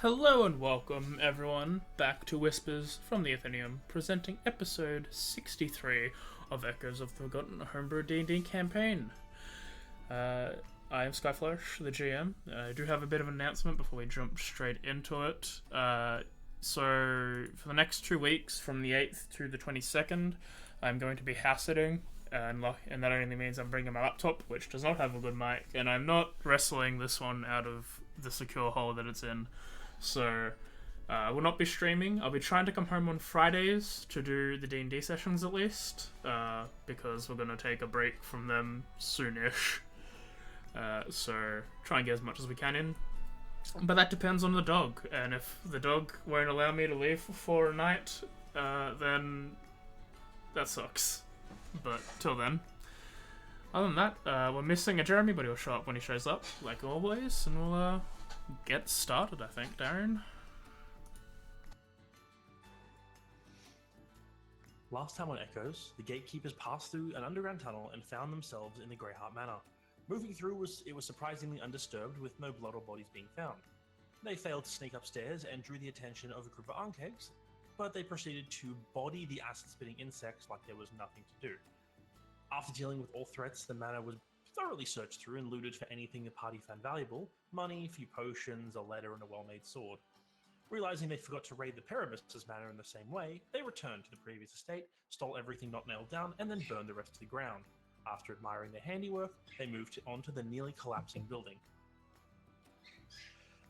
Hello and welcome, everyone, back to Whispers from the Atheneum, presenting episode 63 of Echoes of the Forgotten Homebrew D&D campaign. I am Skyflash, the GM. I do have a bit of an announcement before we jump straight into it. So, for the next 2 weeks, from the 8th to the 22nd, I'm going to be house sitting, and that only means I'm bringing my laptop, which does not have a good mic, and I'm not wrestling this one out of the secure hole that it's in. So, I will not be streaming. I'll be trying to come home on Fridays to do the D&D sessions at least, because we're going to take a break from them soonish. So, try and get as much as we can in. But that depends on the dog, and if the dog won't allow me to leave for a night, then that sucks. But till then. Other than that, we're missing a Jeremy, but he'll show up when he shows up, like always, and we'll get started, I think, Darren. Last time on Echoes, the gatekeepers passed through an underground tunnel and found themselves in the Greyheart Manor. Moving through was surprisingly undisturbed, with no blood or bodies being found. They failed to sneak upstairs and drew the attention of a group of ankegs, but they proceeded to body the acid-spitting insects like there was nothing to do. After dealing with all threats, the manor was thoroughly searched through and looted for anything the party found valuable: money, a few potions, a letter, and a well-made sword. Realizing they forgot to raid the Paramus' manor in the same way, they returned to the previous estate, stole everything not nailed down, and then burned the rest to the ground. After admiring their handiwork, they moved on to the nearly collapsing building.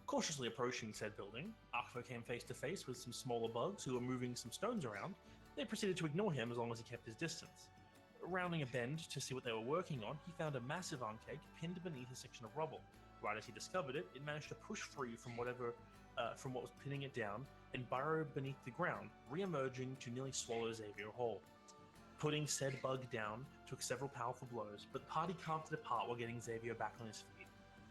Cautiously approaching said building, Akvo came face to face with some smaller bugs who were moving some stones around. They proceeded to ignore him as long as he kept his distance. Rounding a bend to see what they were working on, he found a massive ankeg pinned beneath a section of rubble. Right as he discovered it, it managed to push free from what was pinning it down and burrow beneath the ground, re-emerging to nearly swallow Xavier whole. Putting said bug down took several powerful blows, but the party can't depart while getting Xavier back on his feet.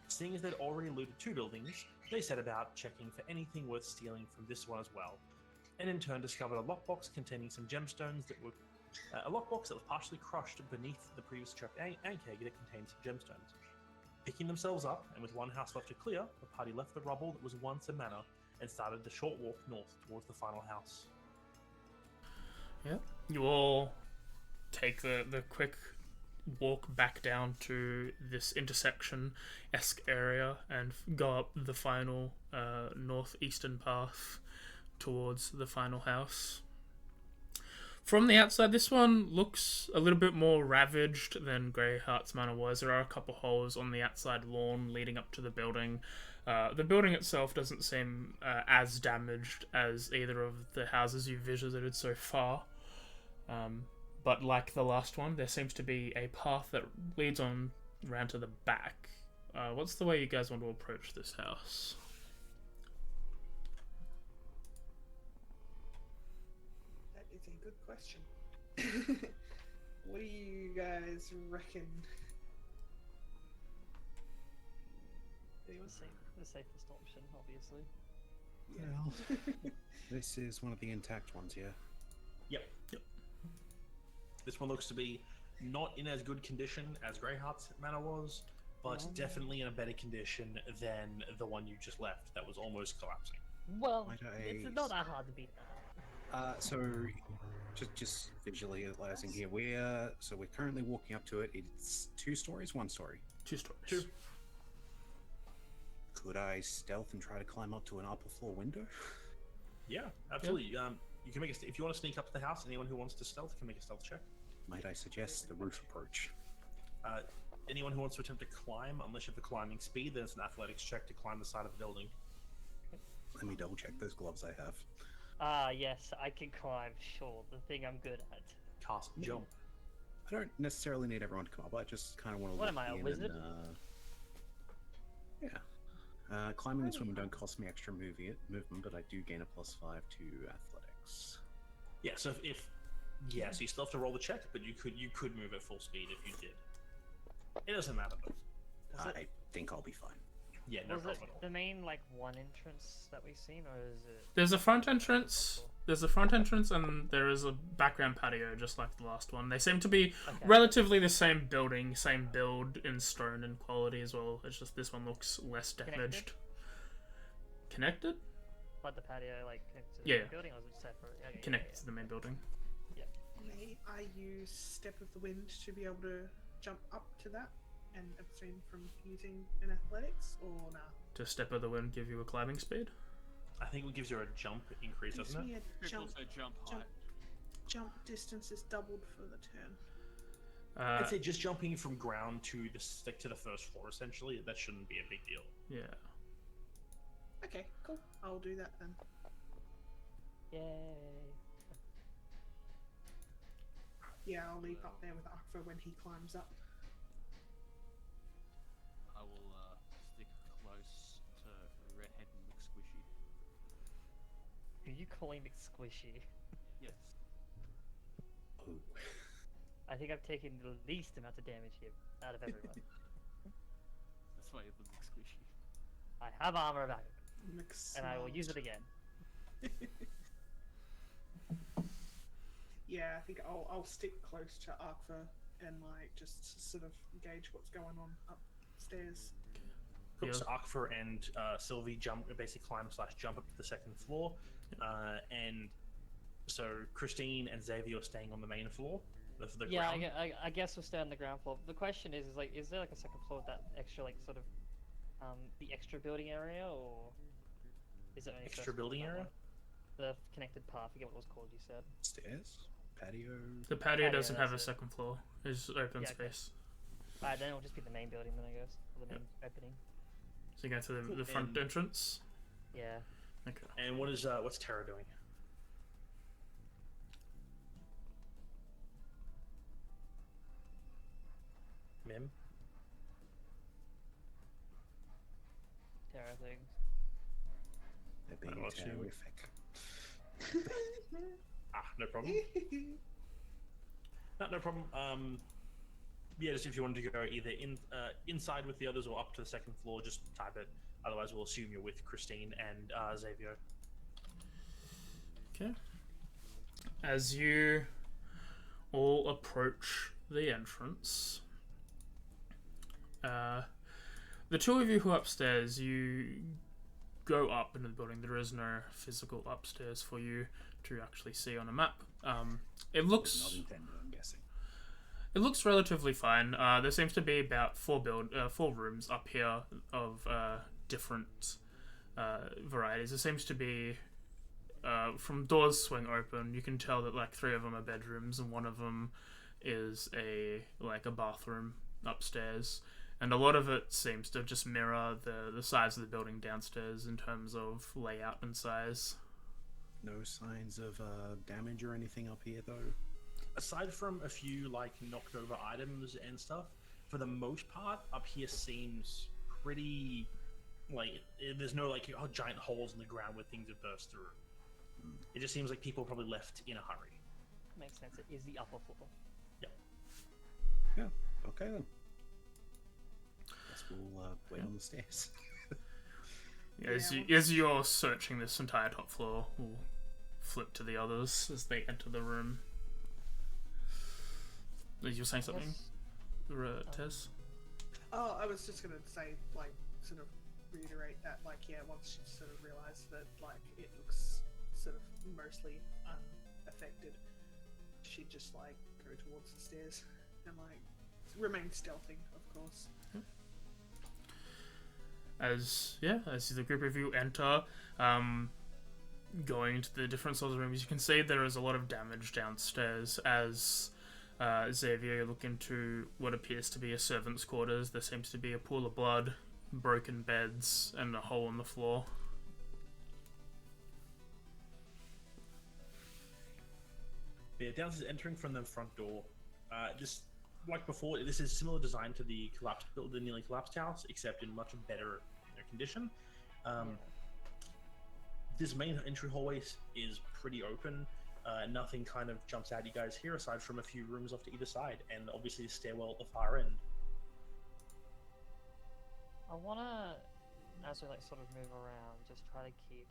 Seeing as they'd already looted 2 buildings, they set about checking for anything worth stealing from this one as well, and in turn discovered a lockbox containing some gemstones that were a lockbox that was partially crushed beneath the previous trapped ankeg that contained some gemstones. Picking themselves up, and with one house left to clear, the party left the rubble that was once a manor and started the short walk north towards the final house. Yeah, you all take the quick walk back down to this intersection-esque area and go up the final northeastern path towards the final house. From the outside, this one looks a little bit more ravaged than Greyheart's Manor was. There are a couple holes on the outside lawn leading up to the building. The building itself doesn't seem as damaged as either of the houses you've visited so far. But like the last one, there seems to be a path that leads on around to the back. What's the way you guys want to approach this house? That is a good question. What do you guys reckon? The safest option, obviously. Well, this is one of the intact ones, yeah. Yep. This one looks to be not in as good condition as Greyheart's Manor was, but definitely in a better condition than the one you just left that was almost collapsing. Well, it's not that hard to beat that. So, just visualizing here, we're currently walking up to it. It's 2 stories, 1 story. 2 stories. 2. Could I stealth and try to climb up to an upper floor window? Yeah, absolutely. You can make if you want to sneak up to the house. Anyone who wants to stealth can make a stealth check. Might I suggest the roof approach? Anyone who wants to attempt to climb, unless you have the climbing speed, then it's an athletics check to climb the side of the building. Let me double check those gloves I have. Yes, I can climb, sure. The thing I'm good at. Cast jump. I don't necessarily need everyone to come up. I just kind of want to What look am I, a in wizard? And, climbing and swimming don't cost me extra movement, but I do gain a +5 to athletics. Yeah, so so you still have to roll the check, but you could move at full speed if you did. It doesn't matter though. I think I'll be fine. Yeah, no Was problem it at all. the main, one entrance that we've seen, or is it... There's a front entrance. And there is a background patio, just like the last one. They seem to be relatively the same building, same build in stone and quality as well. It's just this one looks less damaged. Connected? Like the patio, like connected to the Yeah, main yeah. building, or is it separate? Okay, Connected to the main building. May I use Step of the Wind to be able to jump up to that and abstain from using an athletics, or nah? Does Step of the Wind give you a climbing speed? I think it gives you a jump increase, Gives doesn't me it? a jump. Jump Jump. height. Jump distance is doubled for the turn. I'd say just jumping from ground to the first floor, essentially, that shouldn't be a big deal. Yeah. Okay, cool. I'll do that then. Yay! Yeah, I'll leap up there with Akfa when he climbs up. I will stick close to Redhead and McSquishy. Who you calling McSquishy? Yes. Oh. I think I've taken the least amount of damage here out of everyone. That's why you're the McSquishy. I have armor about it, Mix and I will use it again. Yeah, I think I'll stick close to Akfa and like just sort of gauge what's going on upstairs. Cool. Yeah. So Akfa and Sylvie basically climb/jump up to the second floor, and so Christine and Xavier are staying on the main floor. The Yeah, ground. I guess we'll stay on the ground floor. The question is like, is there like a second floor with that extra like sort of, the extra building area, or is it only Extra first building floor, that area? one? The connected path. I forget what it was called. You said. Stairs? Patio? The patio Patio, doesn't have a that's it. second floor. It's open Yeah, okay. space. Alright, then it'll just be the main building then, I guess, or the main opening. So you go to the Cool. front And- entrance. Yeah. Okay. And what's Tara doing? Mim? Terror things. They're being I'll assume- terrific. No problem. No problem. Yeah, just if you wanted to go either inside with the others or up to the second floor, just type it. Otherwise, we'll assume you're with Christine and Xavier. Okay. As you all approach the entrance, the two of you who are upstairs, you go up into the building. There is no physical upstairs for you to actually see on a map. It Not looks intended, I'm guessing. relatively fine. There seems to be about four rooms up here of different varieties. There seems to be from doors swing open, you can tell that like three of them are bedrooms and one of them is a bathroom upstairs. And a lot of it seems to just mirror the size of the building downstairs in terms of layout and size. No signs of damage or anything up here, though. Aside from a few like knocked over items and stuff, for the most part, up here seems pretty like there's no like giant holes in the ground where things have burst through. It just seems like people probably left in a hurry. Makes sense. It is the upper floor. Yeah, okay then. Guess we'll wait on the stairs. As you're searching this entire top floor, we'll flip to the others as they enter the room. As you're saying something, Tess? Oh, I was just gonna say, like, sort of reiterate that, like, yeah, once she sort of realised that, like, it looks sort of mostly unaffected, she'd just, like, go towards the stairs and, like, remain stealthy, of course. As the group of you enter, going to the different sorts of rooms, you can see there is a lot of damage downstairs. As Xavier, you look into what appears to be a servant's quarters. There seems to be a pool of blood, broken beds, and a hole in the floor. Yeah, downstairs entering from the front door. Just like before, this is similar design to the nearly collapsed house, except in much better condition. This main entry hallway is pretty open. Nothing kind of jumps out at you guys here, aside from a few rooms off to either side, and obviously the stairwell at the far end. I wanna, as we like sort of move around, just try to keep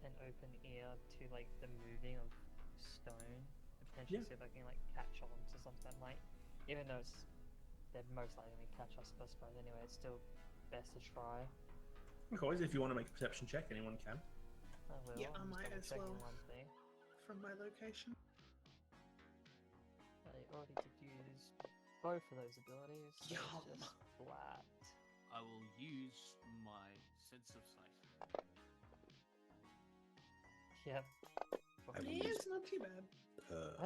an open ear to like the moving of stone, and potentially see if I can like catch on to something. Like, even though they're most likely gonna catch us, I suppose. Anyway, it's still best to try. Like always, if you want to make a perception check, anyone can. I will. Yeah, I I'm just might as double-checking well. one thing. From my location. I already did use both of those abilities, so Yum. it's just flat. I will use my sense of sight. Yep. I will Yeah, use it's not too bad. I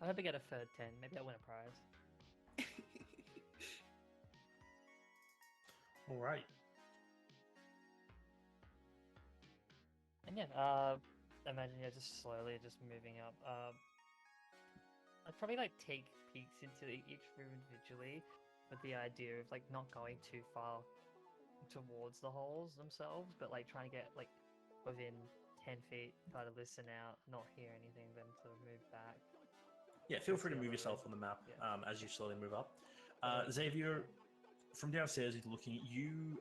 hope I get a third 10. Maybe I'll win a prize. All right. And yeah, imagine just slowly just moving up. I'd probably like take peeks into each room individually, with the idea of like not going too far towards the holes themselves, but like trying to get like within 10 feet, try to listen out, not hear anything, then sort of move back. Yeah, feel What's free to the move other yourself room? on the map Yeah. as you slowly move up. Okay. Xavier, from downstairs, you're looking.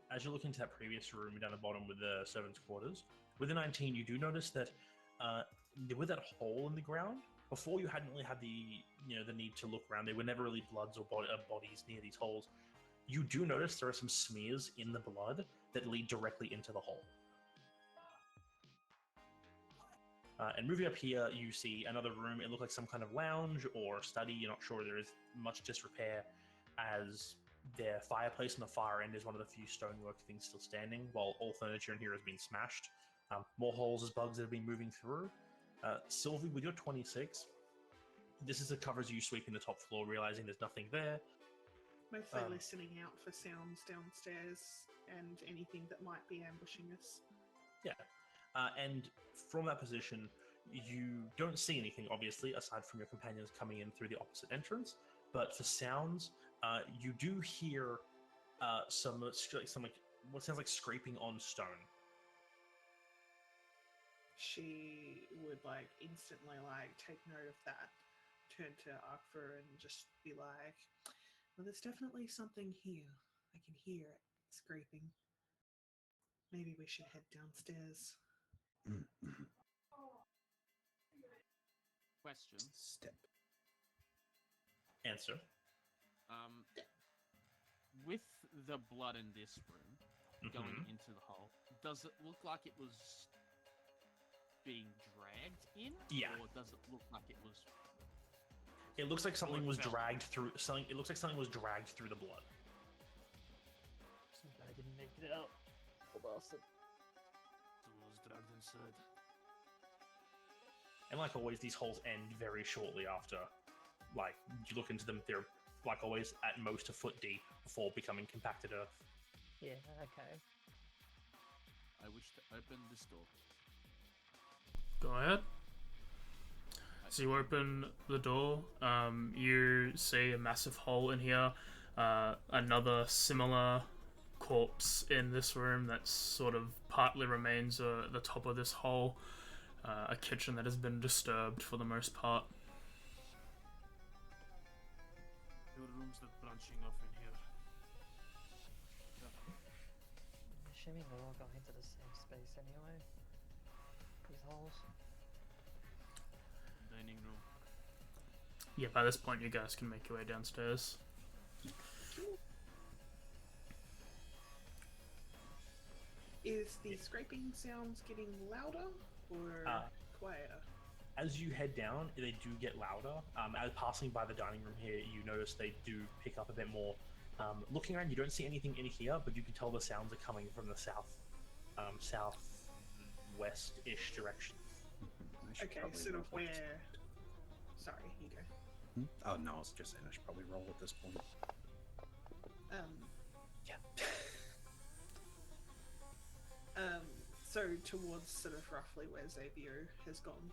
As you're looking to that previous room down the bottom with the servants' quarters, with the 19, you do notice that with that hole in the ground, before you hadn't really had the need to look around. There were never really bloods or bodies near these holes. You do notice there are some smears in the blood that lead directly into the hole. And moving up here, you see another room. It looked like some kind of lounge or study. You're not sure. There is much disrepair, as their fireplace on the far end is one of the few stonework things still standing, while all furniture in here has been smashed. More holes as bugs that have been moving through. Sylvie, with your 26, this is the covers you sweeping the top floor, realizing there's nothing there. Mostly listening out for sounds downstairs and anything that might be ambushing us. Yeah. And from that position, you don't see anything, obviously, aside from your companions coming in through the opposite entrance. But for sounds, you do hear some what sounds like scraping on stone. She would like instantly like take note of that, turn to Akfor and just be like, well, there's definitely something here. I can hear it scraping. Maybe we should head downstairs. Question. step. Answer. With the blood in this room going into the hole, does it look like it was being dragged in? Yeah. Or does it look like it was? It looks like something was fell. dragged through. It looks like something was dragged through the blood. Some guy didn't make it out. Poor bastard. Someone was dragged inside. And like always, these holes end very shortly after. Like, you look into them, they're, like always, at most a foot deep before becoming compacted earth. Yeah, okay. I wish to open this door. Go ahead. So you open the door, you see a massive hole in here, another similar corpse in this room that sort of partly remains at the top of this hole, a kitchen that has been disturbed for the most part. There were rooms that branching off in here. I'm assuming they're all going into the same space anyway. These holes. Dining room. Yeah, by this point you guys can make your way downstairs. Is the scraping sounds getting louder or quieter? As you head down, they do get louder. As passing by the dining room here, you notice they do pick up a bit more. Looking around, you don't see anything in here, but you can tell the sounds are coming from the southwest-ish direction. I should Okay, probably sort of roll. where. Sorry, you go. Oh no, I was just saying I should probably roll at this point. Yeah. So towards sort of roughly where Xavier has gone.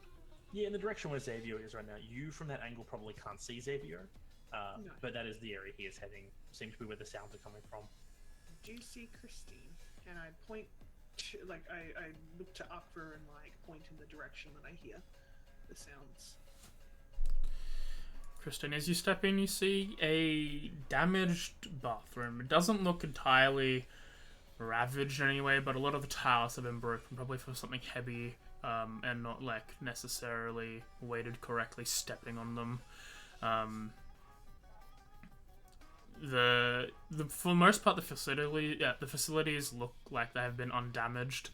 Yeah, in the direction where Xavier is right now. You, from that angle, probably can't see Xavier, No. but that is the area he is heading. Seems to be where the sounds are coming from. Do you see Christine? And I point to, like, I look to Akfor and, like, point in the direction that I hear the sounds. Kristen, as you step in, you see a damaged bathroom. It doesn't look entirely ravaged in any way, but a lot of the tiles have been broken, probably for something heavy and not like necessarily weighted correctly, stepping on them. For the most part, the facilities look like they have been undamaged.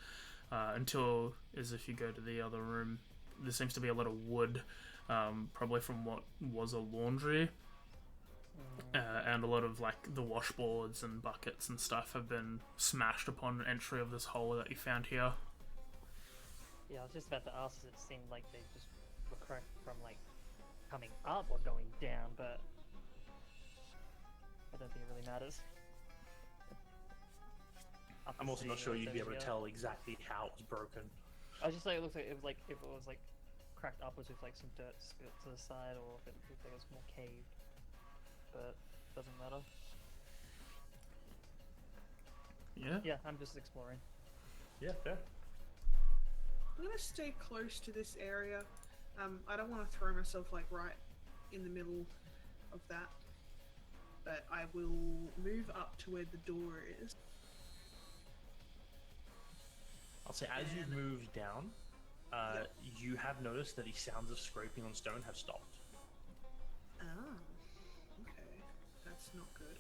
until, as if you go to the other room, there seems to be a lot of wood, probably from what was a laundry. And a lot of like the washboards and buckets and stuff have been smashed upon entry of this hole that you found here. Yeah, I was just about to ask, as it seemed like they just were cracked from like coming up or going down, but I don't think it really matters. I'm also not sure you'd be able to tell exactly how it was broken. I was just like, it looks like it was like if it was like cracked upwards with like some dirt skirt to the side, or if it looked like it was more caved. But doesn't matter. Yeah. Yeah, I'm just exploring. Yeah, fair. I'm gonna stay close to this area. I don't want to throw myself like right in the middle of that, but I will move up to where the door is. I'll say as you've moved down, you have noticed that the sounds of scraping on stone have stopped. Ah, okay, that's not good.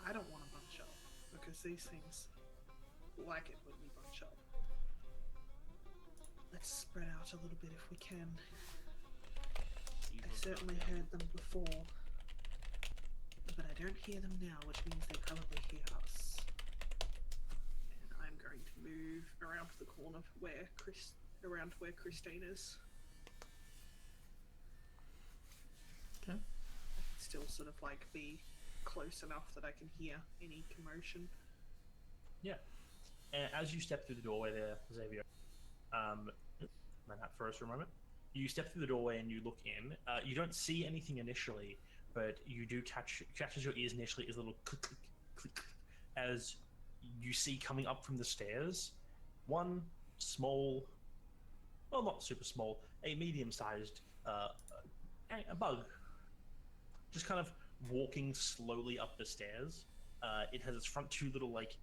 I don't want to bunch up because these things like it when we bunch up. Let's spread out a little bit if we can. I certainly heard them before, but I don't hear them now, which means they probably hear us. And I'm going to move around to the corner where around where Christine is. Okay. I can still sort of like be close enough that I can hear any commotion. Yeah. And as you step through the doorway there, Xavier, that first for a moment, you step through the doorway and you look in. You don't see anything initially, but you do catches your ears initially is a little click, click, click, as you see coming up from the stairs, one small, well, not super small, a medium-sized a bug, just kind of walking slowly up the stairs. It has its front two little like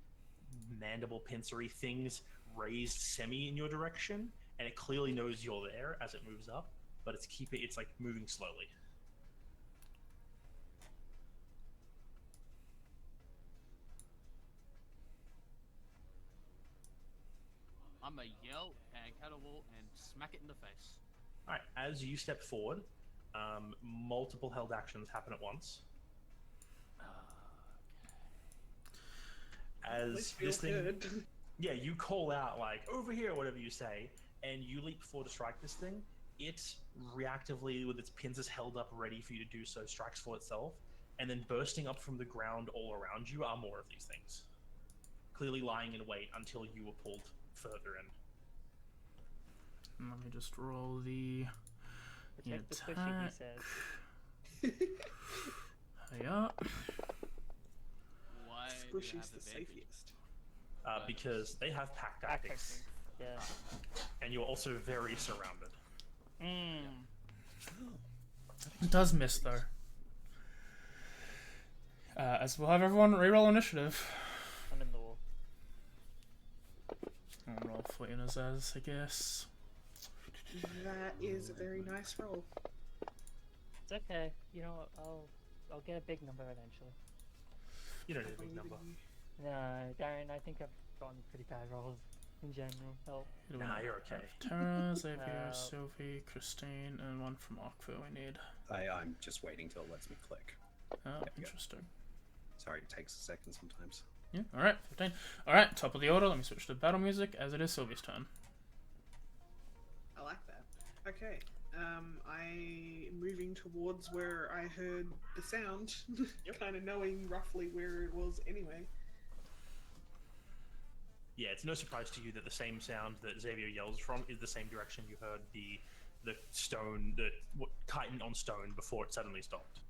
mandible pincery things raised semi in your direction, and it clearly knows you're there as it moves up, but it's like moving slowly. I'm gonna yell and catapult and smack it in the face. All right, as you step forward, multiple held actions happen at once. As this thing, good. yeah, you call out like over here, whatever you say, and you leap forward to strike this thing. It reactively, with its pincers held up, ready for you to do so, strikes for itself, and then bursting up from the ground all around you are more of these things, clearly lying in wait until you were pulled further in. Let me just roll the Protect the attack. squishy, he says. Yeah. Why do you Squishy's have the advantage? safest. Because they have pack tactics, Yeah. and you're also very surrounded. It does miss though. As we'll have everyone reroll initiative. I'm in the wall. I'll roll for Inazaz, I guess. That is a very nice roll. It's okay. You know what? I'll get a big number eventually. You don't need a big number. No, Darren, I think I've gotten pretty bad rolls in general. Help. Nah, you're okay. Tara, Xavier, Sylvie, Christine, and one from Arkville we need. I'm just waiting till it lets me click. Oh, we go. interesting. Sorry, it takes a second sometimes. Yeah, alright, 15. Alright, top of the order, let me switch to battle music as it is Sylvie's turn. I like that. Okay. I moving towards where I heard the sound, kind of knowing roughly where it was anyway. Yeah, it's no surprise to you that the same sound that Xavier yells from is the same direction you heard the stone, chitin on stone before it suddenly stopped.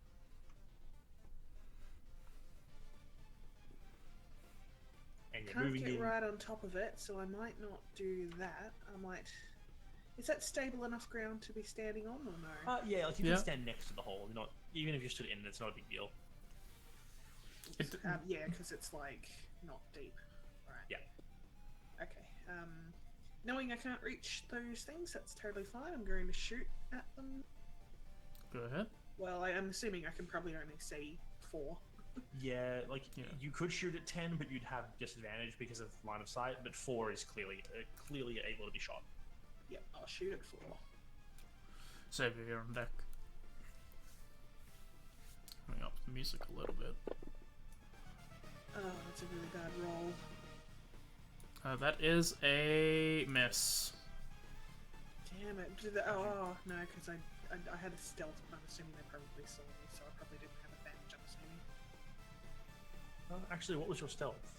And you're Can't moving get in. right on top of it, so I might not do that. I might. Is that stable enough ground to be standing on, or no? Yeah, like you Yeah. can stand next to the hole. You're not, even if you stood in it, it's not a big deal. Yeah, because it's like not deep. Right. Yeah. Okay. Knowing I can't reach those things, that's totally fine. I'm going to shoot at them. Go ahead. Well, I'm assuming I can probably only see 4 Yeah, like Yeah. you could shoot at 10, but you'd have disadvantage because of line of sight. But 4 is clearly able to be shot. Yep, I'll shoot at 4. Xavier, you're on deck. Turning up the music a little bit. Oh, that's a really bad roll. That is a miss. Damn it. Oh, no, because I had a stealth, but I'm assuming they probably saw me, so I probably didn't have advantage, I'm assuming. Actually, what was your stealth?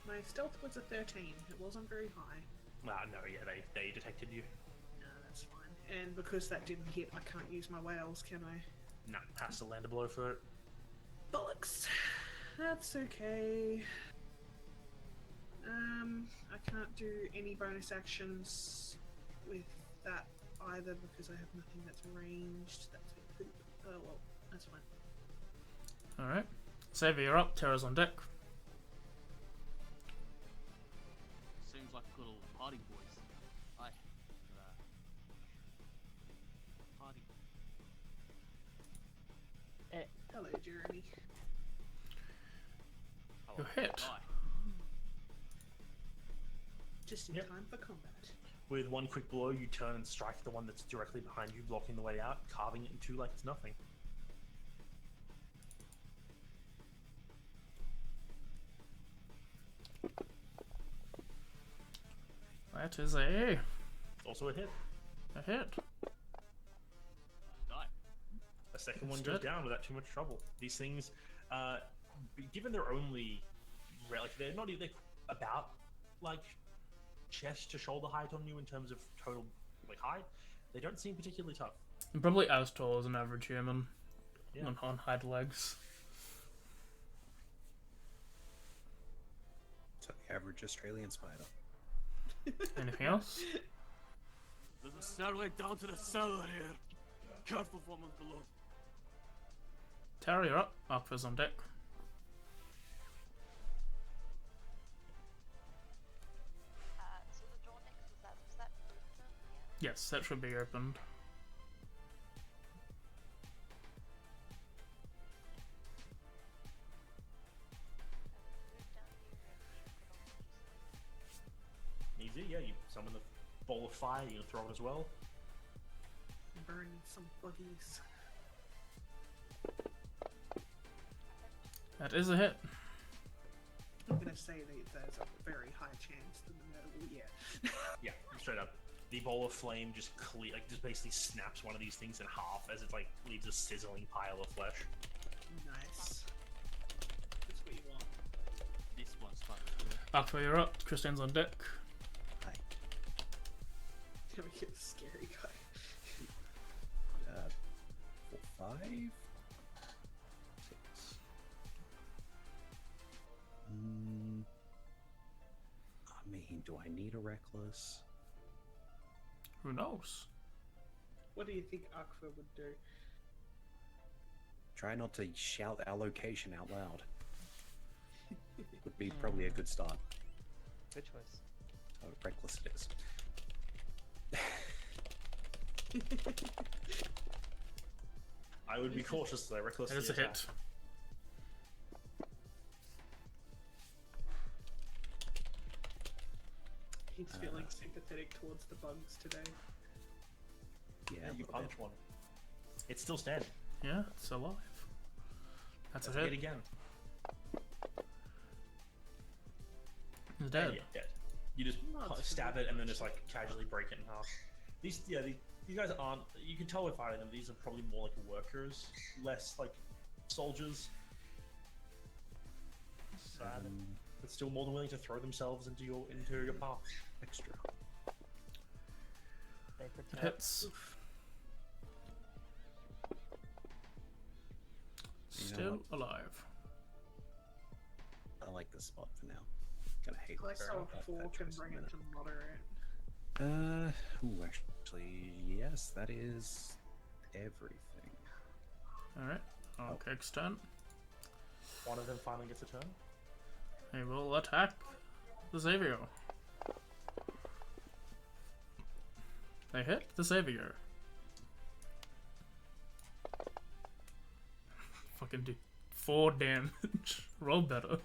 My stealth was a 13. It wasn't very high. No, yeah, they detected you. No, that's fine. And because that didn't hit, I can't use my whales, can I? No, has to land a blow for it. Bollocks. That's okay. I can't do any bonus actions with that either because I have nothing that's ranged. That's a poop. Oh well, that's fine. Alright. Xavier, you're up. Terra's on deck. Seems like good old party boys. Hi. Party. Hello, Jeremy. You're hit. Die. Just in Yep. time for combat. With one quick blow, you turn and strike the one that's directly behind you, blocking the way out, carving it in two like it's nothing. That is a Also a hit. hit. Die. A second one That's goes good. down without too much trouble. These things, given they're only, like they're not even about like chest to shoulder height on you in terms of total like height, they don't seem particularly tough. I'm probably as tall as an average human Yeah. on hind legs. So the average Australian spider. Anything else? There's a stairway down to the cellar here. Careful for them below. Tara, you're up. Aqua's on deck. So the door next was that open? Yeah. Yes, that should be opened. Move down here and Easy, yeah. You summon the ball of fire. You gonna throw it as well. Burn some buggies. That is a hit. I'm gonna say that there's a very high chance that the metal will, yeah. Yeah, straight up. The ball of flame just just basically snaps one of these things in half as it like leaves a sizzling pile of flesh. Nice. That's what you want. This one's fucking good. Aqua, you're up. Christine's on deck. Hi. Can we get a scary guy? 4, 5, 6. I mean, do I need a reckless? Who knows? What do you think Aqua would do? Try not to shout our location out loud. Would be probably a good start. Good choice. Oh, reckless it is. I would be cautious though. Reckless. That is a hit. He's feeling sympathetic towards the bugs today. Yeah, Yeah, a you little punch bit. one. It's still standing. Yeah, it's alive. That's a Hit hit. again. It's dead. Yeah, dead. You just Oh, it's stab really it and then just like casually break it in half. These guys aren't. You can tell we're fighting them. These are probably more like workers, less like soldiers. Sad, but still more than willing to throw themselves into your path. Extra. They It protect. hits. You know Still alive. I like this spot for now. Gonna hate Collect this our spot, that fork choice and in a bring it minute. to moderate. Ooh, actually, yes, that is everything. Alright. Okay, turn. One of them finally gets a turn. He will attack the Xavier. They hit the Xavier. Fucking do 4 damage. Roll better.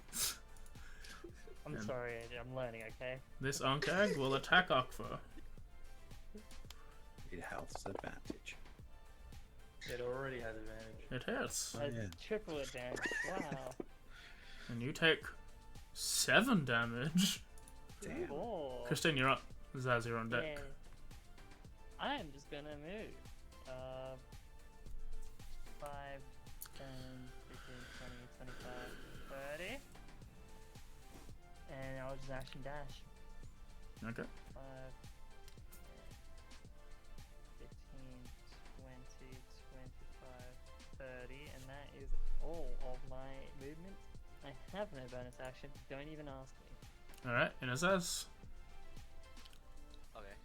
I'm And- sorry, I'm learning, okay? This Unkag will attack Akfa. It health's advantage. It already has advantage. It hits. Oh, yeah. Triple advantage. Wow. And you take 7 damage. Damn. Cool. Christine, you're up. Zaz, you're on deck. Yeah. I am just gonna move. 5, 10, 15, 20, 25, 30. And I'll just action dash. Okay. 5, 15, 20, 25, 30. And that is all of my movement. I have no bonus action. Don't even ask me. Alright, and Zaz. Okay.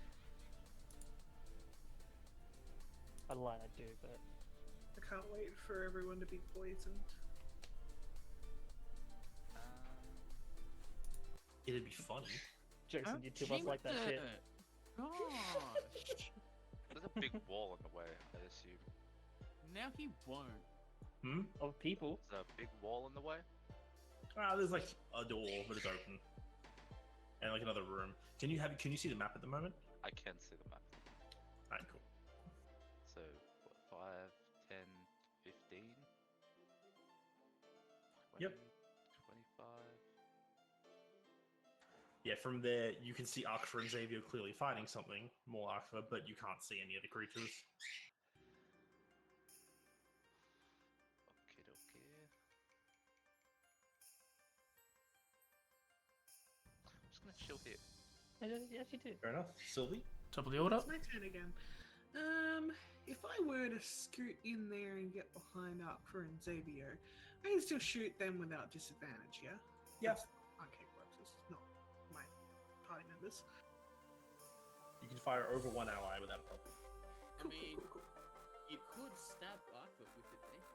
I lied, I do, but I can't wait for everyone to be poisoned. It'd be funny. Jason, you two must like that shit. Gosh. There's a big wall in the way, I assume. Now he won't. Hmm? Of people. There's a big wall in the way? There's like a door that is open. And like another room. Can you see the map at the moment? I can see the map. Alright, cool. So, what, 5, 10, 15? 20, Yep. 25. Yeah, from there you can see Arkfa and Xavier clearly fighting something, more Arkfa, but you can't see any of the creatures. Okay, okay. I'm just gonna chill here. Yes, you do. Fair enough. Sylvie? Top of the order. It's my turn again. If I were to scoot in there and get behind Arkfa and Xavier, I can still shoot them without disadvantage, yeah? Yeah. That's okay, purposes, not my party members. You can fire over one ally without a problem. I mean, you could stab Arthur with advantage.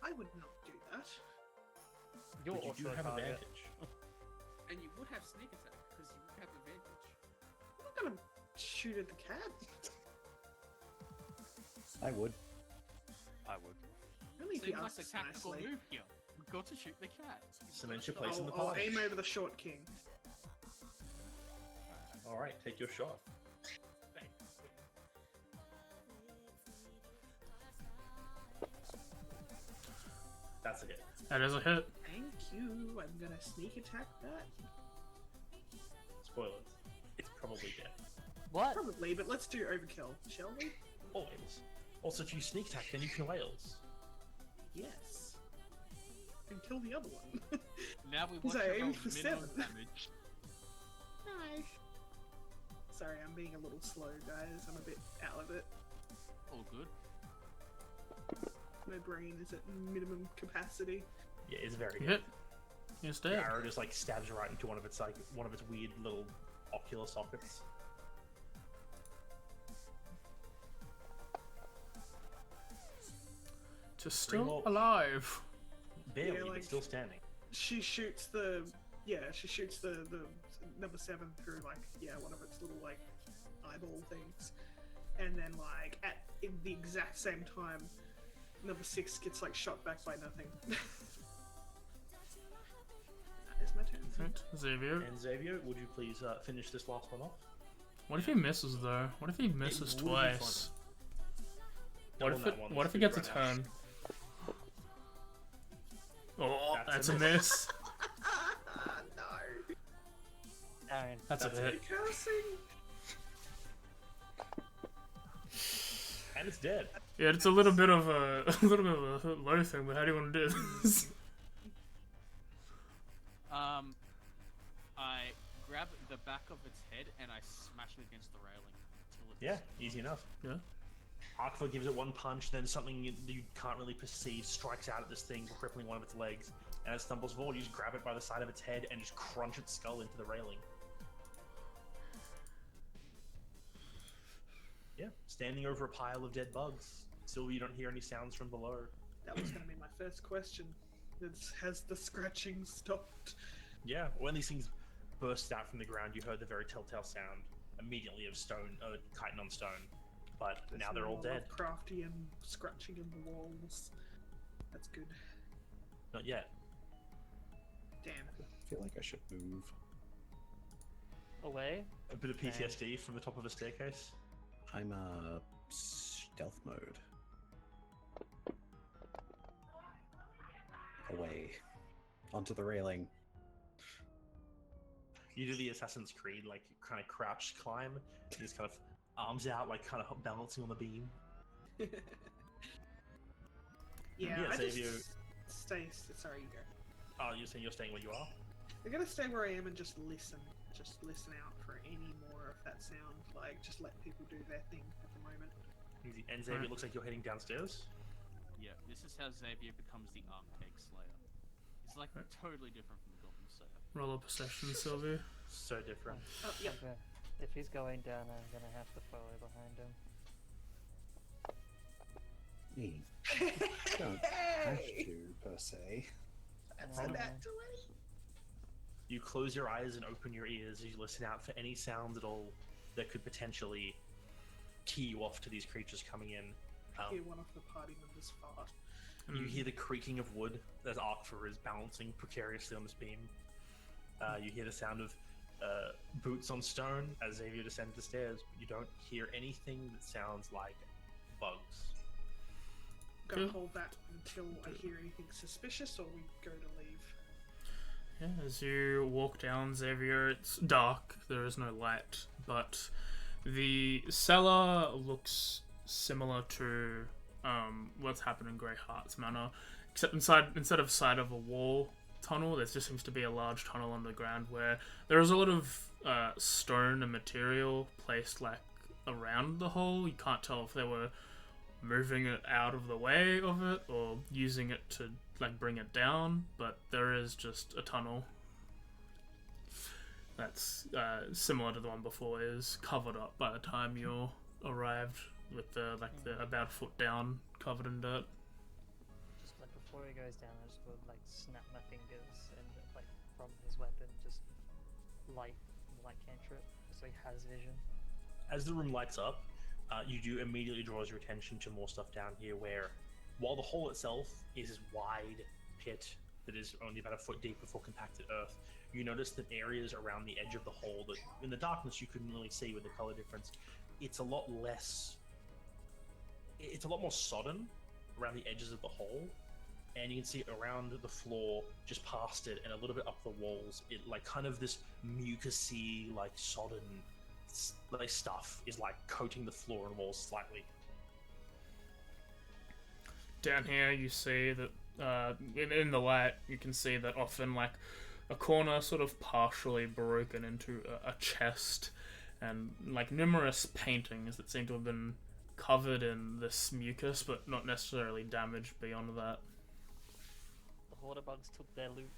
I would not do that. You're But you also do a have target. advantage. And you would have sneak attack, because you would have advantage. I'm not gonna shoot at the cat. I would. I would. Only if Seems you like ask a us tactical nicely. move here. We've got to shoot the cat. Cement your place in the I'll party. aim over the short king. Alright, take your shot. That's a hit. That is a hit. Thank you. I'm gonna sneak attack that. Spoilers. It's probably dead. What? Probably, but let's do overkill, shall we? Always. Also, if you sneak attack, then you kill whales. Yes. And kill the other one. Now we He's watch like, your aim roll for minimum 7. damage. Hi. Sorry, I'm being a little slow, guys. I'm a bit out of it. All good. My brain is at minimum capacity. Yeah, it's very You good. hit. It's The dead. arrow just like stabs right into one of its weird little ocular sockets. It's still more. alive. Barely, Yeah, like- but still standing. She shoots the the number 7 through one of its little eyeball things, and then in the exact same time, number 6 gets shot back by nothing. That is my turn. Right, Xavier. And Xavier, would you please finish this last one off? What if he misses though? What if he misses would be twice? What Double if that it, one, what let's if he do gets a it right now. turn? Oh, That's that's a a miss. No. Aaron. That's a That's a hit. hit. Cursing. And it's dead. Yeah, it's a little bit of a low thing, but how do you want to do this? I grab the back of its head and I smash it against the railing until it's Yeah, easy enough. Yeah. Arkfa gives it one punch, then something you can't really perceive strikes out at this thing, crippling one of its legs, and it stumbles forward. You just grab it by the side of its head and just crunch its skull into the railing. Yeah, standing over a pile of dead bugs. Still, you don't hear any sounds from below. That was going to be my first question. Has the scratching stopped? Yeah, when these things burst out from the ground, you heard the very telltale sound immediately of stone, chitin on stone. But now they're all dead. Crafty and scratching in the walls. That's good. Not yet. Damn. I feel like I should move. Away? A bit of PTSD from the top of a staircase. I'm stealth mode. Away. Onto the railing. You do the Assassin's Creed, like, kind of crouch climb. He's kind of arms out, like, kind of balancing on the beam. Yeah, I Xavier. just stay. Sorry, you go. Oh, you're saying you're staying where you are? I'm gonna stay where I am and just listen. Just listen out for any more of that sound. Like, just let people do their thing at the moment. Easy. And Xavier, looks like you're heading downstairs. Yeah, this is how Xavier becomes the Arctech Slayer. It's like totally different from the Goblin Slayer. Roll a perception, Sylvia. So different. Oh, yeah. Okay. If he's going down, I'm gonna have to follow behind him. Me. Don't have to, per se. That's I a don't nat know. 20. You close your eyes and open your ears as you listen out for any sounds at all that could potentially key you off to these creatures coming in. Hear one of the party members fart. You hear the creaking of wood as Arkfor is balancing precariously on this beam. You hear the sound of boots on stone as Xavier descends the stairs, but you don't hear anything that sounds like bugs. Gonna Good. hold that until I hear anything suspicious, or we go to leave. Yeah, as you walk down, Xavier, it's dark. There is no light, but the cellar looks similar to what's happened in Grey Heart's Manor, except instead of side of a wall tunnel, there just seems to be a large tunnel underground where there is a lot of stone and material placed like around the hole. You can't tell if they were moving it out of the way of it or using it to like bring it down, but there is just a tunnel that's similar to the one before. Is covered up by the time you arrived with the about a foot down, covered in dirt. Just like before he goes down, I just would like snap my fingers and like from his weapon just light cantrip so he has vision. As the room lights up, you do immediately draws your attention to more stuff down here where, while the hole itself is this wide pit that is only about a foot deep before compacted earth, you notice that areas around the edge of the hole that in the darkness you couldn't really see with the color difference, it's a lot more sodden around the edges of the hole, and you can see around the floor just past it and a little bit up the walls, it like kind of this mucousy, like sodden like stuff is like coating the floor and walls slightly. Down here, you see that in the light, you can see that often like a corner sort of partially broken into a chest, and like numerous paintings that seem to have been covered in this mucus, but not necessarily damaged beyond that. The hoarder bugs took their loot.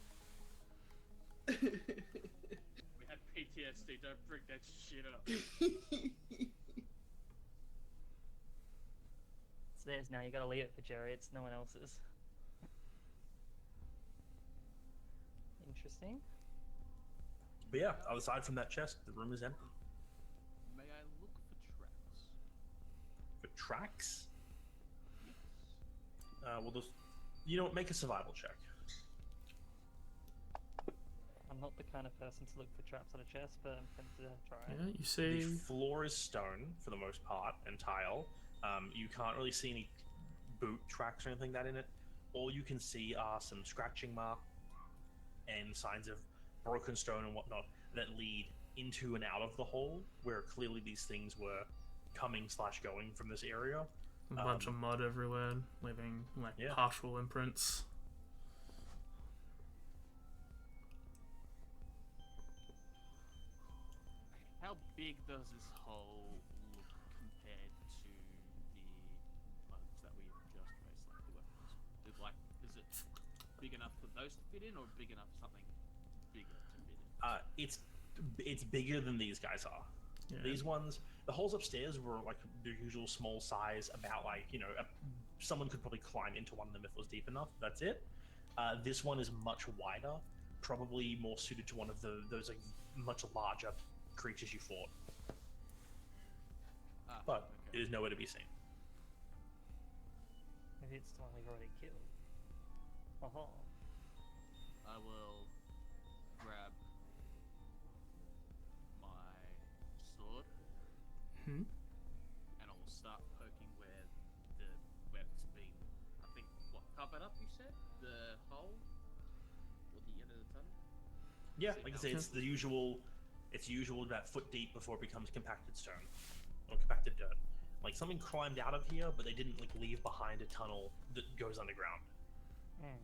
We have PTSD, don't bring that shit up. It's theirs now, you gotta leave it for Jerry, it's no one else's. Interesting. But yeah, aside from that chest, the room is empty. May I look for traps? For tracks? Yes. Well, you don't make a survival check. I'm not the kind of person to look for traps on a chest, but I'm tempted to try. Yeah, you The see. floor is stone for the most part and tile. You can't really see any boot tracks or anything like that in it. All you can see are some scratching marks and signs of broken stone and whatnot that lead into and out of the hole, where clearly these things were coming/going from this area. A bunch of mud everywhere, leaving like Yeah. partial imprints. How big does this hole look compared to the bugs that we just faced, like the weapons? Is it big enough for those to fit in, or big enough for something bigger to fit in? It's bigger than these guys are. Yeah. These ones, the holes upstairs were like their usual small size, about like, you know, someone could probably climb into one of them if it was deep enough. That's it. This one is much wider, probably more suited to one of those like much larger creatures you fought, but it is nowhere to be seen. Maybe it's the one we've already killed. Uh-huh. Yeah, Sit like I down. say, it's the usual. It's usual about foot deep before it becomes compacted stone or compacted dirt. Like something climbed out of here, but they didn't like leave behind a tunnel that goes underground. Mm.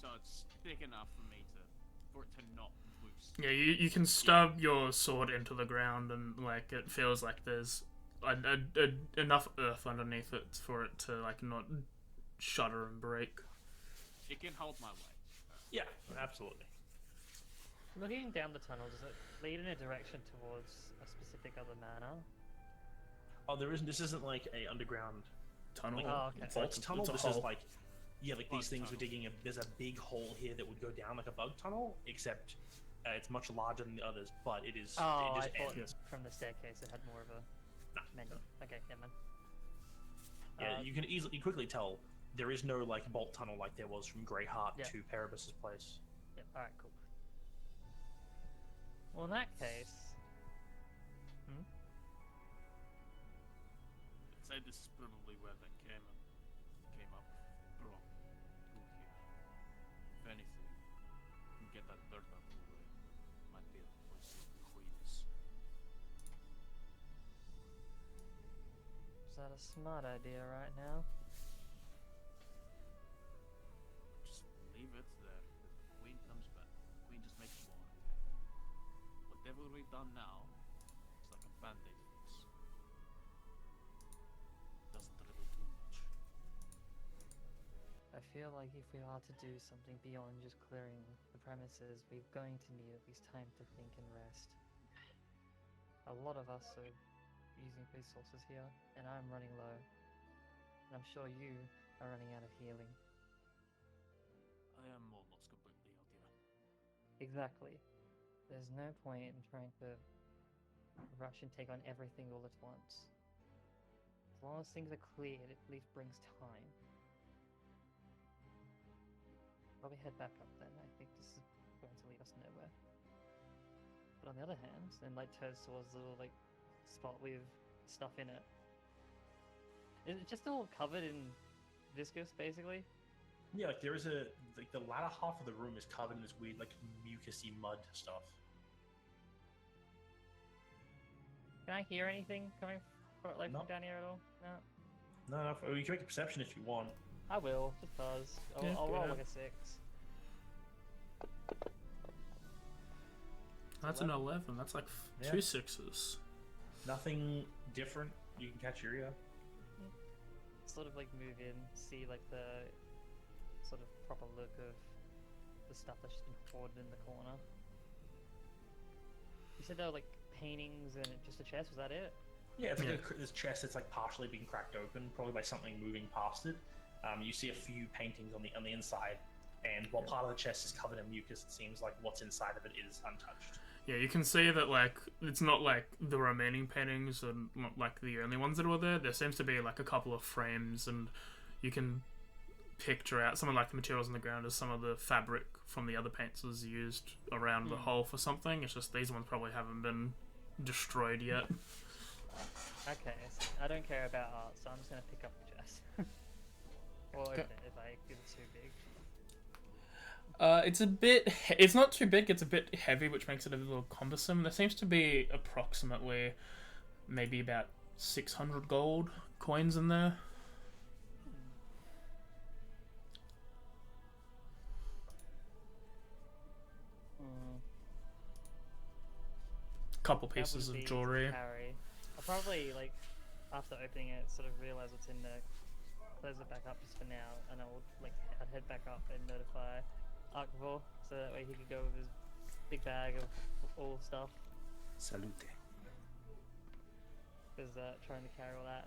So it's thick enough for it to not loose. Yeah, you can stub your sword into the ground and like it feels like there's enough earth underneath it for it to like not shudder and break. It can hold my weight. Yeah, absolutely. Looking down the tunnel, does it lead in a direction towards a specific other manor? Oh, there isn't. This isn't like a underground Tunnel. like Oh, okay. vault tunnel. It's a This hole. is like, yeah, like Bug these things were tunnel. digging. There's a big hole here that would go down like a bug tunnel, except it's much larger than the others. But it is. Oh, it I just thought ends. from the staircase it had more of a Nah. menu. Okay, yeah, man. Yeah, you can quickly tell there is no like bolt tunnel like there was from Greyheart Yeah. to Paribus's place. Yeah, alright, cool. Well, in that case... I'd say this is probably where they came up from through here. If anything, we can get that dirt out of the way. Might be able to place it between us. Is that a smart idea right now? Just leave it there. If the queen comes back, the queen just makes war. Whatever we've done now, it's like a band-aid fix. Doesn't really do much. I feel like if we are to do something beyond just clearing the premises, we're going to need at least time to think and rest. A lot of us are using resources here, and I'm running low. And I'm sure you are running out of healing. I am almost completely out here. Exactly. There's no point in trying to rush and take on everything all at once. As long as things are cleared, it at least brings time. Probably head back up then. I think this is going to lead us nowhere. But on the other hand, then like turns towards the little like spot with stuff in it. Is it just all covered in viscous, basically? Yeah, like there is a like the latter half of the room is covered in this weird like mucusy mud stuff. Can I hear anything coming from No. down here at all? No. No, you can make a perception if you want. I will, just cause. I'll, Yeah, I'll go roll ahead. like a 6. That's an 11. That's like Yeah. 2 6s. Nothing different. You can catch your ear. Sort of like move in, see like the sort of proper look of the stuff that's just been hoarded in the corner. You said there were like paintings and just a chest, was that it? Yeah, it's like Yeah. this chest that's like partially being cracked open, probably by something moving past it. You see a few paintings on the inside, and while part of the chest is covered in mucus, it seems like what's inside of it is untouched. Yeah, you can see that like it's not like the remaining paintings are not like the only ones that were there. There seems to be like a couple of frames, and you can picture out some of like the materials on the ground as some of the fabric from the other paints was used around the hole for something. It's just these ones probably haven't been destroyed yet. Okay, so I don't care about art, so I'm just gonna pick up the chest. Or open it if it's too big. It's a bit. It's not too big. It's a bit heavy, which makes it a little cumbersome. There seems to be approximately, maybe about 600 gold coins in there. Couple That pieces would of be jewelry. Carry. I'll probably like after opening it, sort of realize what's in there, close it back up just for now, and I'd head back up and notify Arkvor so that way he could go with his big bag of all stuff. Salute. Because trying to carry all that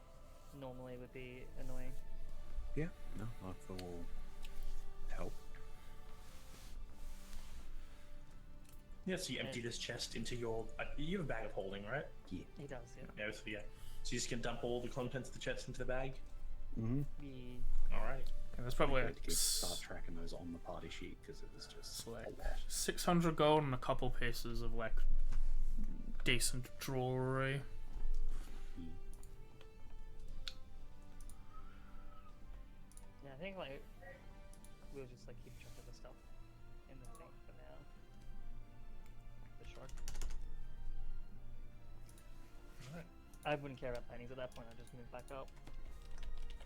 normally would be annoying. Yeah, no, Arthur will help. Yeah, so you empty this chest into your. You have a bag of holding, right? He does, yeah. Yeah, so yeah. So you just can dump all the contents of the chest into the bag. Mm-hmm. All right. And there's probably like, Start tracking those on the party sheet because it was just like a lot. 600 gold and a couple pieces of like decent jewelry. Yeah, I think like we'll just like keep track of the stuff. in the thing for now. The shrug. Alright. I wouldn't care about paintings at that point. I'd just move back up.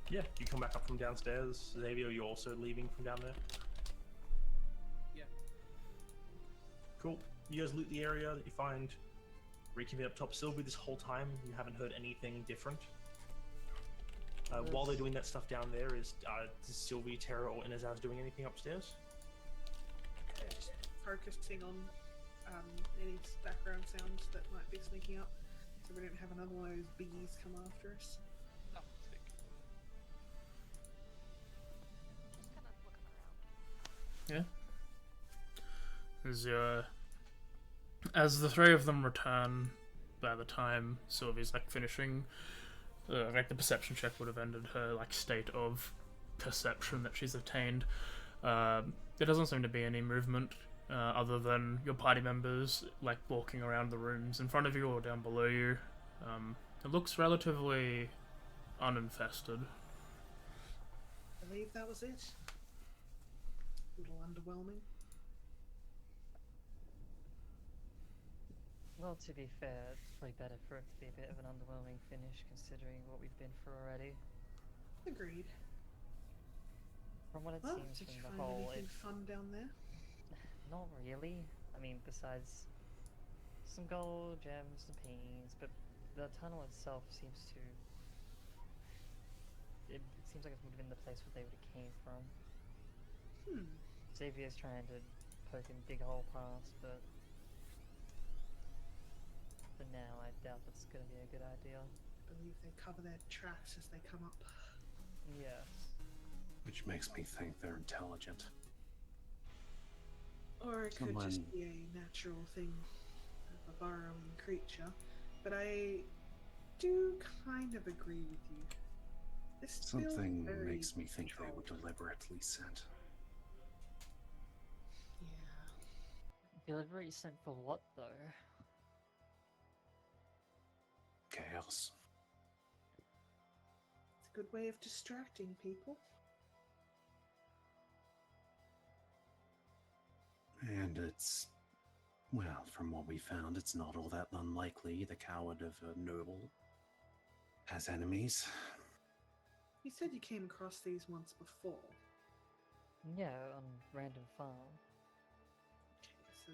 Yeah, you come back up from downstairs. Xavier, you're also leaving from down there? Yeah. Cool. You guys loot the area that you find. Reconvene up top. Sylvie, this whole time, you haven't heard anything different. While they're doing that stuff down there, is Sylvie, Terra, or Inazaz doing anything upstairs? Just focusing on any background sounds that might be sneaking up, so we don't have another one of those biggies come after us. Oh, sick. Just kind of looking around. Yeah. As the three of them return, by the time Sylvie's like finishing, like the perception check would have ended her like state of perception that she's attained. There doesn't seem to be any movement other than your party members like walking around the rooms in front of you or down below you. It looks relatively uninfested. I believe that was it. A little underwhelming. Well, to be fair, it's probably better for it to be a bit of an underwhelming finish considering what we've been through already. Agreed. From what it Well, seems did from you the find whole, anything it's fun down there? not really. I mean, besides some gold, gems, and paintings, but the tunnel itself seems to... It seems like it would have been the place where they would have came from. Xavier's trying to poke and dig a hole past, but for now, I doubt that's going to be a good idea. I believe they cover their tracks as they come up. Yes. Which makes me think they're intelligent. Or it could just Someone- be a natural thing of a burrowing creature. But I do kind of agree with you. This feels Something very makes me think they were controlled. deliberately sent. Yeah. Delivery sent for what, though? Chaos. It's a good way of distracting people. And it's... Well, from what we found, it's not all that unlikely the coward of a noble has enemies. You said you came across these once before. Yeah, on random farm. Okay, so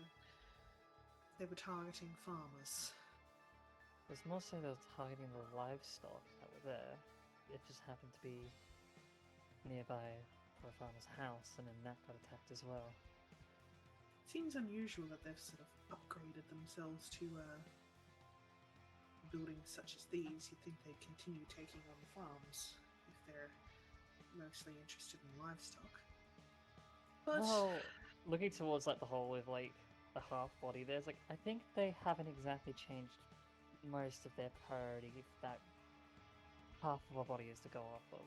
they were targeting farmers. It was mostly they were targeting the livestock that were there. It just happened to be nearby for a farmer's house, and then that got attacked as well. Seems unusual that they've sort of upgraded themselves to buildings such as these. You'd think they'd continue taking on farms if they're mostly interested in livestock. But Well, looking towards like the whole with like the half body, there's like I think they haven't exactly changed most of their priority if that half of a body is to go off of.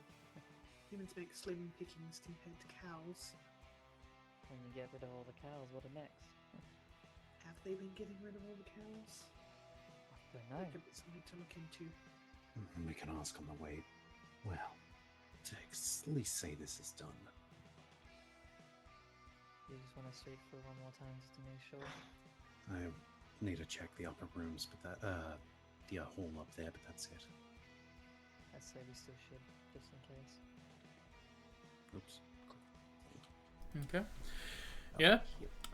humans make slim pickings compared to cows. When you get rid of all the cows, what are next? Have they been getting rid of all the cows? I don't know. That could be something to look into. We can ask on the way. Well, to at least say this is done. You just want to sweep through one more time just to make sure. I need to check the upper rooms, but that, the hall up there, but that's it. I'd say we still should, just in case. Oops. Okay. Yeah.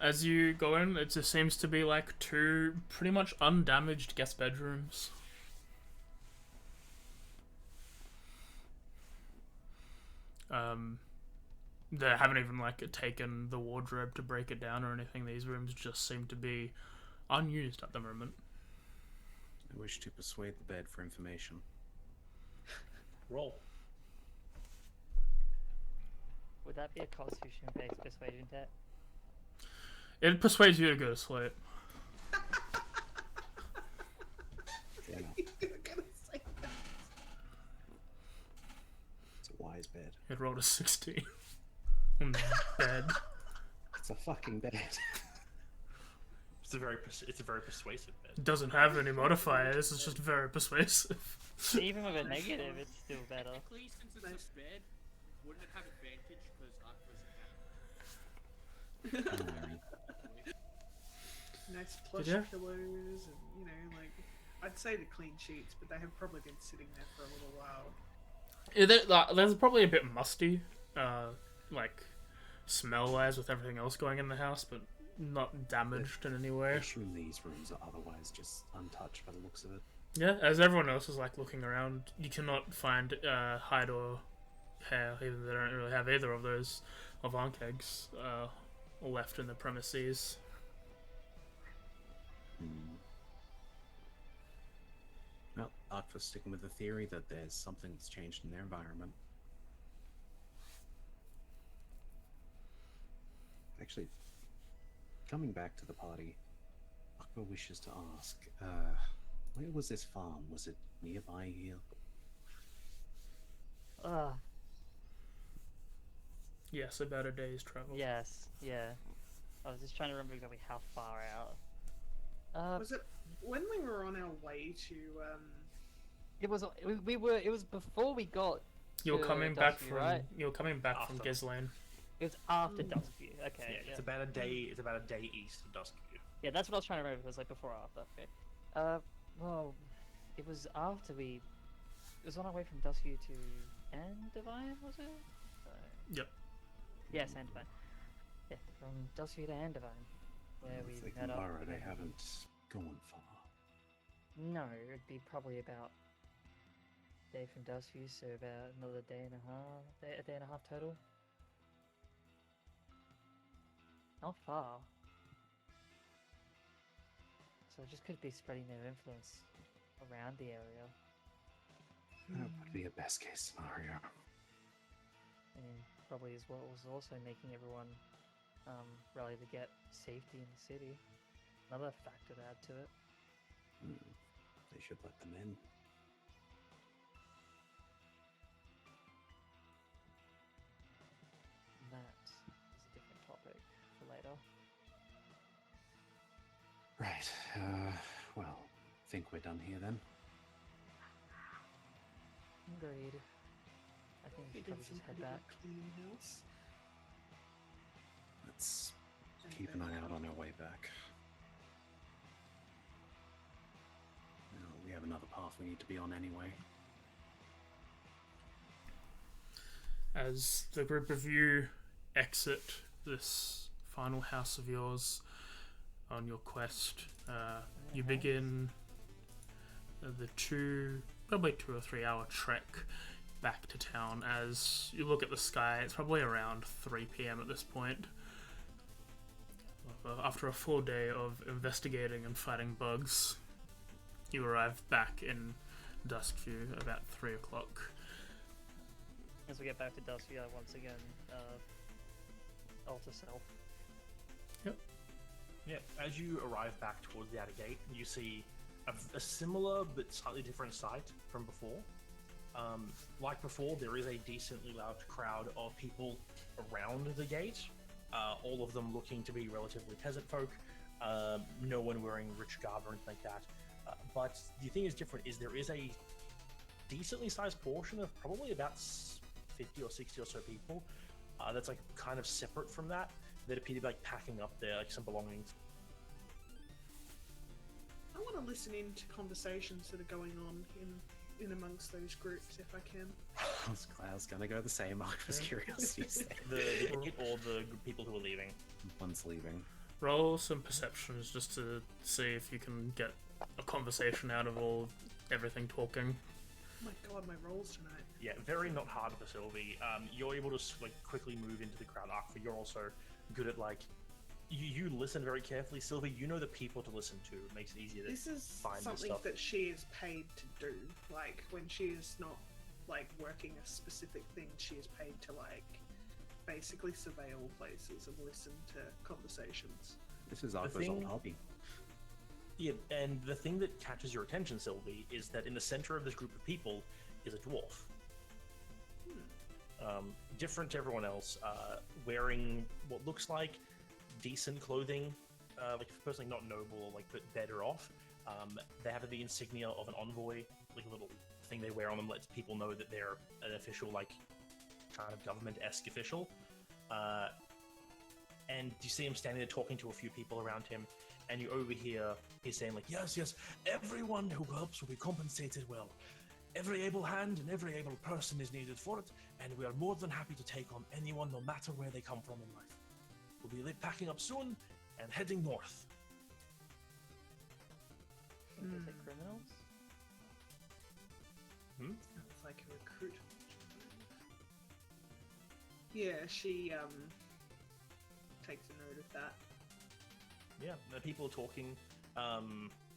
As you go in, it just seems to be like two pretty much undamaged guest bedrooms. They haven't even like taken the wardrobe to break it down or anything. These rooms just seem to be unused at the moment. I wish to persuade the bed for information. Roll. Would that be a constitution-based persuasion test? It persuades you to go to sleep. Fair enough. You're gonna say that. It's a wise bed. It rolled a 16 on the bed. It's a fucking bed. It's a very persuasive bed. It doesn't have any modifiers. It's just very persuasive. Even with a negative, it's still better. Technically, since it's a bed, wouldn't it have advantage because Aqua's a cat? nice plush ya? pillows, and like I'd say the clean sheets, but they have probably been sitting there for a little while. There's probably a bit musty, like smell-wise with everything else going in the house, but not damaged in any I way. assume these rooms are otherwise just untouched by the looks of it. Yeah, as everyone else is like looking around, you cannot find hide or hair, even though they don't really have either of those of Ankegs left in the premises. Well, Arkva's sticking with the theory that there's something that's changed in their environment. Actually, coming back to the party, Arkva wishes to ask, where was this farm? Was it nearby here? Yes, about a day's travel. Yes, yeah. I was just trying to remember exactly how far out. Was it when we were on our way to? It was. We were. It was before we got. You're to coming back Dustview, from right? from After. Gislane. It was after Dustview. Okay. Yeah, it's about a day. It's about a day east of Dustview. Yeah, that's what I was trying to remember. It was like before or after. Okay. Well, it was after we. It was on our way from Dustview to Andivine, was it? Yep. Yes, Andivine. Yeah, from Dustview to Andivine, where If we they met can up. borrow, and they then- haven't gone far. No, it'd be probably about a day from Dustview, so about another day and a half. A day and a half total. Not far. So it just could be spreading their influence around the area. That would be a best case scenario. And probably is what was also making everyone rally to get safety in the city. Another factor to add to it. They should let them in. That is a different topic for later. Right. Well, I think we're done here then. Agreed. I think we should probably just head back. Clean house. Let's And keep an then- eye out on our way back. We have another path we need to be on anyway. As the group of you exit this final house of yours on your quest, you begin the probably 2 or 3 hour trek back to town. As you look at the sky, it's probably around 3 p.m. at this point. After a full day of investigating and fighting bugs, you arrive back in Duskview about 3 o'clock. As we get back to Dustview, I once again alter self. Yeah, as you arrive back towards the outer gate, you see a similar but slightly different sight from before. Like before, there is a decently large crowd of people around the gate, all of them looking to be relatively peasant folk, no one wearing rich garb or anything like that. But the thing is different is there is a decently sized portion of probably about 50 or 60 or so people that's like kind of separate from that appear to be like packing up their like some belongings. I want to listen in to conversations that are going on in amongst those groups if I can. I was gonna go the same. Mark was curiosity. The gate or the people who are leaving. One's leaving. Roll some perceptions just to see if you can get a conversation out of everything talking. Oh my god, my rolls tonight. Yeah, very not hard for Sylvie. You're able to like quickly move into the crowd. Arkva, you're also good at like you listen very carefully. Sylvie, you know the people to listen to. It makes it easier to This is find something stuff. that she is paid to do. Like, when she is not, like, working a specific thing, she is paid to, like, basically surveil places and listen to conversations. This is Arkva's old thing- hobby. Yeah, and the thing that catches your attention, Sylvie, is that in the center of this group of people is a dwarf. Different to everyone else, wearing what looks like decent clothing, like personally not noble or like but better off. They have the insignia of an envoy, like a little thing they wear on them lets people know that they're an official, like kind of government-esque official. And you see him standing there talking to a few people around him, and you overhear he's saying like, yes, everyone who helps will be compensated well. Every able hand and every able person is needed for it, and we are more than happy to take on anyone, no matter where they come from in life. We'll be packing up soon and heading north. Think they take criminals? Sounds like a recruit. Yeah, she takes a note of that. Yeah, the people are talking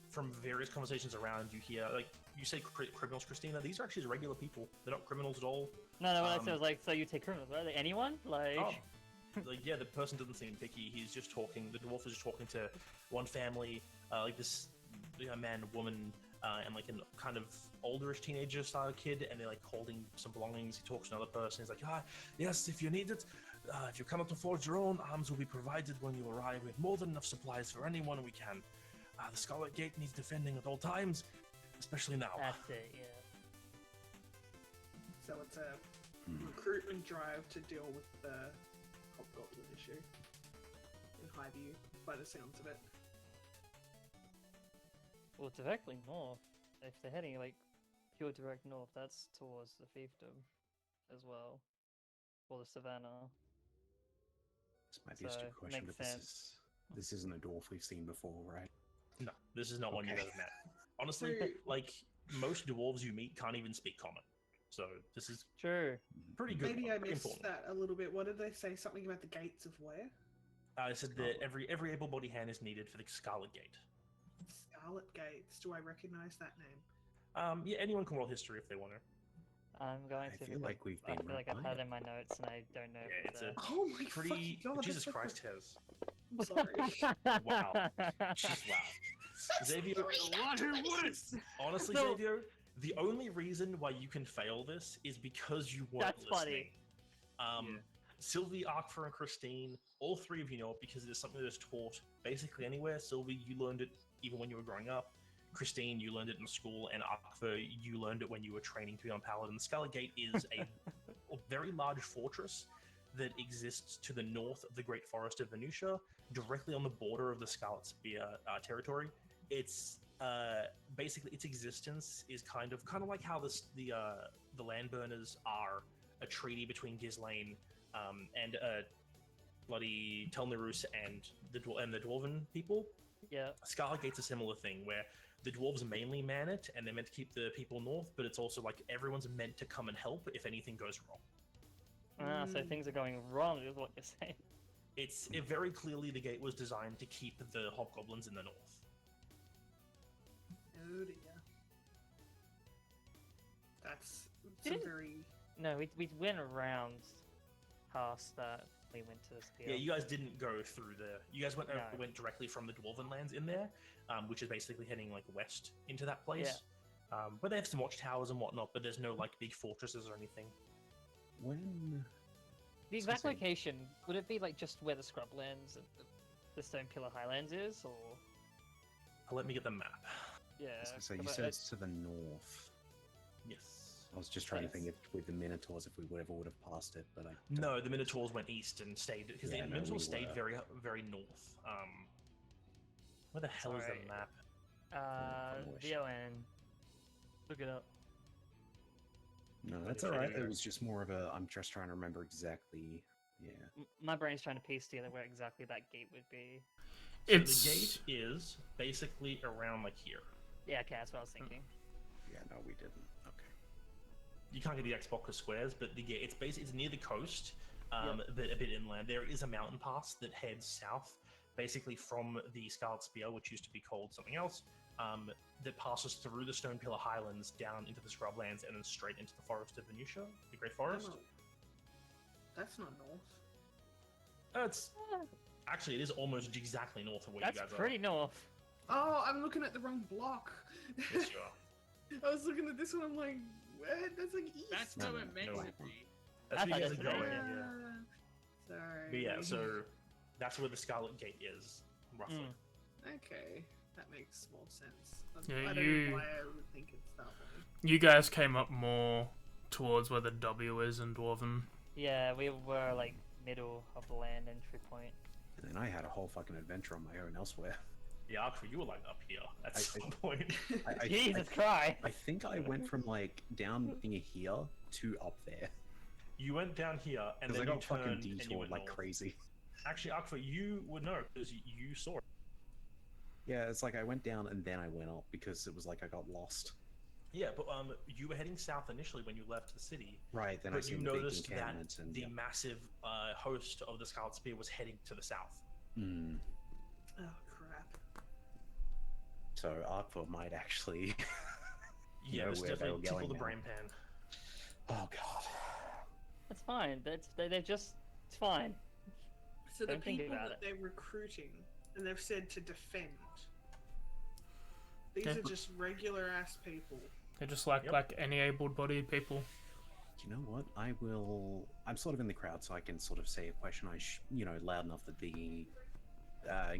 from various conversations around. You hear, like, you say criminals, Christina. These are actually regular people. They're not criminals at all. No, what I said was like, so you take criminals, right? Like, anyone? Like... Oh. Like, yeah, the person doesn't seem picky. He's just talking. The dwarf is just talking to one family, like this man, woman, and like a kind of olderish teenager style kid, and they're like holding some belongings. He talks to another person. He's like, yes, if you need it, if you cannot afford your own, arms will be provided when you arrive. We have more than enough supplies for anyone we can. The Scarlet Gate needs defending at all times, especially now. That's it, yeah. So it's a recruitment drive to deal with the hobgoblin issue in Highview, by the sounds of it. Well, directly north. If they're heading like pure direct north, that's towards the fiefdom as well, or the savannah. This might be a So, stupid question, makes but sense. this isn't a dwarf we've seen before, right? No, this is not one you Okay. guys have met. Honestly, So- like most dwarves you meet can't even speak common, so this is True. pretty good. Maybe I pretty missed important. that a little bit. What did they say? Something about the gates of where? I said that every able-bodied hand is needed for the Scarlet Gate. Scarlet Gates. Do I recognize that name? Yeah, anyone can roll history if they want to. I'm going I to. feel like we've I been feel like I've right had by it in my notes and I don't know. Yeah, if it's it's a Oh my pretty. fucking god! Jesus that's Christ, Hez. I'm sorry. Wow. Just wow. Xavier, What who would? honestly, No. Xavier, the only reason why you can fail this is because you weren't That's listening. funny. Sylvie, Arkfer, and Christine, all three of you know it because it is something that is taught basically anywhere. Sylvie, you learned it even when you were growing up. Christine, you learned it in school, and Arkfer, you learned it when you were training to be on Paladin. Scarlet Gate is a very large fortress that exists to the north of the Great Forest of Voneutia, directly on the border of the Scarlet Spear territory. It's basically its existence is kind of like how the Landburners are a treaty between Ghislaine and bloody Telnerus and the Dwarven people. Yeah. Scarlet Gate's a similar thing where the dwarves mainly man it, and they're meant to keep the people north, but it's also like everyone's meant to come and help if anything goes wrong. So things are going wrong, is what you're saying. It very clearly the gate was designed to keep the hobgoblins in the north. Oh dear. That's some Didn't- very. No, we went around past that. We went to the spear. Yeah, you guys didn't go through you guys went No. went directly from the Dwarven lands in there, which is basically heading like west into that place. Where they have some watchtowers and whatnot, but there's no like big fortresses or anything. When The was exact gonna say- location, would it be like just where the Scrublands and the Stone Pillar Highlands is, or? Let me get the map. Yeah. so you 'cause said it's to the north. Yes. I was just trying to think Yes. if with the Minotaurs if we would have passed it, but I don't- No, the Minotaurs went east and stayed because Yeah, the no, Minotaurs we stayed were. very north. Where the hell is Sorry. the map? from Wish. VON. Look it up. No, that's Where all the right. shit It is. was just more of a. I'm just trying to remember exactly. Yeah. My brain's trying to piece together where exactly that gate would be. So It's the gate is basically around like here. Yeah, okay, that's what I was thinking. Yeah. No, we didn't. Okay. You can't get the Xbox squares, but the gate it's near the coast, Yep. but a bit inland. There is a mountain pass that heads south, basically from the Scarlet Spear, which used to be called something else, that passes through the Stone Pillar Highlands down into the Scrublands and then straight into the Forest of Voneutia, the Great Forest. That's not north. It's actually it is almost exactly north of where That's you guys pretty north. Oh, I'm looking at the wrong block. are. Yes, you are. I was looking at this one. I'm like, what? That's like east. That's No, how no, it meant no. to be. That's where you guys That's are what I going. said. Yeah. Sorry. But yeah, so that's where the Scarlet Gate is, roughly. Mm. Okay, that makes more sense. Yeah, I don't you- know why I would think it's that way. you guys came up more towards where the W is in Dwarven. Yeah, we were like middle of the land entry point. And then I had a whole fucking adventure on my own elsewhere. Yeah, Akfa, you were like up here at some point. Jesus Christ! I think I went from like down near here to up there You went down here and because then I you got fucking turned and you detoured went like north. crazy. Actually, Akfa, you would know because you saw it. Yeah, it's like I went down and then I went up because it was like I got lost. Yeah, but you were heading south initially when you left the city. Right, then I But you seen the big noticed that encampment and the massive host of the Scarlet Spear was heading to the south. Hmm. Oh crap. So Arkville might actually. Yeah, know it's where they definitely were tickle going the now. brain pan. Oh god. It's fine. They're just. It's fine. So the Don't think people about that it. they're recruiting, and they've said to defend, these Yeah. are just regular ass people. They're just like Yep. like any able-bodied people. You know what? I'm sort of in the crowd, so I can sort of say a question. Loud enough that the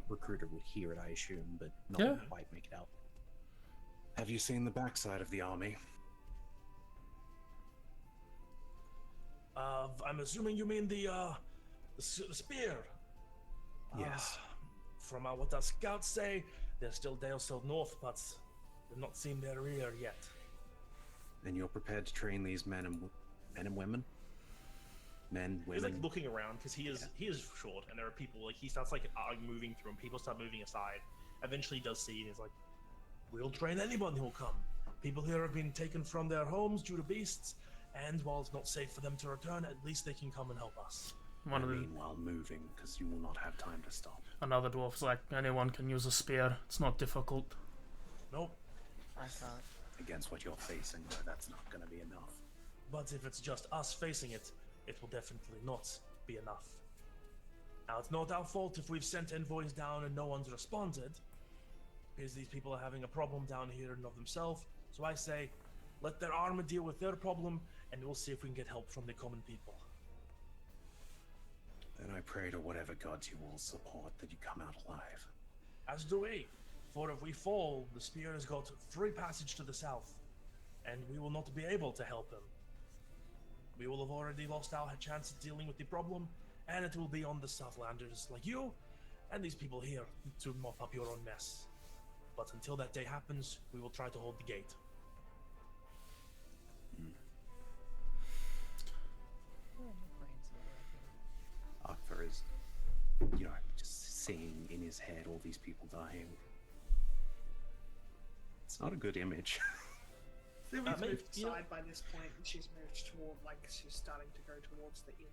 recruiter would hear it. I assume, but not Yeah. quite make it out. Have you seen the backside of the army? I'm assuming you mean the spear. Yes. From what our scouts say, they're still still north, but they've not seen their rear yet. And you're prepared to train these men and women? Men, He's like women. looking around because he is short, and there are people like he starts like moving through, and people start moving aside. Eventually, he does see, and he's like, "We'll train anyone who will come. People here have been taken from their homes due to beasts, and while it's not safe for them to return, at least they can come and help us." One of the Meanwhile, moving because you will not have time to stop. another dwarf's like, anyone can use a spear. It's not difficult. Nope. I can't. Against what you're facing, though, that's not going to be enough. But if it's just us facing it, it will definitely not be enough. Now, it's not our fault if we've sent envoys down and no one's responded, because these people are having a problem down here and of themselves. So I say, let their army deal with their problem, and we'll see if we can get help from the common people. Then I pray to whatever gods you all support that you come out alive. As do we. For if we fall, the spear has got free passage to the south, and we will not be able to help them. We will have already lost our chance at dealing with the problem, and it will be on the Southlanders like you and these people here to mop up your own mess. But until that day happens, we will try to hold the gate. Oh, my brain's not working. Akvar is, just seeing in his head all these people dying. It's not a good image. Sylvia's maybe- moved aside by this point, and she's moved toward, she's starting to go towards the inn.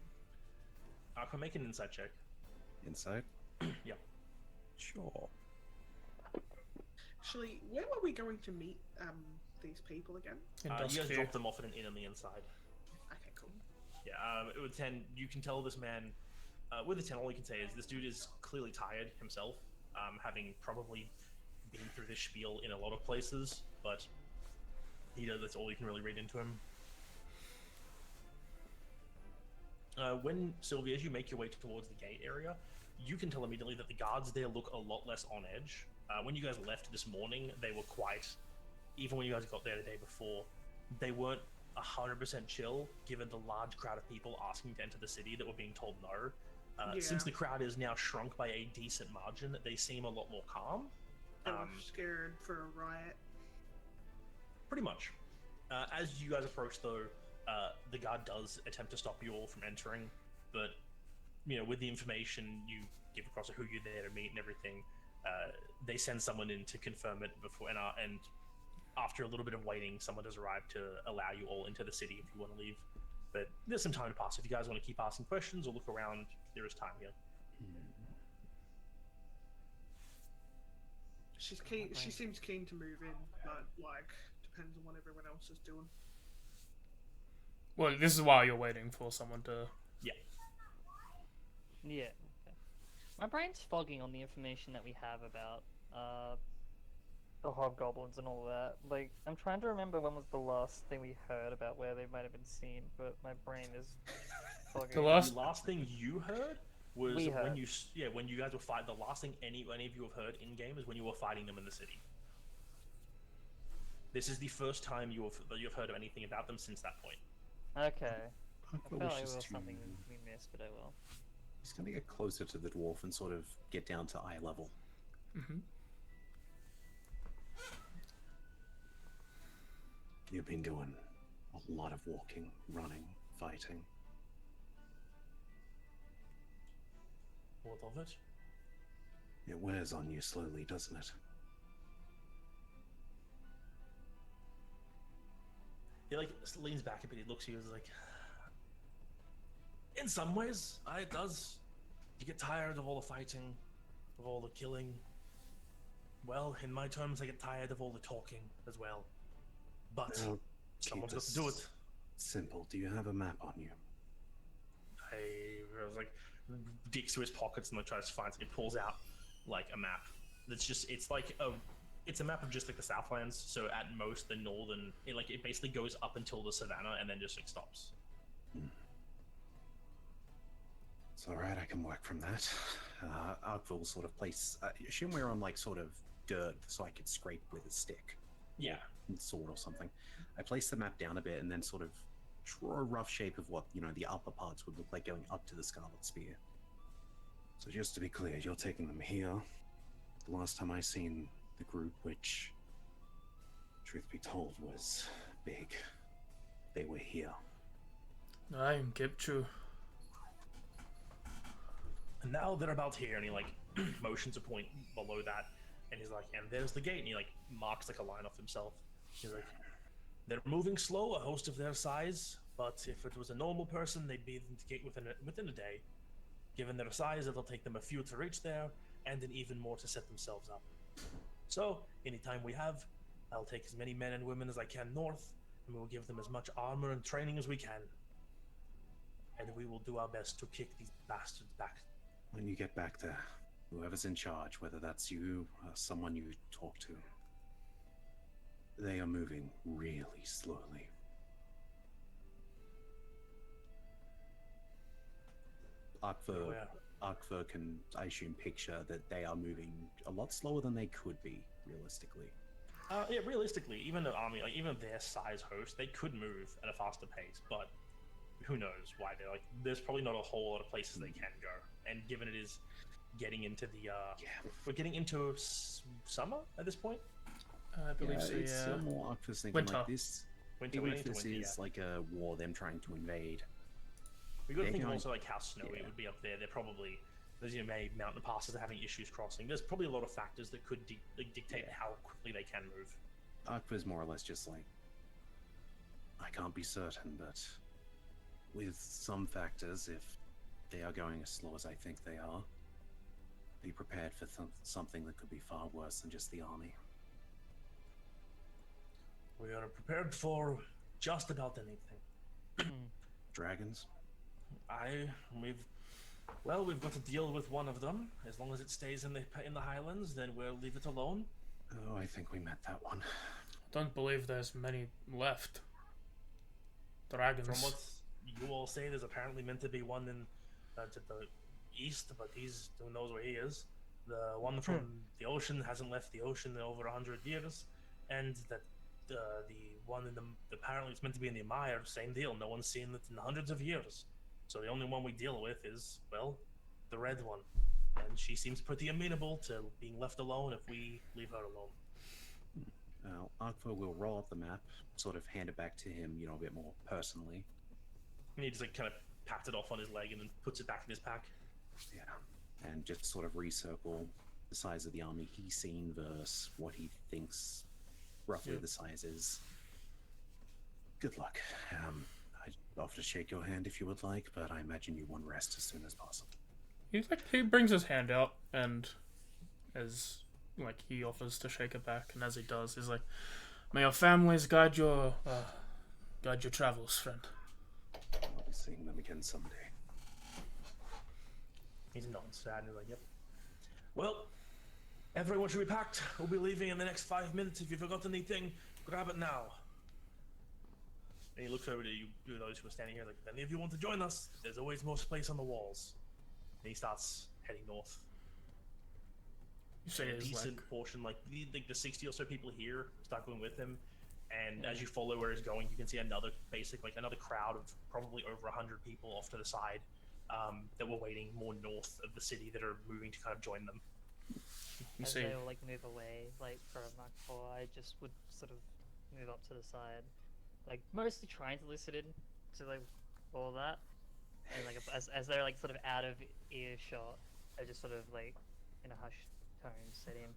I can make an insight check. Insight? Yeah. Sure. Actually, where were we going to meet these people again? You guys Industrial. drop them off at an inn on the inside. Okay, cool. Yeah, with 10, you can tell this man, with a 10, all you can say is this dude is clearly tired himself, having probably been through this spiel in a lot of places, but that's all you can really read into him. When, Sylvia, as you make your way towards the gate area, you can tell immediately that the guards there look a lot less on edge. When you guys left this morning, they were quite, even when you guys got there the day before, they weren't 100% chill, given the large crowd of people asking to enter the city that were being told no. Since the crowd is now shrunk by a decent margin, they seem a lot more calm. They were scared for a riot. Pretty much. As you guys approach, though, the guard does attempt to stop you all from entering, but, with the information you give across of who you're there to meet and everything, they send someone in to confirm it before, and after a little bit of waiting, someone does arrive to allow you all into the city if you want to leave. But there's some time to pass. If you guys want to keep asking questions or look around, there is time here. She's keen. She seems keen to move in, but depends on what everyone else is doing. Well, this is why you're waiting for someone to. Yeah. Yeah. Okay. My brain's fogging on the information that we have about the hobgoblins and all that. I'm trying to remember when was the last thing we heard about where they might have been seen, but my brain is fogging. The last- The last thing you heard was We heard. when you guys were fighting. The last thing any of you have heard in game is when you were fighting them in the city. This is the first time you've heard of anything about them since that point. Okay. I Akvar felt like it wishes was to. something we missed, but I will. He's going to get closer to the dwarf and sort of get down to eye level. Mm-hmm. You've been doing a lot of walking, running, fighting. What of it? It wears on you slowly, doesn't it? He like leans back a bit. He looks at you. He's like, in some ways, it does. You get tired of all the fighting, of all the killing. Well, in my terms, I get tired of all the talking as well. But Well, someone's keep got to do this it. simple. Do you have a map on you? I was like, digs through his pockets and like tries to find. It pulls out like a map. It's a map of just like the Southlands. So at most the northern, it basically goes up until the savannah and then just like stops. It's alright, I can work from that. Arkville will sort of place... assume we're on, like, sort of dirt, so I could scrape with a stick. Yeah. Sword or something. I place the map down a bit and then sort of draw a rough shape of what, the upper parts would look like going up to the Scarlet Spear. So just to be clear, you're taking them here. The last time I seen the group, which, truth be told, was big, they were here. I am Gipchu. And now they're about here, and he like motions a point below that, and he's like, and there's the gate, and he like marks like a line off himself. He's like, they're moving slow, a host of their size, but if it was a normal person, they'd be at the gate within a day. Given their size, it'll take them a few to reach there, and then even more to set themselves up. So, anytime we have, I'll take as many men and women as I can north, and we will give them as much armor and training as we can. And we will do our best to kick these bastards back. When you get back there, whoever's in charge, whether that's you or someone you talk to, they are moving really slowly. Arkville can, I assume, picture that they are moving a lot slower than they could be, realistically. Yeah, realistically, even an army, like even their size host, they could move at a faster pace, but who knows why they're like, there's probably not a whole lot of places they can go. And given it is getting into the, we're getting into summer at this point? I believe so, it's yeah. more Arkville's thinking Winter. like this. Winter, Even we're if into this winter, is like a war, them trying to invade. We got to they're think of going- also like how snowy yeah. it would be up there. They're probably, as you may, mountain passes are having issues crossing. There's probably a lot of factors that could dictate Yeah. how quickly they can move. Arkville's more or less just like, I can't be certain, but with some factors, if they are going as slow as I think they are, be prepared for something that could be far worse than just the army. We are prepared for just about anything. Dragons? We've got to deal with one of them. As long as it stays in the Highlands, then we'll leave it alone. Oh, I think we met that one. Don't believe there's many left. Dragons. From what you all say, there's apparently meant to be one in to the east, but who knows where he is. The one from the ocean hasn't left the ocean in over 100 years, and that the one apparently it's meant to be in the Mire, same deal. No one's seen it in hundreds of years. So the only one we deal with is, well, the red one. And she seems pretty amenable to being left alone if we leave her alone. Arkville will roll up the map, sort of hand it back to him, a bit more personally. And he just like kind of pats it off on his leg and then puts it back in his pack. Yeah. And just sort of recircle the size of the army he's seen versus what he thinks roughly the size is. Good luck. I'd offer to shake your hand if you would like, but I imagine you want rest as soon as possible. He brings his hand out, and as he offers to shake it back, and as he does, he's like, "May your families guide your travels, friend." I'll be seeing them again someday. He's nodding sad and he's like, yep. Well, everyone should be packed. We'll be leaving in the next 5 minutes. If you forgot anything, grab it now. And he looks over to you, those who are standing here, like, if any of you want to join us, there's always more space on the walls. And he starts heading north. You say A it's decent portion, like the 60 or so people here start going with him. And as you follow where he's going, you can see another crowd of probably over 100 people off to the side that were waiting more north of the city that are moving to kind of join them. You As see, they all move away, for a Mark 4, I just would sort of move up to the side like mostly trying to listen in to like all that, and like as they're like sort of out of earshot, I just sort of like in a hushed tone said to him,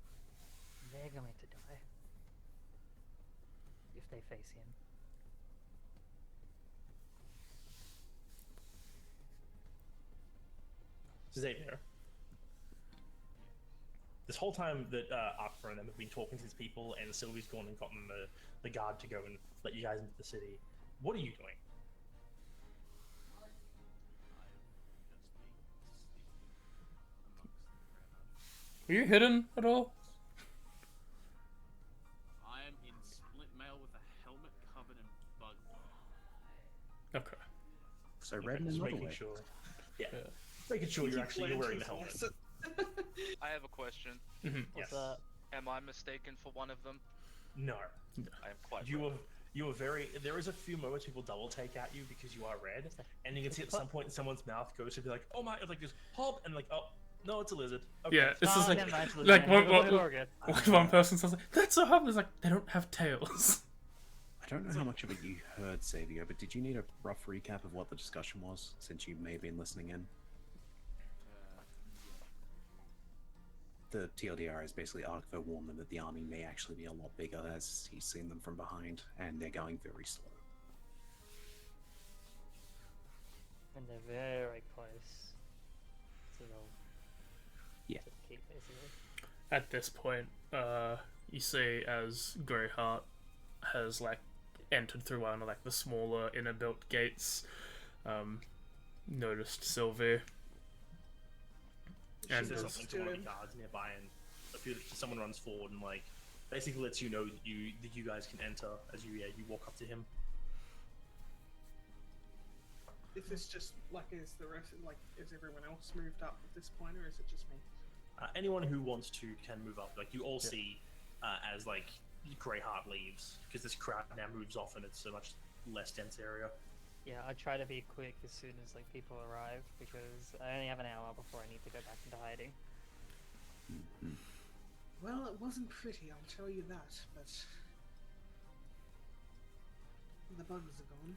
"They're going to die if they face him." Xavier. This whole time that Akbar and them have been talking to these people, and Sylvie's gone and gotten the guard to go and let you guys into the city, what are you doing? I've just been sleeping amongst the crowd. Were you hidden at all? I am in splint mail with a helmet covered in bug bite. Okay. So Okay, red and just another making way. sure. Yeah. Yeah. Making sure you're He actually learned wearing the his helmet. lesson. I have a question. Mhm. Yes. What's that? Am I mistaken for one of them? No. I am quite. You right. were very. There is a few moments people double take at you because you are red, and you can see at some point someone's mouth goes to be like, "Oh my!" It's like this hop, and like, "Oh no, it's a lizard." Okay. Yeah, this is Ah, like never mind, like Logan. one person says, "That's a hub." It's like they don't have tails. I don't know how much of it you heard, Xavier, but did you need a rough recap of what the discussion was, since you may have been listening in? The TLDR is basically Arkvo warned them that the army may actually be a lot bigger as he's seen them from behind, and they're going very slow. And they're very close to the Yeah. to the keep, basically. At this point, you see as Greyheart has like entered through one of like the smaller inner built gates, noticed Sylvie. And There's there's- something to one of the guards nearby, and someone runs forward and like basically lets you know that you guys can enter as you walk up to him. Is this just like is the rest like is everyone else moved up at this point, or is it just me? Anyone who wants to can move up. Like you all see as like Greyheart leaves, because this crowd now moves off and it's a much less dense area. Yeah, I try to be quick as soon as like people arrive because I only have an hour before I need to go back into hiding. Well, it wasn't pretty, I'll tell you that, but the bugs are gone.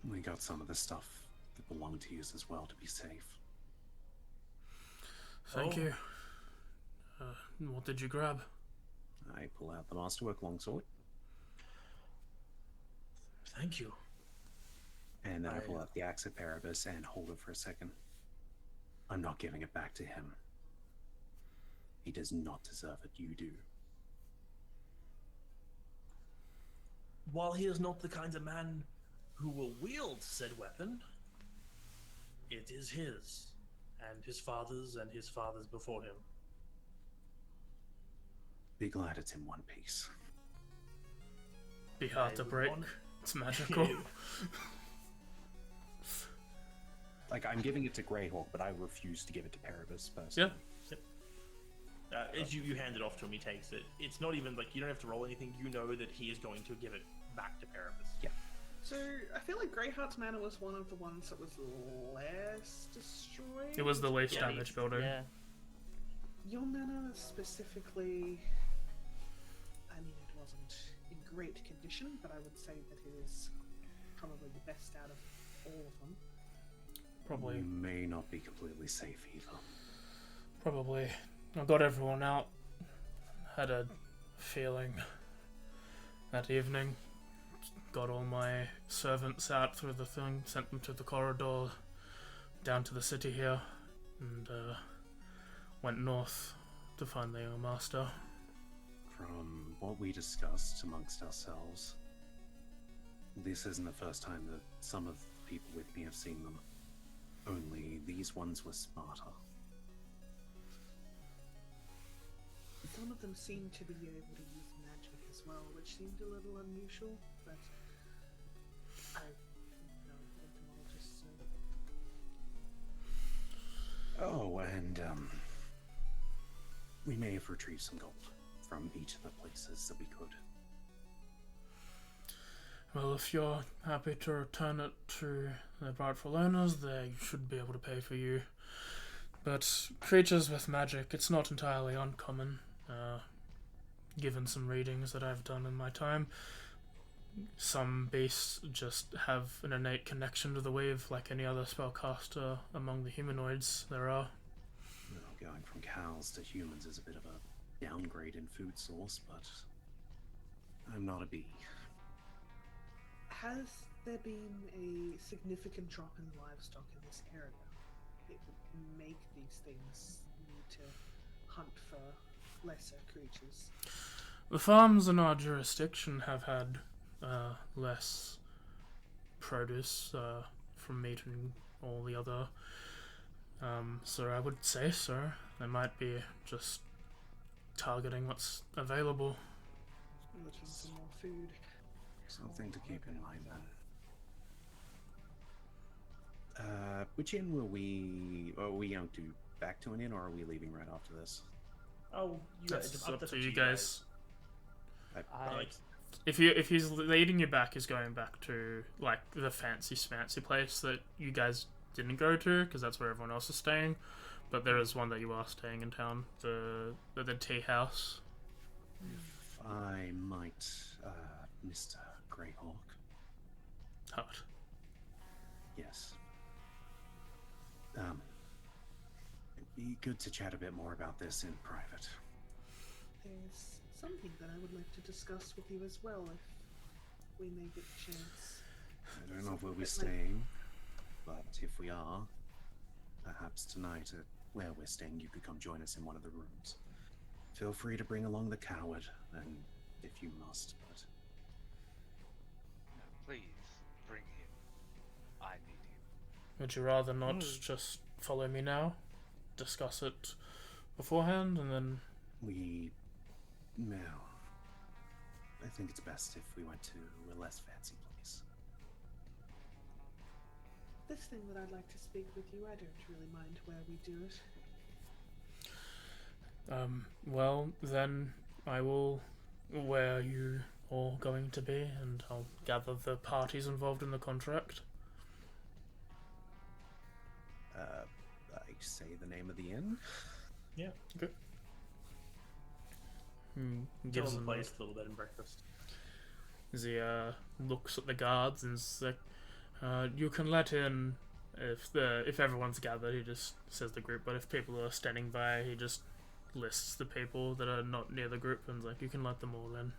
We got some of the stuff that belonged to you as well to be safe. Thank Oh. you. What did you grab? I pull out the Masterwork longsword, Thank you. and then I pull out the Axe of Paribus and hold it for a second. I'm not giving it back to him. He does not deserve it, you do. While he is not the kind of man who will wield said weapon, it is his, and his father's before him. Be glad it's in one piece. Be hard to break. One- It's magical. Like, I'm giving it to Greyhawk, but I refuse to give it to Paribus first. Yeah. As you hand it off to him, he takes it. It's not even like you don't have to roll anything. You know that he is going to give it back to Paribus. Yeah. So I feel like Greyheart's Manor was one of the ones that was less destroyed. It was the least Yeah, damaged building. Yeah. Your manor specifically, I mean, it wasn't in great condition, but I would say that it is probably the best out of all of them. Probably. You may not be completely safe either. Probably. I got everyone out. Had a feeling that evening. Got all my servants out through the thing, sent them to the corridor, down to the city here, and went north to find the young master. From what we discussed amongst ourselves, this isn't the first time that some of the people with me have seen them. Only these ones were smarter. Some of them seemed to be able to use magic as well, which seemed a little unusual, but I don't know entomologists, so... Oh, and we may have retrieved some gold from each of the places that we could. Well, if you're happy to return it to their rightful owners, they should be able to pay for you. But creatures with magic, it's not entirely uncommon. Given some readings that I've done in my time, some beasts just have an innate connection to the weave, like any other spellcaster among the humanoids there are. Well, going from cows to humans is a bit of a downgrade in food source, but I'm not a bee. Has there been a significant drop in livestock in this area? It would make these things need to hunt for lesser creatures. The farms in our jurisdiction have had less produce from meat and all the other. So I would say so. They might be just targeting what's available. Looking for more food. Something to keep in mind then. Which inn will we... Are we going to back to an inn, or are we leaving right after this? Oh, That's up to you guys. If he's leading you back, he's going back to like the fancy place that you guys didn't go to because that's where everyone else is staying. But there is one that you are staying in town, the tea house. If I might, Mr. Greyhawk. Hut. Yes. It'd be good to chat a bit more about this in private. There's something that I would like to discuss with you as well, if we may get a chance. I don't know if we'll be staying, but if we are, perhaps tonight at where we're staying, you could come join us in one of the rooms. Feel free to bring along the coward, and if you must, but... Please, bring him. I need him. Would you rather not just follow me now? Discuss it beforehand and then... Well, I think it's best if we went to a less fancy place. This thing that I'd like to speak with you, I don't really mind where we do it. Well, then I will where you all going to be, and I'll gather the parties involved in the contract. I say the name of the inn? Yeah. Okay. Gives them place, little bed and breakfast. He looks at the guards and is like, you can let in if everyone's gathered. He just says the group, but if people are standing by, he just lists the people that are not near the group and is like, you can let them all in.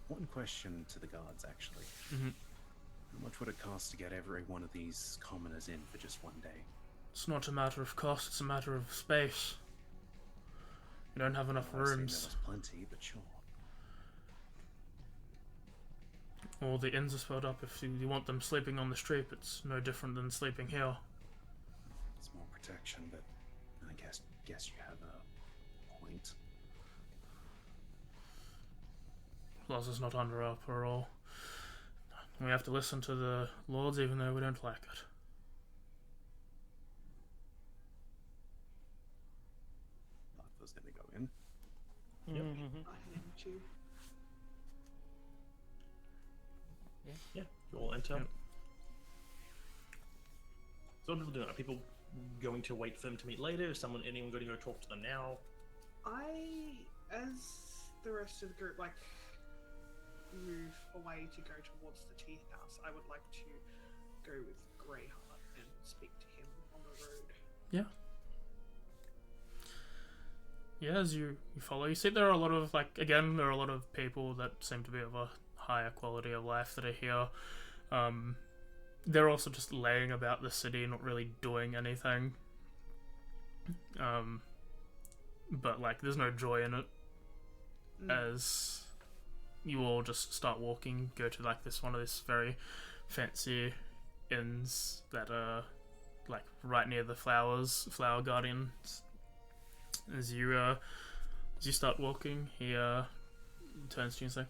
One question to the guards, actually. How much would it cost to get every one of these commoners in for just one day? It's not a matter of cost, it's a matter of space. You don't have enough Well, I was saying rooms. there was plenty, but sure. All the inns are spelled up. If you want them sleeping on the street, it's no different than sleeping here. It's more protection, but I guess you have a point. Plus, it's not under our parole. We have to listen to the lords even though we don't like it. Arthur's gonna go in. Yep. I am too. Yeah, you all enter. Yep. So what are people doing? Are people going to wait for them to meet later? Is anyone going to go talk to them now? As the rest of the group, move away to go towards the tea house, I would like to go with Greyheart and speak to him on the road. Yeah. Yeah, as you follow, you see there are a lot of, there are a lot of people that seem to be of a higher quality of life that are here. They're also just laying about the city, not really doing anything. But, there's no joy in it. As you all just start walking, go to, one of this very fancy inns that are, right near the flower gardens. As you start walking, he turns to you and says,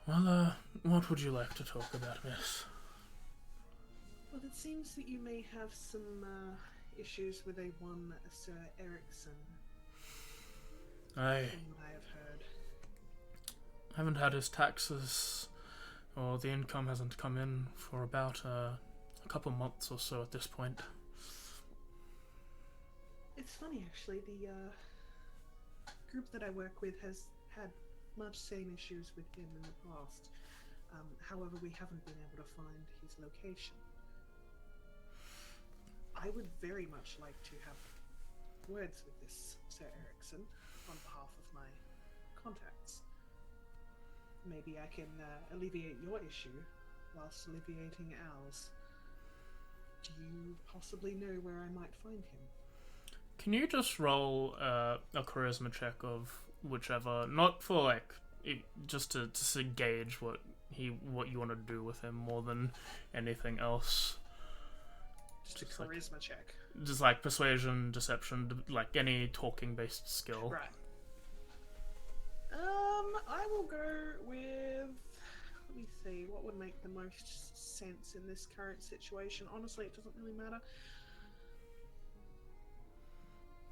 well, what would you like to talk about, miss? Well, it seems that you may have some issues with one Sir Erickson. Aye. From what I have heard. I haven't had his taxes, or the income hasn't come in for about a couple months or so at this point. It's funny, actually. The group that I work with has had much same issues with him in the past. However, we haven't been able to find his location. I would very much like to have words with this Sir Erickson on behalf of my contacts. Maybe I can alleviate your issue whilst alleviating ours. Do you possibly know where I might find him? Can you just roll a charisma check of whichever, not for like just to gauge what you want to do with him more than anything else. Just a charisma check. Just like persuasion, deception, like any talking based skill. Right. I will go with. Let me see. What would make the most sense in this current situation? Honestly, it doesn't really matter.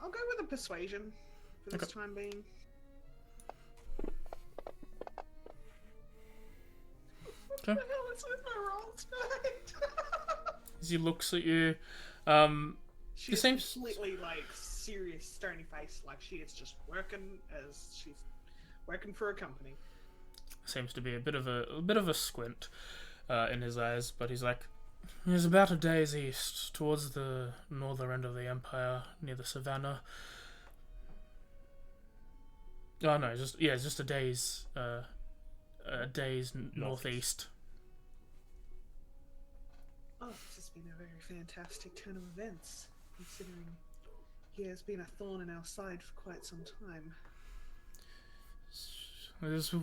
I'll go with a persuasion for this time being. What the hell is with my roll tonight? As he looks at you, she's completely like serious, stony face, like she is just working as she's working for a company. Seems to be a bit of a squint in his eyes, but he's like, he's about a day's east, towards the northern end of the Empire, near the Savannah. Oh no, just a day's northeast. Oh, this has been a very fantastic turn of events, considering he has been a thorn in our side for quite some time. There's a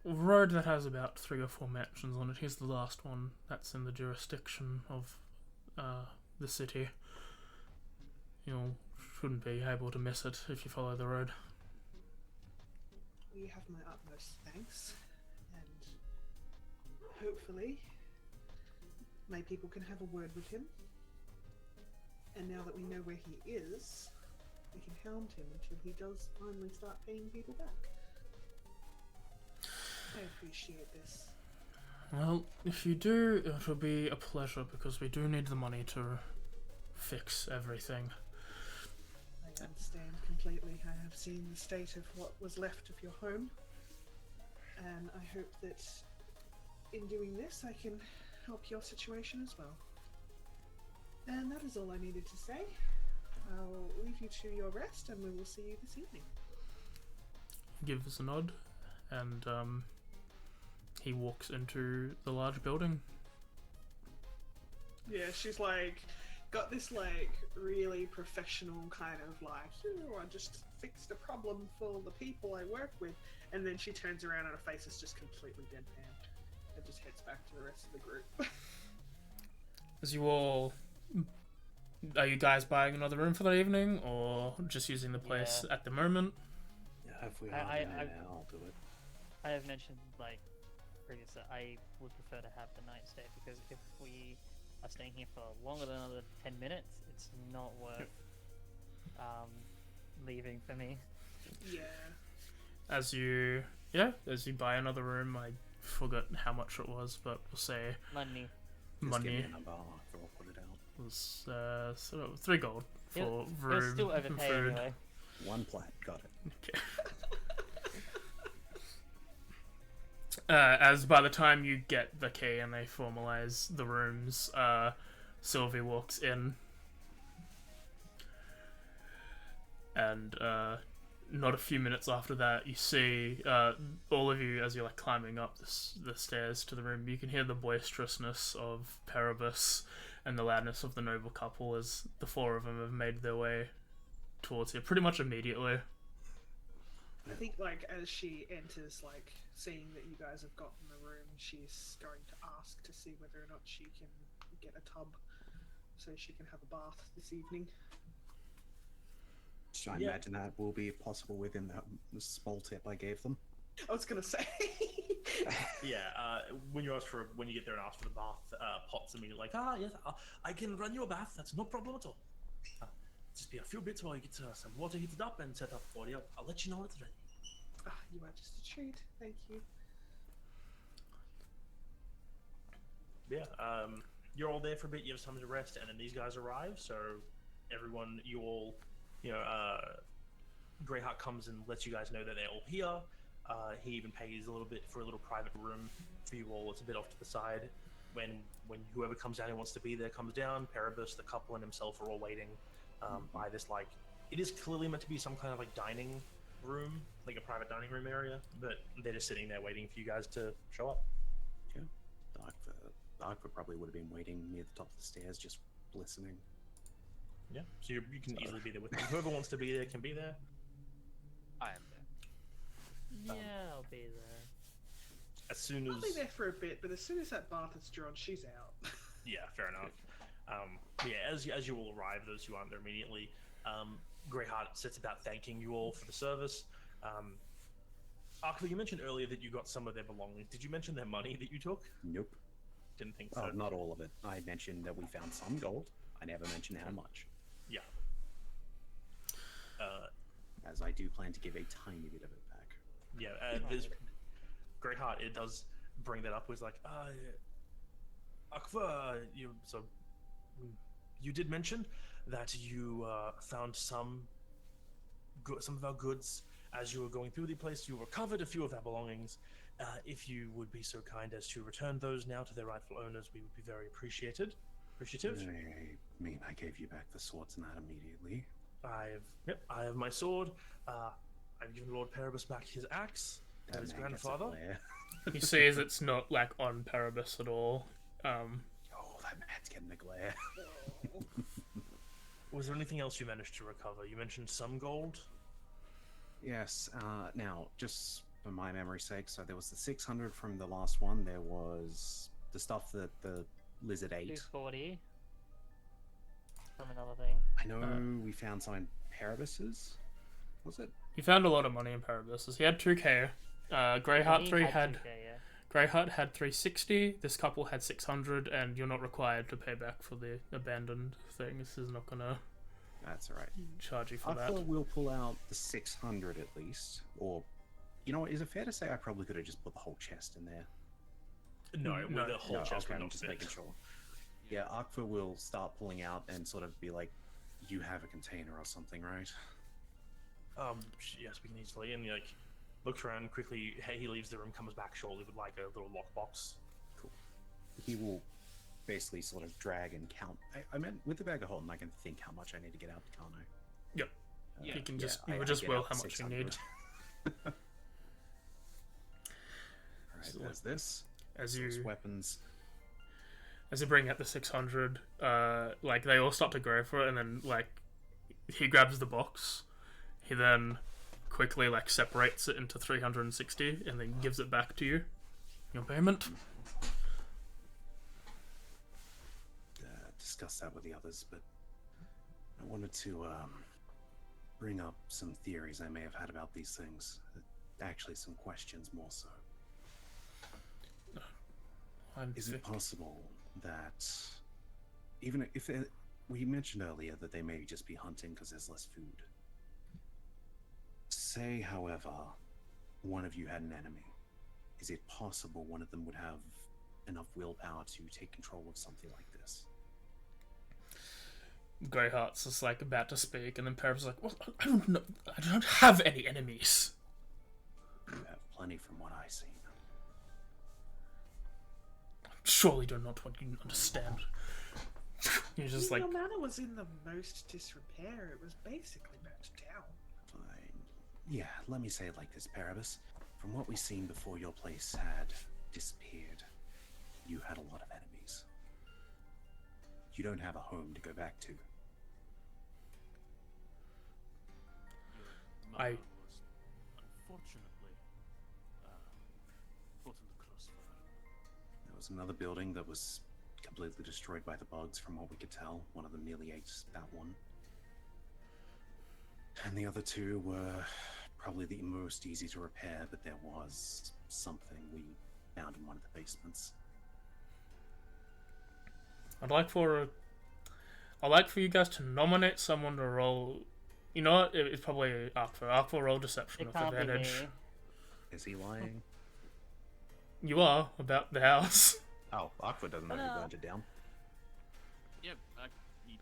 road that has about 3 or 4 mansions on it. Here's the last one. That's in the jurisdiction of the city. You shouldn't be able to miss it if you follow the road. You have my utmost thanks, and hopefully my people can have a word with him. And now that we know where he is, we can hound him until he does finally start paying people back. I appreciate this. Well, if you do, it will be a pleasure, because we do need the money to fix everything. I understand completely. I have seen the state of what was left of your home, and I hope that in doing this I can help your situation as well. And that is all I needed to say. I'll leave you to your rest, and we will see you this evening. Gives us a nod, and he walks into the large building. Yeah, she's like got this like really professional kind of like, oh, I just fixed a problem for the people I work with, and then she turns around and her face is just completely deadpan and just heads back to the rest of the group. As you all, are you guys buying another room for the evening, or just using the place at the moment? Yeah, if we are in there now, I'll do it. I have mentioned like previously I would prefer to have the night stay, because if we are staying here for longer than another 10 minutes, it's not worth leaving for me. Yeah. As you buy another room, I forgot how much it was, but we'll say Money. Just give me a number, I'll put it out. It was sort of 3 gold for It room was still and overpay food. anyway. 1 plat, got it. Okay. As by the time you get the key and they formalize the rooms, Sylvie walks in, and not a few minutes after that, you see all of you, as you're like climbing up the stairs to the room, you can hear the boisterousness of Paribus and the loudness of the noble couple as the 4 of them have made their way towards you pretty much immediately. I think like as she enters, like seeing that you guys have gotten the room, she's going to ask to see whether or not she can get a tub so she can have a bath this evening. So I imagine that will be possible within that small tip I gave them. I was gonna say. When you get there and ask for the bath, Pot's immediately like, yes, I can run you a bath. That's no problem at all. Just be a few bits while you get some water heated up and set up for you. I'll let you know when it's ready. You are just a treat. Thank you. Yeah, you're all there for a bit. You have time to rest, and then these guys arrive. So everyone, Greyheart comes and lets you guys know that they're all here. He even pays a little bit for a little private room for you all. It's a bit off to the side. When whoever comes down who wants to be there comes down, Parabus, the couple, and himself are all waiting by this, like, it is clearly meant to be some kind of like dining room, like a private dining room area, but they're just sitting there waiting for you guys to show up. Yeah. Darkfur probably would have been waiting near the top of the stairs, just listening. Yeah, so you can easily be there with them. Whoever wants to be there can be there. I am there. Yeah, I'll be there. As soon I'll be as there for a bit, but as soon as that bath is drawn, she's out. yeah, fair enough. Yeah, as you all arrive, those who aren't there immediately, Greyheart sets about thanking you all for the service. Arkva, you mentioned earlier that you got some of their belongings. Did you mention their money that you took? Nope. Didn't think so. Oh, not all of it. I mentioned that we found some gold. I never mentioned how much. Yeah. As I do plan to give a tiny bit of it back. Yeah, there's Greyheart. It does bring that up. Was like, Arkva, you did mention that you found some of our goods as you were going through the place. You recovered a few of our belongings. If you would be so kind as to return those now to their rightful owners, we would be very appreciative. I mean, I gave you back the swords and that immediately. I have my sword. I've given Lord Parabus back his axe. That His man gets a grandfather. glare. He sees it's not like on Parabus at all. Oh, that man's getting a glare. Was there anything else you managed to recover? You mentioned some gold. Yes. Now, just for my memory's sake, so there was the 600 from the last one. There was the stuff that the lizard ate. 240 from another thing. I know we found some in Parabus's. Was it? He found a lot of money in Parabus's. He had 2k. Greyheart He 3 had had 2K, yeah. Greyheart had 360. This couple had 600, and you're not required to pay back for the abandoned thing. This is not gonna That's all right. charge you for I that. thought we'll pull out the 600 at least. Or, you know what, is it fair to say I probably could have just put the whole chest in there? No, No, with the whole chest okay, would I'm not just fit. making sure. Yeah, Arkva will start pulling out and sort of be like, you have a container or something, right? Yes, we can easily. And he, like, looks around quickly. Hey, he leaves the room, comes back shortly with like a little lockbox. Cool. He will basically sort of drag and count. I meant with the bag of holding, I can think how much I need to get out, can't I? Yep. Yeah. You can just I just get will out how much you need. 600. Alright, So, there's this. As Those you weapons. as you bring out the 600, like they all start to go for it, and then like he grabs the box. He then quickly like separates it into 360 and then gives it back to you. Your payment. Discuss that with the others, but I wanted to bring up some theories I may have had about these things. Actually, some questions more so. Is it possible that even if we mentioned earlier that they may just be hunting because there's less food? Say, however, one of you had an enemy. Is it possible one of them would have enough willpower to take control of something like this? Greyheart's just like about to speak, and then Parab's like, "Well, I don't know. I don't have any enemies." You have plenty from what I see. Surely do not want you to understand. You're just like, Your manor was in the most disrepair. It was basically burnt down. Fine. Yeah, let me say it like this, Parabus. From what we've seen before your place had disappeared, you had a lot of enemies. You don't have a home to go back to. Your mother was unfortunately put in the crossfire. There was another building that was completely destroyed by the bugs, from what we could tell. One of them nearly ate that one. And the other two were probably the most easy to repair, but there was something we found in one of the basements. I'd like for you guys to nominate someone to roll. You know what? It's probably Arkva. Arkva roll deception It with can't be advantage. me. Is he lying? You are about the house. Oh, Aqua doesn't know who Hello. burned it down. Yep, you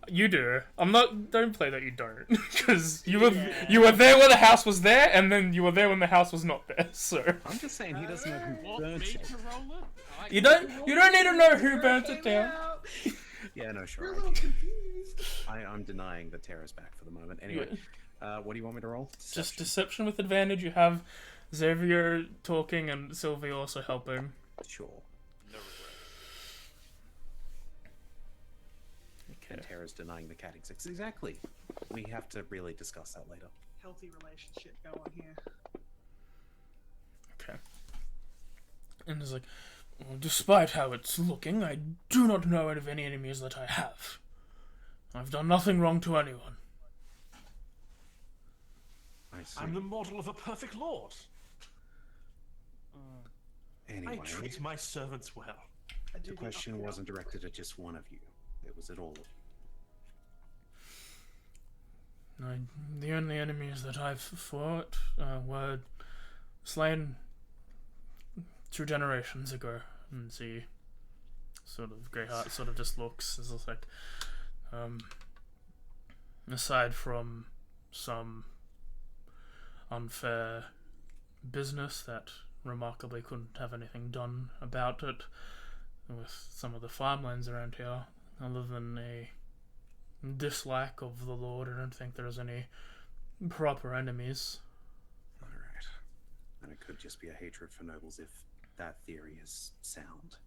would You do. I'm not. Don't play that you don't, because you were there when the house was there, and then you were there when the house was not there. So I'm just saying he doesn't know who Want burnt me it. to roll it? you don't need to know who burnt it down. Yeah, no, We're sure. a little confused. I'm denying that Tara's back for the moment. Anyway, what do you want me to roll? Just deception with advantage. You have Xavier talking and Sylvia also helping. Sure. No regret. And Tara's denying the cat exists. Exactly. We have to really discuss that later. Healthy relationship going here. Okay. And it's like, well, despite how it's looking, I do not know of any enemies that I have. I've done nothing wrong to anyone. I see. I'm the model of a perfect lord. Anyway, I treat my servants well. I do the question wasn't directed at just one of you. It was at all of you. The only enemies that I've fought were slain 2 generations ago. And see, sort of Greyheart sort of just looks as if like, aside from some unfair business that remarkably couldn't have anything done about it with some of the farmlands around here, other than a dislike of the Lord, I don't think there's any proper enemies. Alright. And it could just be a hatred for nobles if that theory is sound.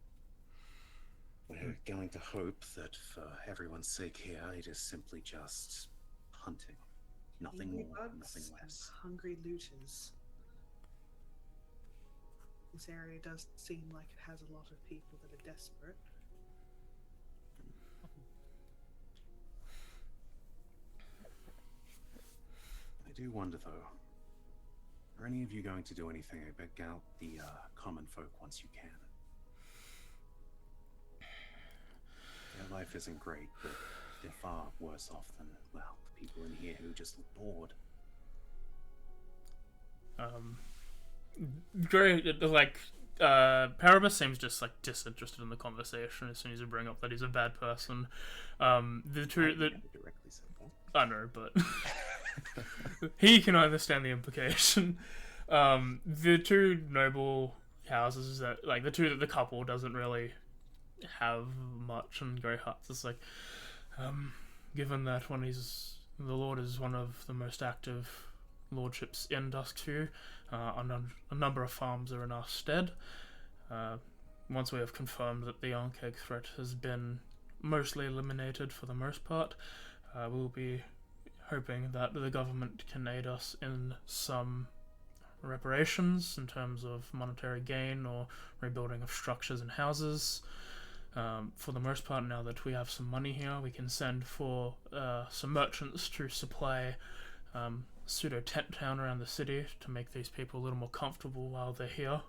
We're going to hope that for everyone's sake here, it is simply just hunting. Nothing Hungry more, bugs nothing and less. hungry looters. This area does seem like it has a lot of people that are desperate. I do wonder though, are any of you going to do anything about the common folk once you can? Their life isn't great, but they're far worse off than, well, the people in here who just look bored. Great, like, Parabus seems just like disinterested in the conversation as soon as you bring up that he's a bad person. The two I that never directly said that. I know, but he can understand the implication. The 2 noble houses that, like, the couple doesn't really have much, and Greyheart's just like, given that the Lord is one of the most active lordships in Duskview, a number of farms are in our stead. Once we have confirmed that the Yonkeg threat has been mostly eliminated for the most part, we'll be hoping that the government can aid us in some reparations in terms of monetary gain or rebuilding of structures and houses. For the most part, now that we have some money here, we can send for some merchants to supply pseudo tent town around the city to make these people a little more comfortable while they're here.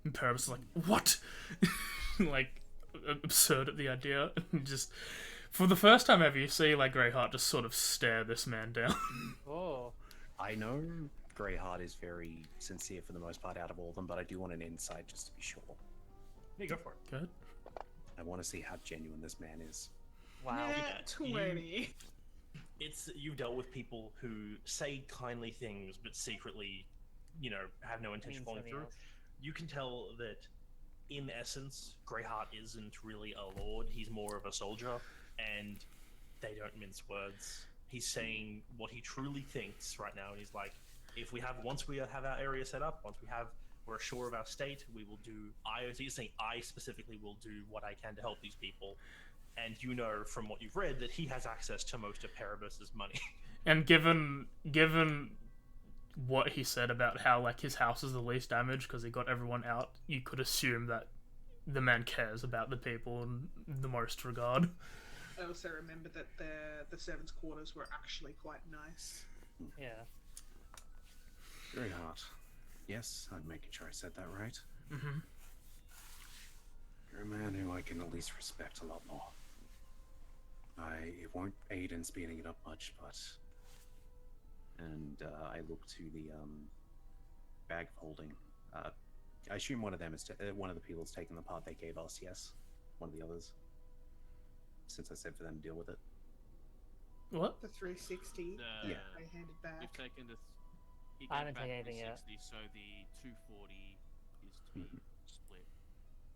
And Parabus is like, what? Like, absurd at the idea. Just, for the first time ever, you see, like, Greyheart just sort of stare this man down. Oh. I know Greyheart is very sincere for the most part out of all of them, but I do want an insight just to be sure. Yeah, go for it. Good. I want to see how genuine this man is. Wow. Nat 20. You've dealt with people who say kindly things but secretly, have no intention of following through. You can tell that, in essence, Greyheart isn't really a lord. He's more of a soldier, and they don't mince words. He's saying what he truly thinks right now, and he's like, once we have our area set up, we're assured of our state, we will do. He's saying, I specifically will do what I can to help these people. And you know from what you've read that he has access to most of Parabus's money. And given what he said about how, like, his house is the least damaged because he got everyone out, you could assume that the man cares about the people in the most regard. I also remember that the servants' quarters were actually quite nice. Yeah. Greyheart. Yes, I'm making sure I said that right. Mm-hmm. You're a man who I can at least respect a lot more. It won't aid in speeding it up much, but... And I look to the bag of holding. I assume one of them is one of the people has taken the part they gave us. Yes, one of the others. since I said for them to deal with it. What? The 360 The, Yeah. I handed You've back. taken the. He I gave haven't back taken anything yet. 360, so the 240 is to be Mhm. split.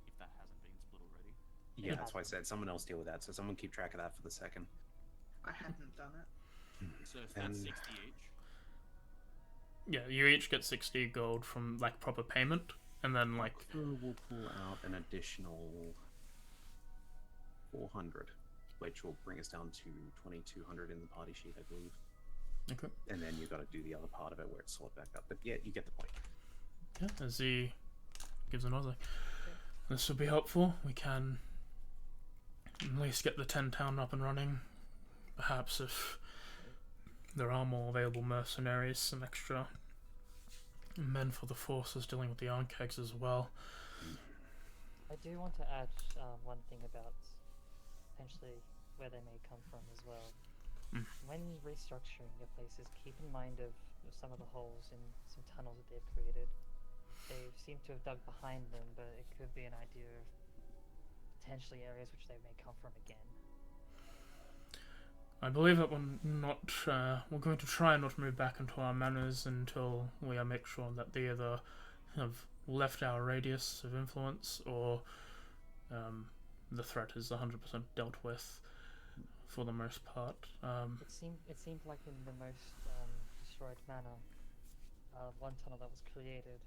If that hasn't been split already. Yeah, It that's why I hasn't. said someone else deal with that. So someone keep track of that for the second. I hadn't done it. So if And- that's 60 each. Yeah, you each get 60 gold from like proper payment, and then like We'll pull out an additional 400, which will bring us down to 2,200 in the party sheet, I believe. okay. And then you've got to do the other part of it where it's sorted back up. But yeah, you get the point. Yeah, as he gives another. This will be helpful. We can at least get the 10 town up and running. Perhaps if there are more available mercenaries, some extra men for the forces dealing with the iron kegs as well. I do want to add one thing about potentially where they may come from as well. Mm. When restructuring your places, keep in mind of some of the holes in some tunnels that they've created. They seem to have dug behind them, but it could be an idea of potentially areas which they may come from again. I believe that we're going to try not move back into our manors until we make sure that they either have left our radius of influence or the threat is 100% dealt with for the most part. It seemed like in the most destroyed manor, one tunnel that was created,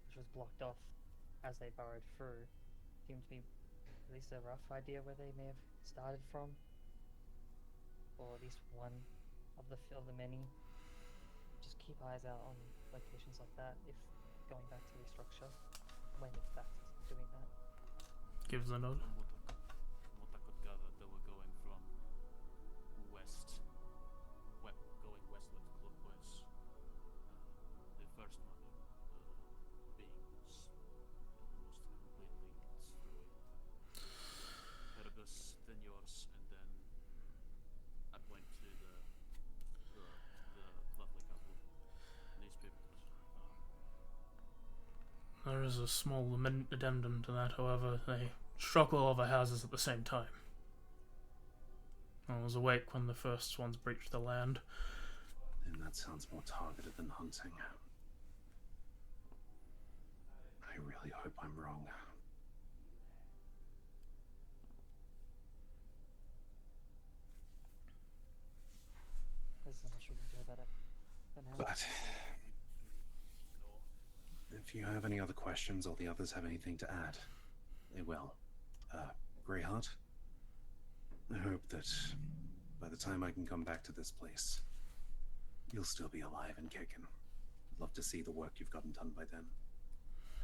which was blocked off as they burrowed through, seemed to be at least a rough idea where they may have started from, or at least one of the many. Just keep eyes out on locations like that if going back to restructure, when it's back to doing that. Gives a nod. From what I could gather, they were going from west, going westward clockwise. The first one being almost completely destroyed. Fergus, then yours, and then I point to the lovely couple, newspapers. There is a small addendum to that, however, they struck all of our houses at the same time. I was awake when the first ones breached the land. And that sounds more targeted than hunting. I really hope I'm wrong. There's not much we can do about it for now. But if you have any other questions or the others have anything to add, they will. Greyheart, I hope that by the time I can come back to this place, you'll still be alive and kicking. I'd love to see the work you've gotten done by then.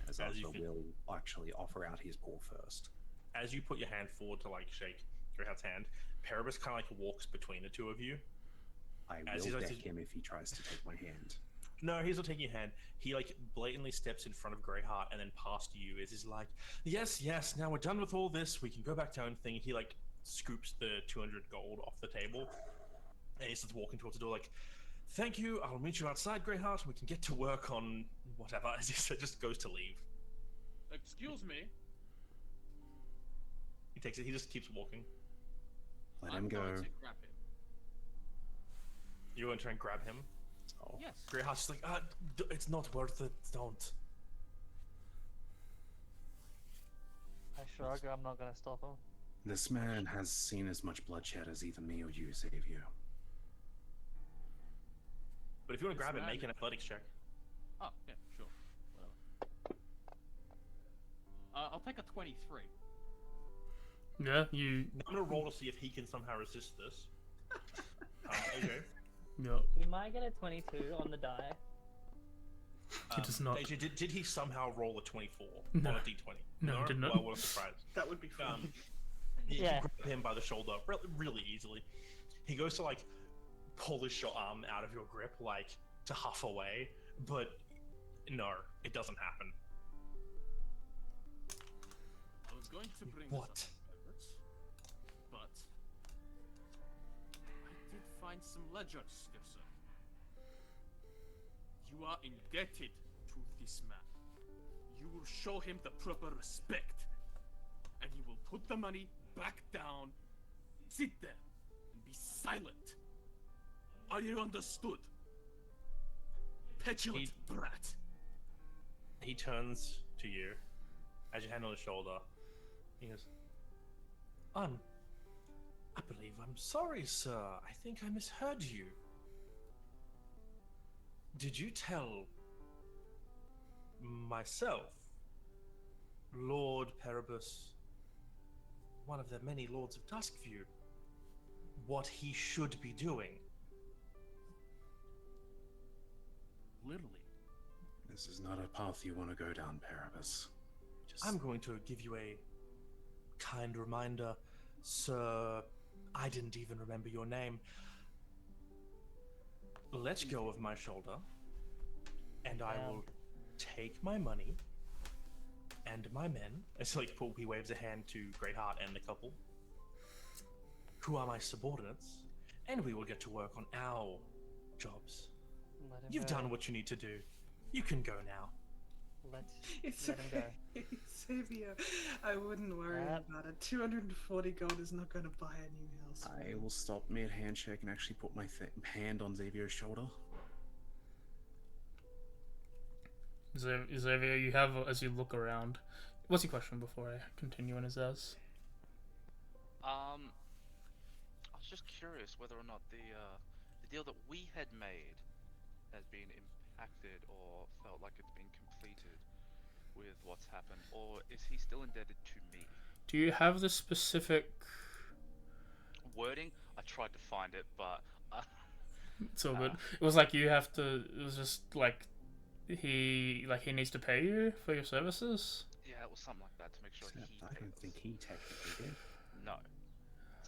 As you Arthur can- will actually offer out his paw first. As you put your hand forward to like shake Greyheart's hand, Paribus kind of like walks between the two of you. I As will he's like deck to- him if he tries to take my hand. No, he's not taking your hand. He like blatantly steps in front of Greyheart and then past you. As he's like, yes, now we're done with all this. We can go back to our own thing. He like scoops the 200 gold off the table, and he starts walking towards the door. Like, thank you. I'll meet you outside, Greyheart. We can get to work on whatever. As he just goes to leave. Excuse me. He takes it. He just keeps walking. Let I'm him go. going to grab him. You want to try and grab him? Oh. Yes. Greyheart's just like, it's not worth it. Don't. I shrug, I'm not gonna stop him. This man has seen as much bloodshed as either me or you, Xavier. But if you want to grab him, man- make an athletics check. Oh, yeah, sure. Whatever. I'll take a 23. Yeah, you. Now I'm gonna roll to see if he can somehow resist this. AJ. Yeah, We might get a 22 on the die. He does not. AJ, did he somehow roll a 24 No. on a d20? No, he did not. Well, what a surprise. That would be fun. You Yeah. grab him by the shoulder really easily. He goes to like pull his short arm out of your grip, like to huff away, but no, it doesn't happen. I was going to bring What? this up, Fergus, but I did find some ledgers, dear sir. You are indebted to this man. You will show him the proper respect, and he will put the money back down, sit there, and be silent. Are you understood? Petulant brat. He turns to you as your hand on his shoulder. He goes, I believe I'm sorry, sir. I think I misheard you. Did you tell myself, Lord Perebus, one of the many lords of Duskview, what he should be doing? Literally. This is not a path you want to go down, Parabus. I'm going to give you a kind reminder, sir. I didn't even remember your name. Let go of my shoulder, and I will take my money and my men. It's like he waves a hand to Greyheart and the couple, who are my subordinates, and we will get to work on our jobs. You've done what you need to do. You can go now. It's let him go. okay, Xavier. I wouldn't worry about it. 240 gold is not going to buy a new house. I will stop mid-handshake and actually put my hand on Xavier's shoulder. Xavier, you have, as you look around... What's your question before I continue on his as? I was just curious whether or not the deal that we had made has been impacted or felt like it's been completed with what's happened, or is he still indebted to me? Do you have the specific wording? I tried to find it, but it's all good. It was like you have to. It was just like he needs to pay you for your services. Yeah, it was something like that to make sure Except he. I don't think he technically did. No.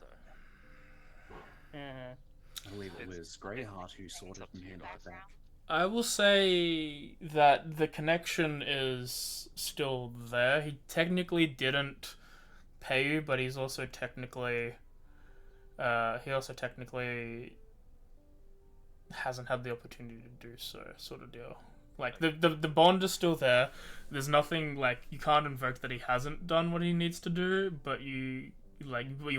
So. I believe it was Greyheart who sorted and handled it back. I will say that the connection is still there. He technically didn't pay you, but he's also technically hasn't had the opportunity to do so, sort of deal. Like the bond is still there. There's nothing like you can't invoke that he hasn't done what he needs to do, but you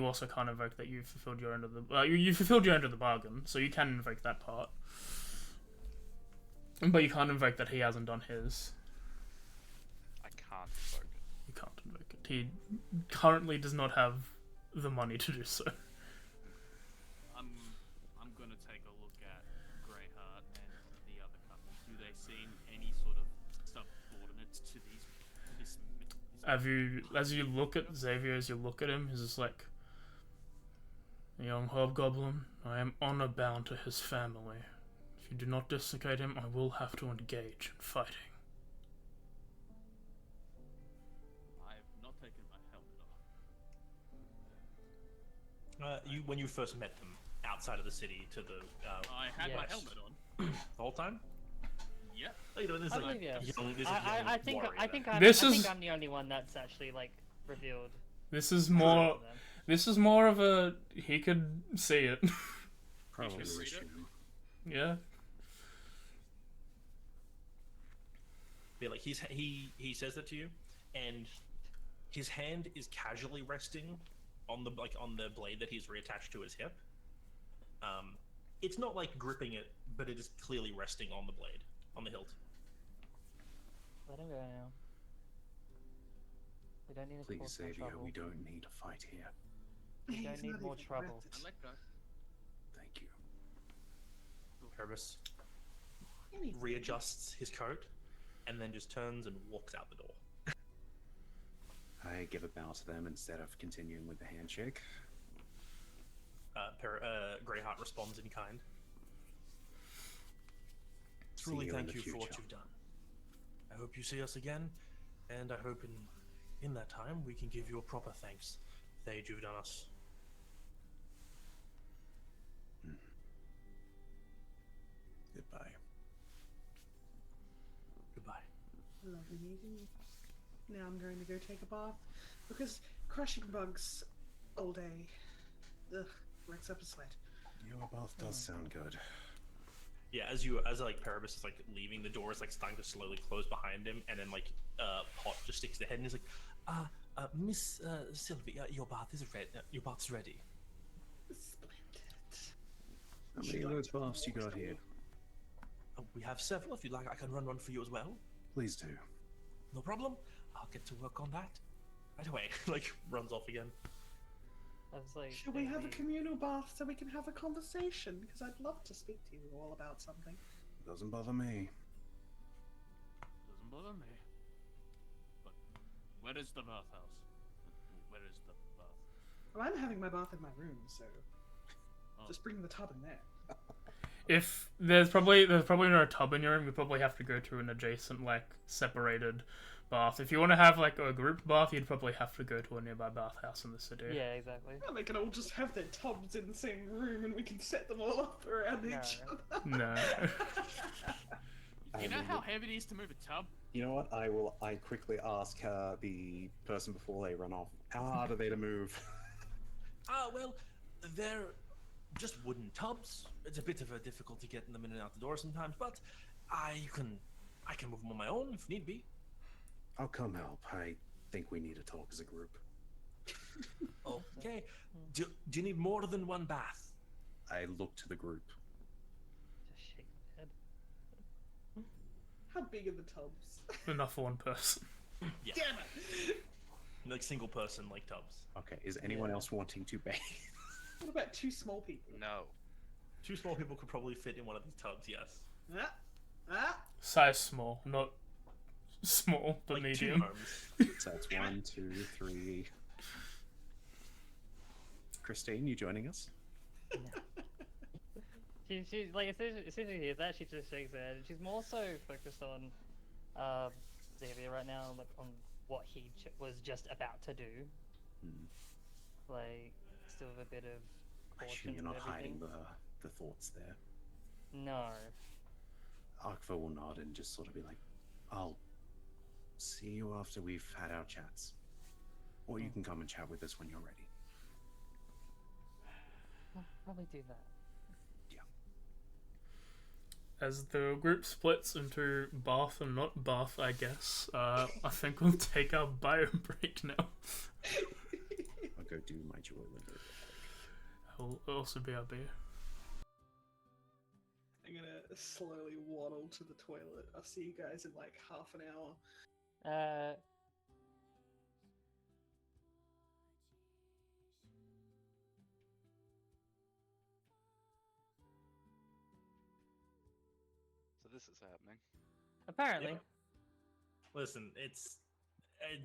also can't invoke that you fulfilled your end of the you fulfilled your end of the bargain, so you can invoke that part. But you can't invoke that he hasn't done his. I can't invoke it. You can't invoke it. He currently does not have the money to do so. I'm gonna take a look at Greyheart and the other couple. Do they seem any sort of subordinates to this? As you look at Xavier, as you look at him, he's just like, young hobgoblin, I am honor bound to his family. If you do not desiccate him, I will have to engage in fighting. I have not taken my helmet off. When you first met them outside of the city, to the I had my helmet on the whole time. Yeah. You know, this is like yes. young. This is I think I'm the only one that's actually like revealed. This is more. This is more of a he could see it. Probably You should wish read it. you. Yeah. Yeah, like he says that to you, and his hand is casually resting on the blade that he's reattached to his hip. It's not like gripping it, but it is clearly resting on the blade, on the hilt. Let him go now. We don't need to Please, cause more Xavier, trouble. we don't need a fight here. We He's don't need not more even trouble. rented. I let go. Thank you. Herbus readjusts his coat, and then just turns and walks out the door. I give a bow to them instead of continuing with the handshake. Greyheart responds in kind. See Truly you in thank the you for what future. you've done. I hope you see us again, and I hope in that time we can give you a proper thanks for the aid you've done us. Goodbye. Goodbye. Lovely meeting you. Now I'm going to go take a bath because crushing bugs all day, ugh, works up a sweat. Your bath does sound good. Yeah, as Parabus is like leaving, the door is like starting to slowly close behind him, and then like Pot just sticks the head and he's like, Miss Sylvia, your bath is ready. Your bath's ready. Splendid. How many of those baths you got here? We have several. If you'd like, I can run one for you as well. Please do. No problem. I'll get to work on that right away. Like runs off again. I was like, Should we have a maybe- communal bath so we can have a conversation? Because I'd love to speak to you all about something. Doesn't bother me. Doesn't bother me. But where is the bathhouse? Where is the bath? Well, I'm having my bath in my room, so Oh. just bring the tub in there. If there's probably not a tub in your room, you probably have to go to an adjacent, like, separated bath. If you want to have like a group bath, you'd probably have to go to a nearby bathhouse in the city. Yeah, exactly. Well, they can all just have their tubs in the same room and we can set them all up around No. each other. No. You know how heavy it is to move a tub? You know what? I quickly ask the person before they run off. How hard are they to move? Well, they're just wooden tubs. It's a bit of a difficulty getting them in and out the door sometimes, but I can move them on my own if need be. I'll come help. I think we need to talk as a group. Okay. Do you need more than one bath? I look to the group. Just shake my head. How big are the tubs? Enough for one person. Yeah. Damn it! Like single person like tubs. Okay, is anyone Yeah. else wanting to bathe? What about two small people? No. Two small people could probably fit in one of these tubs, yes. Ah, ah. Size small, not small, but Like medium. 2 gnomes. So that's 1, 2, 3. Christine, you joining us? She like as soon as she hears that, she just shakes her head. She's more so focused on Xavier right now, like on what he was just about to do. Hmm. Like still with a bit of I caution assume you're and not hiding everything. the thoughts there. No. Arkva will nod and just sort of be like, I'll see you after we've had our chats. Or you can come and chat with us when you're ready. I'll probably do that. As the group splits into bath and not bath, I guess, I think we'll take our bio break now. I'll go do my jewelry. I'll also be our beer. I'm gonna slowly waddle to the toilet. I'll see you guys in like half an hour. So this is happening. Apparently. Yeah. Listen, it's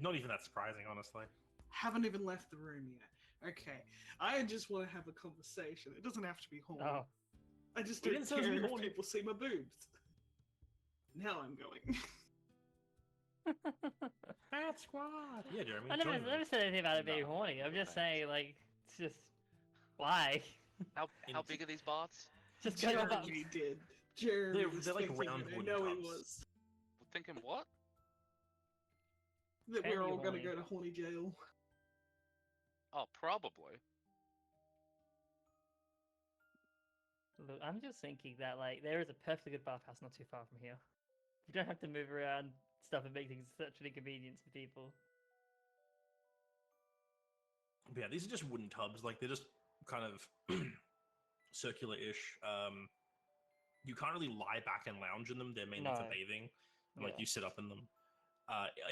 not even that surprising, honestly. Haven't even left the room yet. Okay, I just want to have a conversation. It doesn't have to be horny. Oh. I just We don't didn't say it was care gonna be if horny. people see my boobs. Now I'm going. Bad squad! Yeah, Jeremy. I never, join them. never said anything about it being No, horny. I'm just thanks. saying, like, it's just why? How In- big are these baths? Just go about. Jeremy did. Jeremy They're- was they're like thinking round it. I wooden know he tubs. was. Thinking what? That Can we're be all gonna horny. go to horny jail. Oh, probably. Look, I'm just thinking that like there is a perfectly good bathhouse not too far from here. You don't have to move around stuff and make things such an inconvenience for people. But yeah, these are just wooden tubs. Like, they're just kind of circular-ish. You can't really lie back and lounge in them. They're mainly for No. bathing. And, like, Yeah. you sit up in them.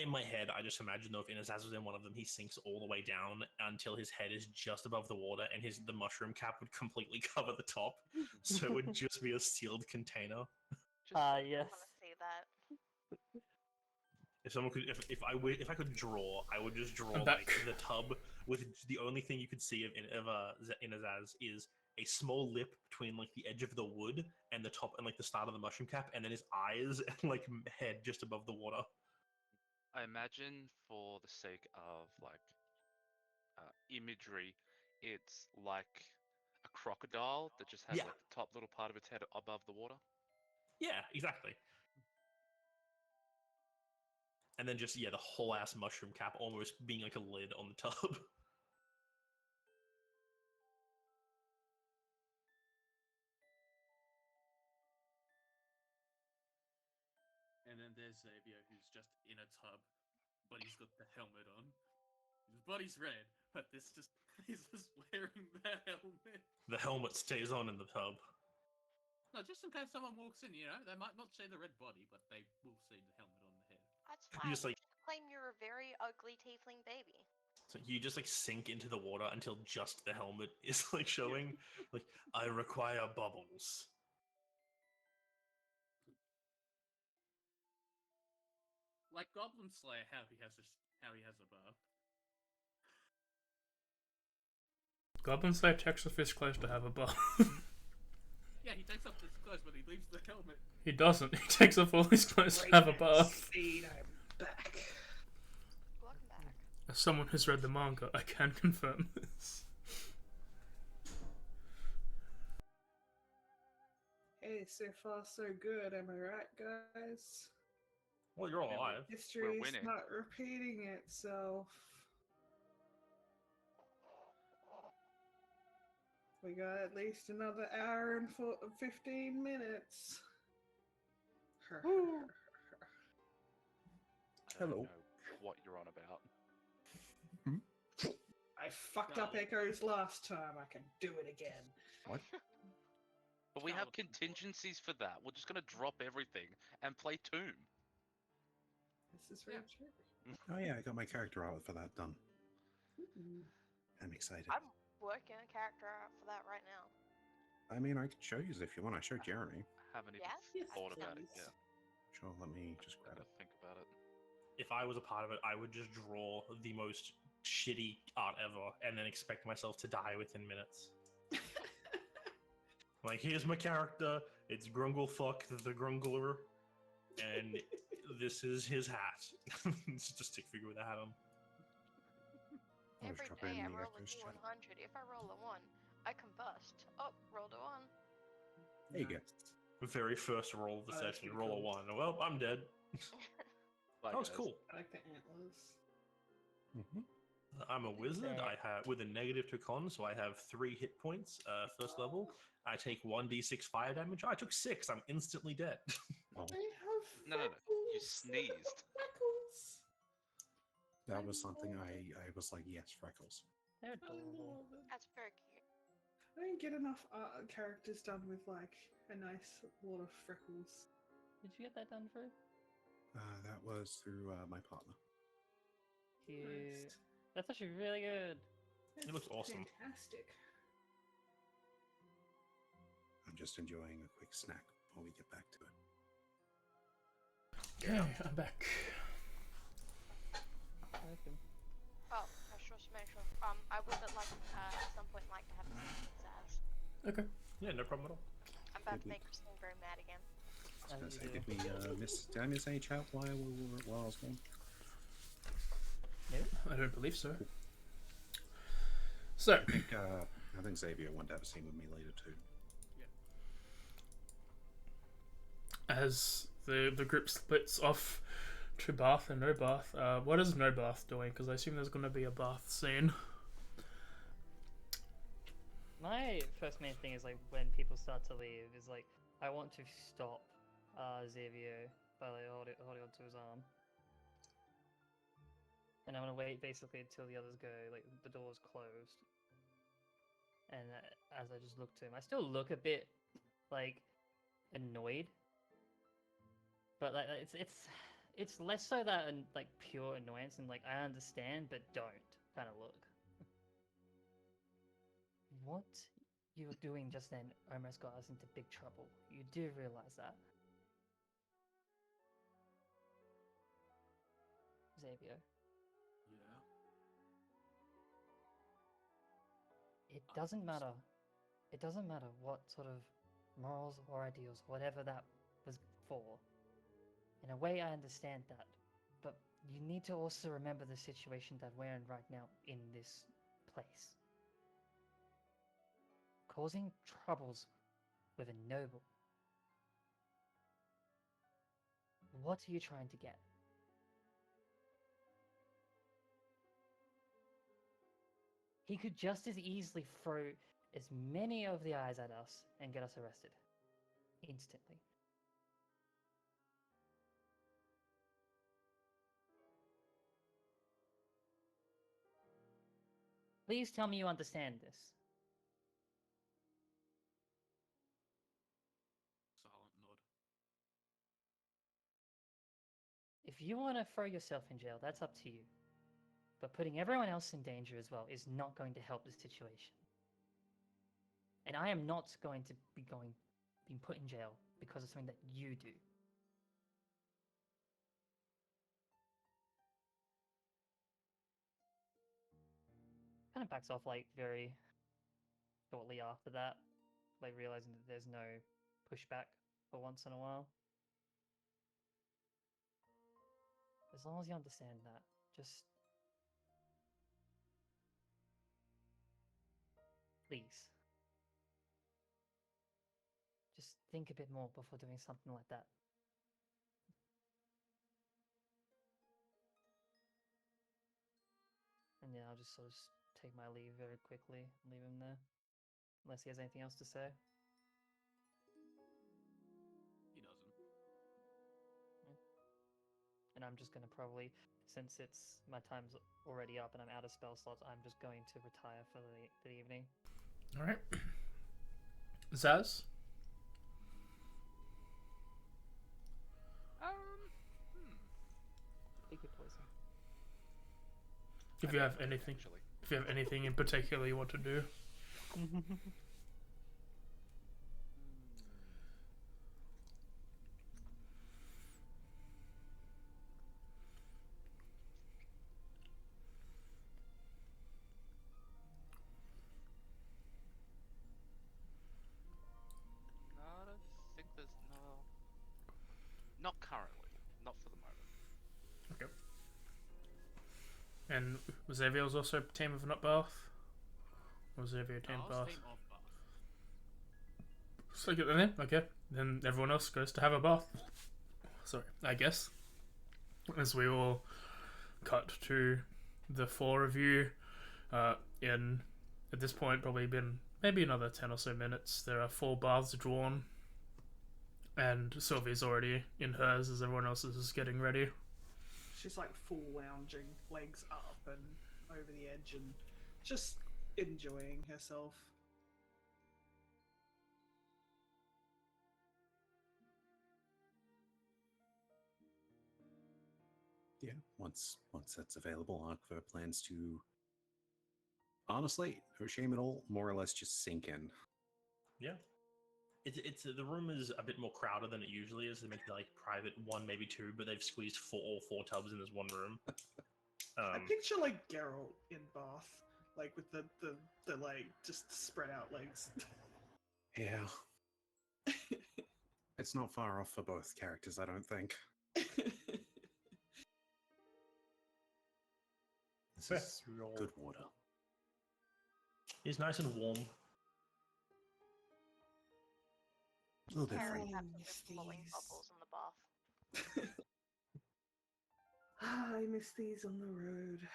In my head, I just imagine, though, if Inazaz was in one of them, he sinks all the way down until his head is just above the water, and the mushroom cap would completely cover the top. So it would just be a sealed container. Yes. I want to see that. If someone could, if I could draw, I would just draw I'm like back. the tub with the only thing you could see of Inazaz is a small lip between like the edge of the wood and the top and like the start of the mushroom cap, and then his eyes and like head just above the water. I imagine for the sake of like imagery, it's like a crocodile that just has Yeah. like the top little part of its head above the water. Yeah, exactly. And then just the whole ass mushroom cap almost being like a lid on the tub. And then there's Xavier, who's just in a tub, but he's got the helmet on. His body's red, but he's just wearing that helmet. The helmet stays on in the pub. No, just in case someone walks in, they might not see the red body, but they will see the helmet on the head. That's You fine. just, like- Claim you're a very ugly tiefling baby. So you just like sink into the water until just the helmet is like showing. Like, I require bubbles. Like Goblin Slayer, how he has a bar. Goblin Slayer takes off his clothes to have a bath. Yeah, he takes off his clothes, but he leaves the helmet. He doesn't. He takes off all his clothes to have a bath. Speed, I'm back. Welcome back. As someone who's read the manga, I can confirm this. Hey, so far so good, am I right, guys? Well, you're all Yeah, alive. History's winning. not repeating itself. We got at least another hour and 15 minutes. I Hello. don't know what you're on about. I fucked up Echoes last time. I can do it again. What? But we have Charlatan. contingencies for that. We're just gonna drop everything and play Tomb. This is very true. Oh yeah, I got my character out for that done. Ooh. I'm excited. I'm working a character out for that right now. I mean, I could show you if you want. I showed Jeremy. Haven't even Yes? thought about it please. yet. Sure, let me just grab Gotta it. think about it. If I was a part of it, I would just draw the most shitty art ever and then expect myself to die within minutes. Like, here's my character. It's Grunglefuck the Grungler, and this is his hat. It's just a stick figure with a hat on. I'll Every drop it day in I the roll a Echoes chat. D100. If I roll a 1, I combust. Oh, rolled a 1. There you go. Very first roll of the Oh, that's session, pretty roll a cool. 1. Well, I'm dead. Bye, That was guys. cool. I like the antlers. Mm-hmm. I'm a wizard. I have with a negative to con, so I have 3 hit points. First level. I take 1d6 fire damage. I took 6. I'm instantly dead. Oh, I have No. You freckles. sneezed. Freckles. that was something I was like, yes, freckles. They're I adorable. love it. That's very cute. I don't get enough characters done with like a nice lot of freckles. Did you get that done for? That was through my partner. Cute. Nice. That's actually really good. It looks awesome. Fantastic. I'm just enjoying a quick snack before we get back to it. Okay, I'm back. Okay. Oh, I should also mention, I would at some point like to have a scene with Zaz. Okay. Yeah, no problem at all. I'm about Did to we- make Christine very mad again. I was As gonna you say, do. did I miss any chat while I was gone? I don't believe so. So, I think Xavier wanted to have a scene with me later too. as the group splits off to bath and no bath, what is no bath doing? Because I assume there's going to be a bath scene. My first main thing is like when people start to leave is like I want to stop Xavier by like holding onto his arm, and I want to wait basically until the others go, like the door's closed. And as I just look to him, I still look a bit like annoyed, but like it's less so that like pure annoyance and like I understand but don't kind of look. What you were doing just then almost got us into big trouble. You do realize that, Xavier? Yeah. It doesn't matter. It doesn't matter what sort of morals or ideals, whatever that was for. In a way, I understand that. But you need to also remember the situation that we're in right now in this place. Causing troubles with a noble. What are you trying to get? He could just as easily throw as many of the eyes at us and get us arrested. Instantly. Please tell me you understand this. Silent nod. If you want to throw yourself in jail, that's up to you. But putting everyone else in danger as well is not going to help the situation. And I am not going to be being put in jail because of something that you do. Kind of backs off like very shortly after that, like realizing that there's no pushback for once in a while. As long as you understand that, just please. Just think a bit more before doing something like that. And yeah, I'll just sort of take my leave very quickly and leave him there. Unless he has anything else to say. He doesn't. And I'm just gonna probably, since it's my time's already up and I'm out of spell slots, I'm just going to retire for the evening. All right. Zaz? Take your poison. If you have anything, Actually. if you have anything in particular you want to do. No, I don't think there's no. Not currently. Not for the moment. Okay. And Xavier was also team of not Bath? Or was Xavier team I was Bath? team of Bath. So good then. Okay. Then everyone else goes to have a bath. Sorry, I guess. As we all cut to the four of you, in at this point probably been maybe another 10 or so minutes. There are 4 baths drawn, and Sylvie's already in hers as everyone else is getting ready. She's like full lounging, legs up and over the edge, and just enjoying herself. Yeah, once that's available, Arkva plans to, honestly, no shame at all, more or less just sink in. Yeah. It's the room is a bit more crowded than it usually is. They make it like private one, maybe 2, but they've squeezed all 4 tubs in this one room. I picture like Geralt in Bath, like with the like just spread out legs. Yeah. It's not far off for both characters, I don't think. This is good water. It's nice and warm. A little bit Harry free. has miss some blowing these. bubbles in the bath. I miss these on the road.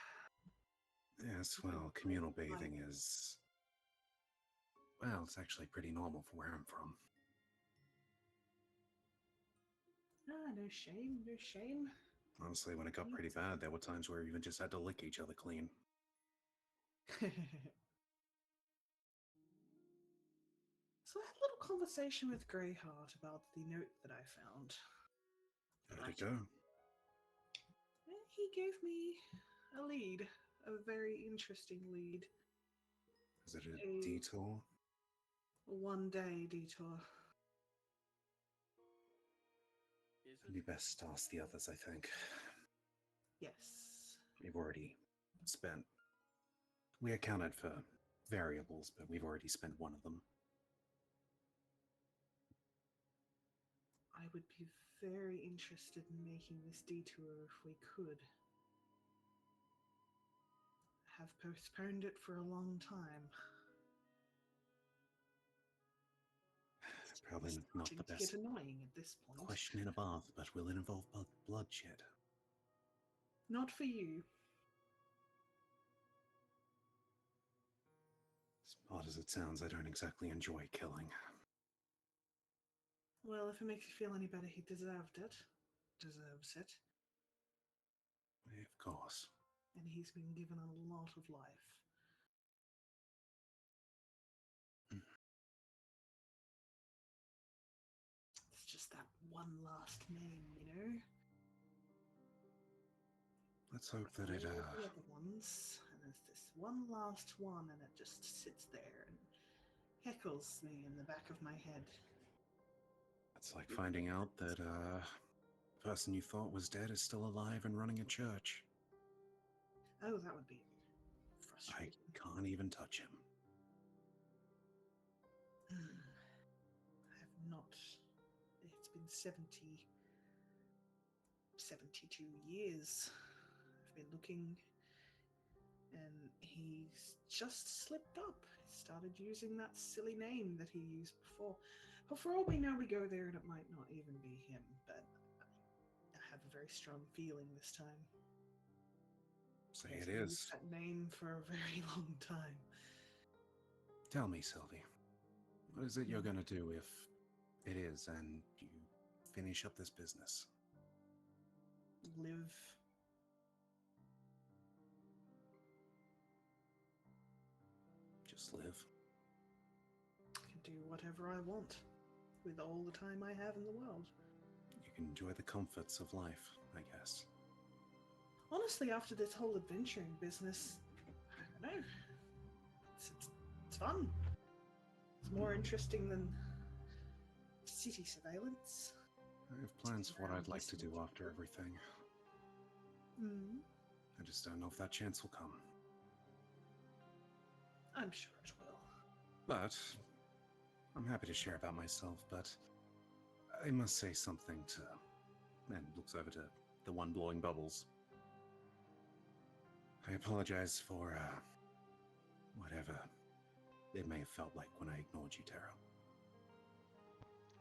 Yes, well, communal bathing is... Well, it's actually pretty normal for where I'm from. Ah, no shame, no shame. Honestly, when it got pretty bad, there were times where we even just had to lick each other clean. So I had a little conversation with Greyheart about the note that I found. How did it go? He gave me a lead, a very interesting lead. Is it a detour? A 1-day detour. Is It'd be best to ask the others, I think. Yes. We've already spent... We accounted for variables, but we've already spent one of them. I would be very interested in making this detour if we could. Have postponed it for a long time. It's probably not Starting the to best get annoying at this point. question in a bath, but will it involve bloodshed? Not for you. As odd as it sounds, I don't exactly enjoy killing. Well, if it makes you feel any better, he deserved it. Deserves it. Of course. And he's been given a lot of life. one last name, you know? Let's hope that it, All the other ones, and there's this one last one, and it just sits there and heckles me in the back of my head. it's like finding out that, the person you thought was dead is still alive and running a church. Oh, that would be I frustrating. can't even touch him. I have not. It's been 72 years. I've been looking, and he's just slipped up. He started using that silly name that he used before. But for all we know, we go there and it might not even be him. But I have a very strong feeling this time. Say He's it used is. that name for a very long time. Tell me, Sylvie. What is it you're gonna do if it is and you finish up this business? Live. Just live. I can do whatever I want with all the time I have in the world. You can enjoy the comforts of life, I guess. Honestly, after this whole adventuring business, I don't know. It's fun. It's more interesting than city surveillance. I have plans for what I'd like to do after everything. Hmm. I just don't know if that chance will come. I'm sure it will. But I'm happy to share about myself, but I must say something to... And looks over to the one blowing bubbles. I apologize for, whatever it may have felt like when I ignored you, Tara.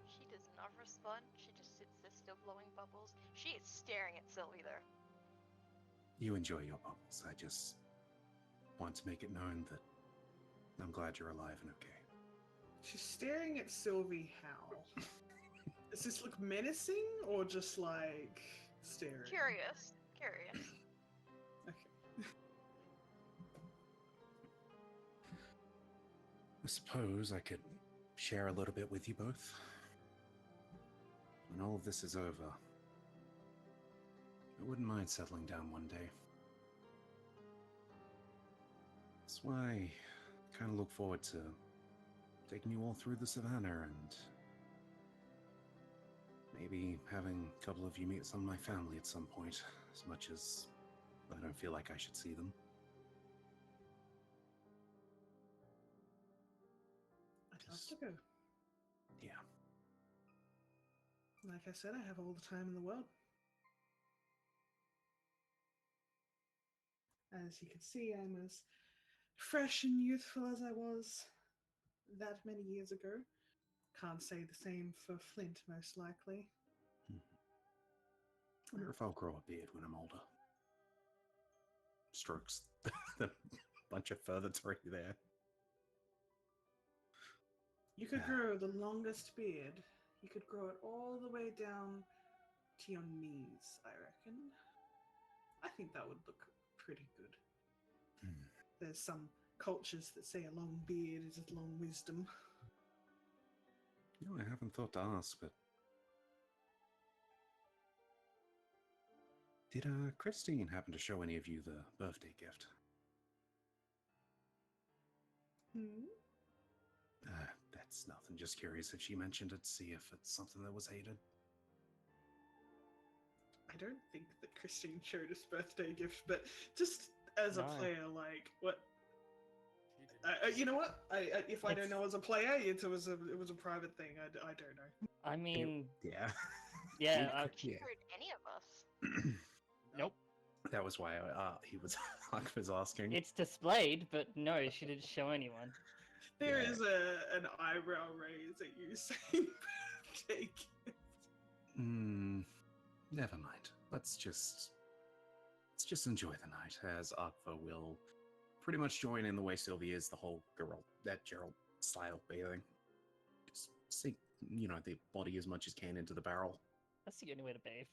She does not respond. She just sits there still blowing bubbles. She is staring at Sylvie though. You enjoy your bubbles. I just want to make it known that I'm glad you're alive and okay. She's staring at Sylvie how? Does this look menacing or just like staring? Curious. Okay. I suppose I could share a little bit with you both. When all of this is over, I wouldn't mind settling down one day. That's why I kind of look forward to taking you all through the savannah and maybe having a couple of you meet some of my family at some point, as much as I don't feel like I should see them. I'd love to go. Yeah. Like I said, I have all the time in the world. As you can see, I'm as fresh and youthful as I was that many years ago. Can't say the same for Flint, most likely. I wonder if I'll grow a beard when I'm older. Strokes the bunch of fur that's already there. You could grow the longest beard. You could grow it all the way down to your knees, I reckon. I think that would look pretty good. There's some cultures that say a long beard is a long wisdom. You know, I haven't thought to ask, but did Christine happen to show any of you the birthday gift? That's nothing. Just curious if she mentioned it, see if it's something that was hated. I don't think that Christine showed us birthday gift, but just as a No. player, like, what? She didn't. You know what? If I don't It's- know as a player, it was a private thing. I don't know. I mean, Yeah. yeah, She Yeah. heard any of us. nope. That was why he was Huck was asking. It's displayed, but no, she didn't show anyone. There Yeah. is an eyebrow raise at you saying birthday gift. Never mind. Let's just enjoy the night, as Akva will pretty much join in the way Sylvie is, the whole Gerald style bathing. Just sink, the body as much as can into the barrel. That's the only way to bathe.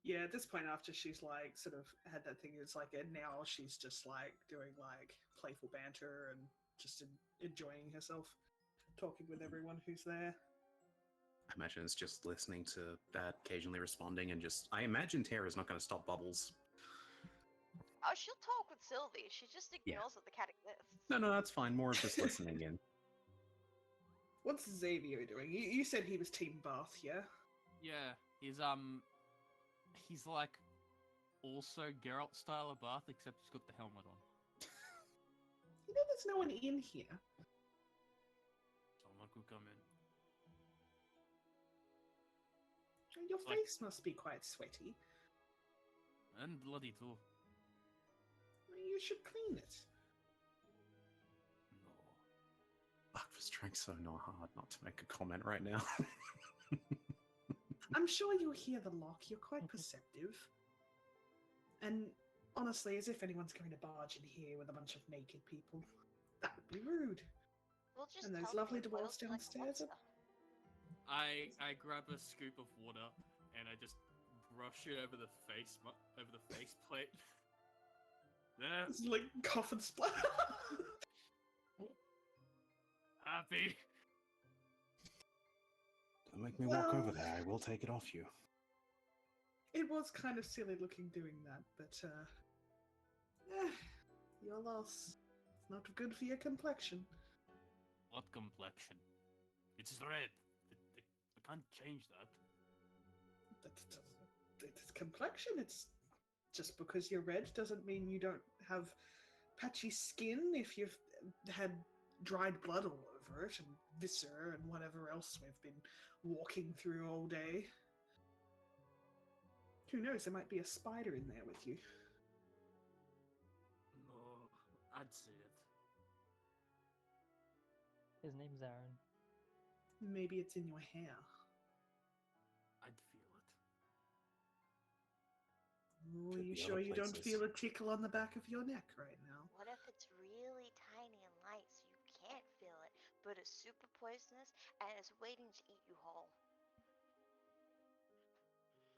Yeah, at this point, after she's like sort of had that thing, it's like, and now she's just like doing like playful banter and just enjoying herself. talking with everyone who's there. I imagine it's just listening to that, occasionally responding, and just. I imagine Tara's not going to stop Bubbles. Oh, she'll talk with Sylvie. She just Yeah. ignores that the cat exists. No, that's fine. More of just listening in. What's Xavier doing? You said he was Team Bath, yeah? Yeah, he's like also Geralt style of Bath, except he's got the helmet on. You know there's no one in here. Someone could come in. Your Like- face must be quite sweaty. And bloody too. You should clean it. No. I was trying so hard not to make a comment right now. I'm sure you hear the lock. You're quite perceptive. And honestly, as if anyone's going to barge in here with a bunch of naked people. That would be rude. We'll just And those tell them lovely it boils dwarfs like downstairs are- water. I grab a scoop of water and I just brush it over the faceplate. There, It's like cough and splat. happy. Don't make me walk Well- over there. I will take it off you. It was kind of silly looking doing that, but your loss. It's not good for your complexion. What complexion? It's red. I can't change that. It's complexion. It's just because you're red doesn't mean you don't have patchy skin if you've had dried blood all over it and viscera and whatever else we've been walking through all day. Who knows? There might be a spider in there with you. No, I'd say it. His name's Aaron. Maybe it's in your hair. I'd feel it. Oh, Could are you be sure other you don't places. feel a tickle on the back of your neck right now? What if it's really tiny and light so you can't feel it, but it's super poisonous and it's waiting to eat you whole?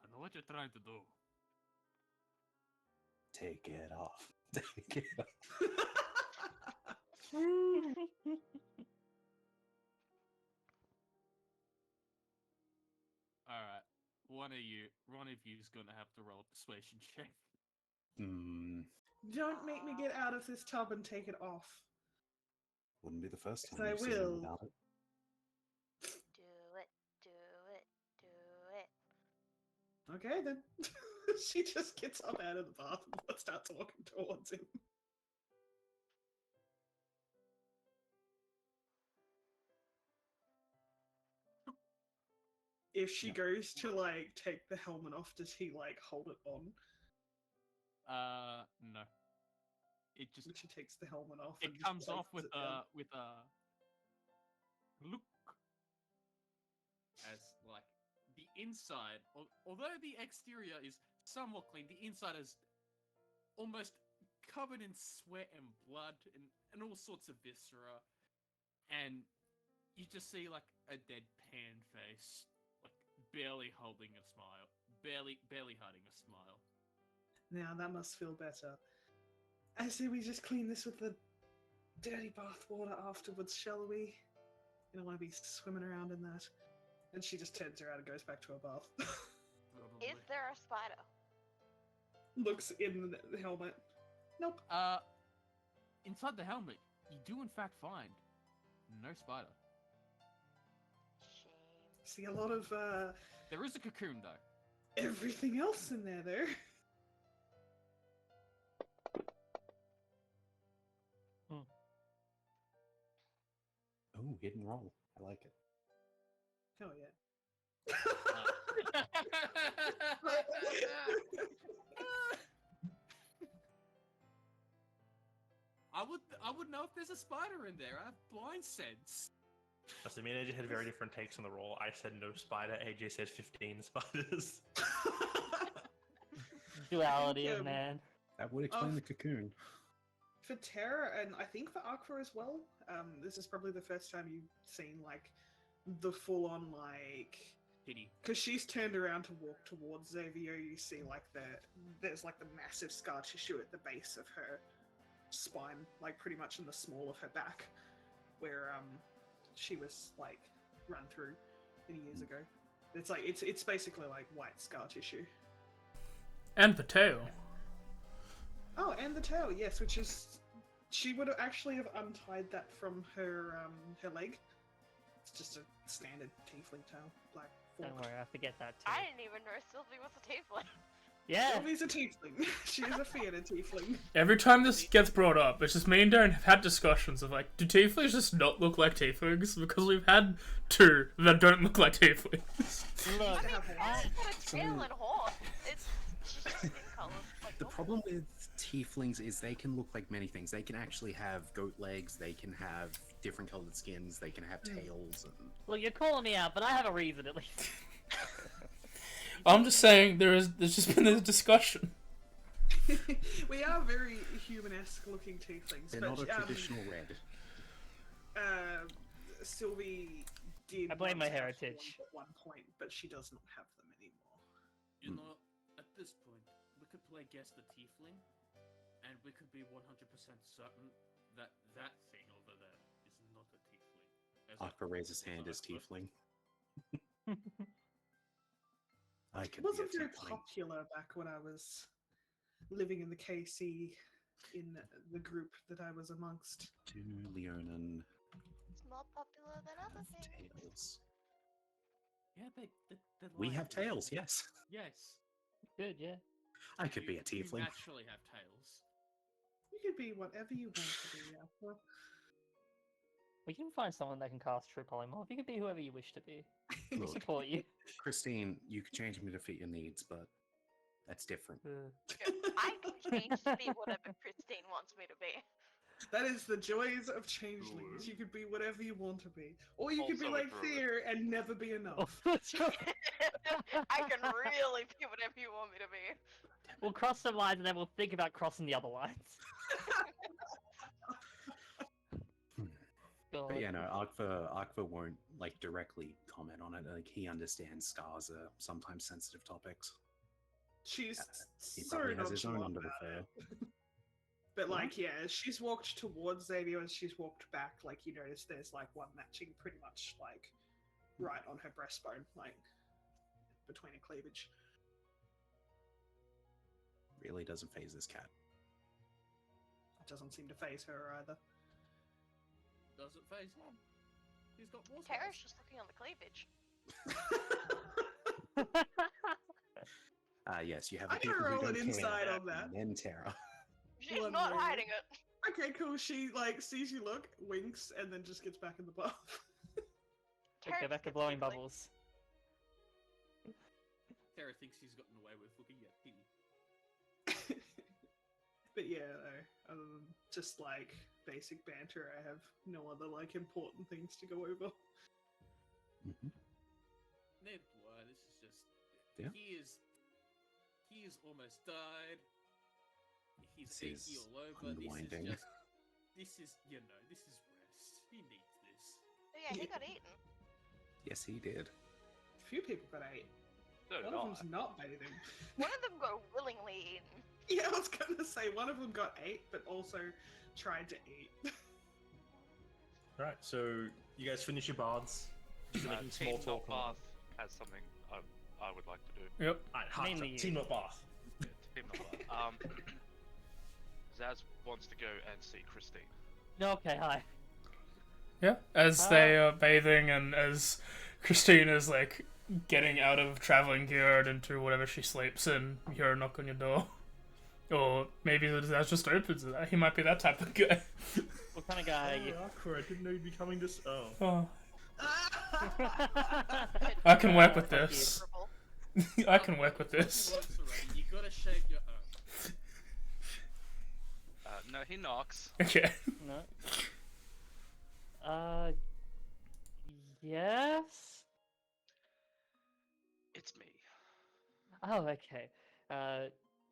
I know what you're trying to do. Take it off. Take it off. Alright. One of you's gonna have to roll a persuasion check. Hmm. Don't make me get out of this tub and take it off. Wouldn't be the first time I you've seen him will. without it. Do it, do it, do it. Okay, then. She just gets up out of the bath and starts walking towards him. If she goes to, like, take the helmet off, does he, like, hold it on? No. It just And she takes the helmet off. it and just comes off places with it down. a look. As like the inside, although the exterior is somewhat clean, the inside is almost covered in sweat and blood and all sorts of viscera, and you just see like a deadpan face, like barely holding a smile, barely hiding a smile. Now that must feel better. I say we just clean this with the dirty bath water afterwards, shall we? You don't want to be swimming around in that. And she just turns around and goes back to her bath. Probably. Is there a spider? Looks in the helmet. Nope. Inside the helmet, you do in fact find no spider. Shame. See a lot of There is a cocoon though. everything else in there, though. Oh, hidden roll. I like it. Oh yeah. I would know if there's a spider in there. I have blind sense. Just me and AJ had very different takes on the roll. I said no spider. AJ said 15 spiders. Duality Thank of you. man. That would explain Oh. the cocoon. For Terra, and I think for Aqua as well, this is probably the first time you've seen, like, the full-on, like... Pity. Because she's turned around to walk towards Xavier, you see, like, there's, like, the massive scar tissue at the base of her spine, like, pretty much in the small of her back, where, she was like run through many years ago. It's like it's basically like white scar tissue. And the tail. Oh, and the tail, yes, which is she would have actually have untied that from her her leg. It's just a standard tiefling tail, black. Don't Forked. worry, I forget that too. I didn't even know Sylvie was a tiefling. Yeah. Sylvie's a tiefling. She is a theater tiefling. Every time this gets brought up, it's just me and Darren have had discussions of like, do tieflings just not look like tieflings? Because we've had two that don't look like tieflings. Look, To have It's horns. got a tail and horns. It's just skin color. Like The normal. problem with tieflings is they can look like many things. They can actually have goat legs, they can have different colored skins, they can have tails, and look, you're calling me out, but I have a reason at least. I'm just saying there's just been this discussion. We are very human-esque looking tieflings, they're but not a traditional red. Sylvie did. I blame once my have heritage. horns at one point, but she does not have them anymore. You know, at this point, we could play Guess the Tiefling, and we could be 100% certain that that thing over there is not a tiefling. As Aqua raises hand as tiefling. I It can be a wasn't very tiefling. popular back when I was living in the KC in the group that I was amongst. Do Leonin It's more popular than other have things. tails? Yeah, they We lie have there. tails, yes. Yes. Good, yeah. I could be a You tiefling. naturally have tails. You could be whatever you want to be, Aqua. We can find someone that can cast True Polymorph. You can be whoever you wish to be. We Look, support you. Christine, you could change me to fit your needs, but that's different. I can change to be whatever Christine wants me to be. That is the joys of changelings. You could be whatever you want to be. Or you could be Also a like druid. Fear and never be enough. I can really be whatever you want me to be. We'll cross some lines and then we'll think about crossing the other lines. God. But yeah, no, Aqua won't like directly comment on it. Like he understands scars are sometimes sensitive topics. She's He so probably has his own nonchalant under about it. the But like, yeah, as she's walked towards Xavier and she's walked back, like you notice there's like one matching pretty much like right on her breastbone, like between a cleavage. Really doesn't phase this cat. It doesn't seem to phase her either. Doesn't phase him. He's got more Tara's scars. just looking on the cleavage. Yes, you have. I'm the gonna people who roll an don't care, insight on that. and then Terra. She's One not moment. hiding it. Okay, cool. She like sees you look, winks, and then just gets back in the bath. Go Tara back just to gets blowing giggly. bubbles. Tara thinks he's gotten away with looking at him. But yeah, no, other than just like basic banter, I have no other like important things to go over. Mhm. Ned Blood, this is just. Yeah. He is almost died. He's This achy is all over. unwinding. This is rest. He needs this. Oh yeah, he got eaten. Yes, he did. A few people got ate. So One did of I. them's not bathing. One of them got willingly eaten. Yeah, I was gonna say one of them got ate, but also tried to eat. Right, so you guys finish your baths. Just making small Team talk. Not Bath has something I would like to do. Yep. Alright, Mainly you. Team Not Bath. Yeah, Team Not Bath. Zaz wants to go and see Christine. Okay, hi. Yeah. As they are bathing and as Christine is like getting out of traveling gear and into whatever she sleeps in, you hear a knock on your door. Or maybe that just opens it. He might be that type of guy. What kind of guy are you? Aqua, I didn't know you'd be coming this. Oh. Oh, I can work with Fuck you. this. Purple. I can work with this. Once already, you gotta shave your own. No, he knocks. Okay. No. Yes? It's me. Oh, okay.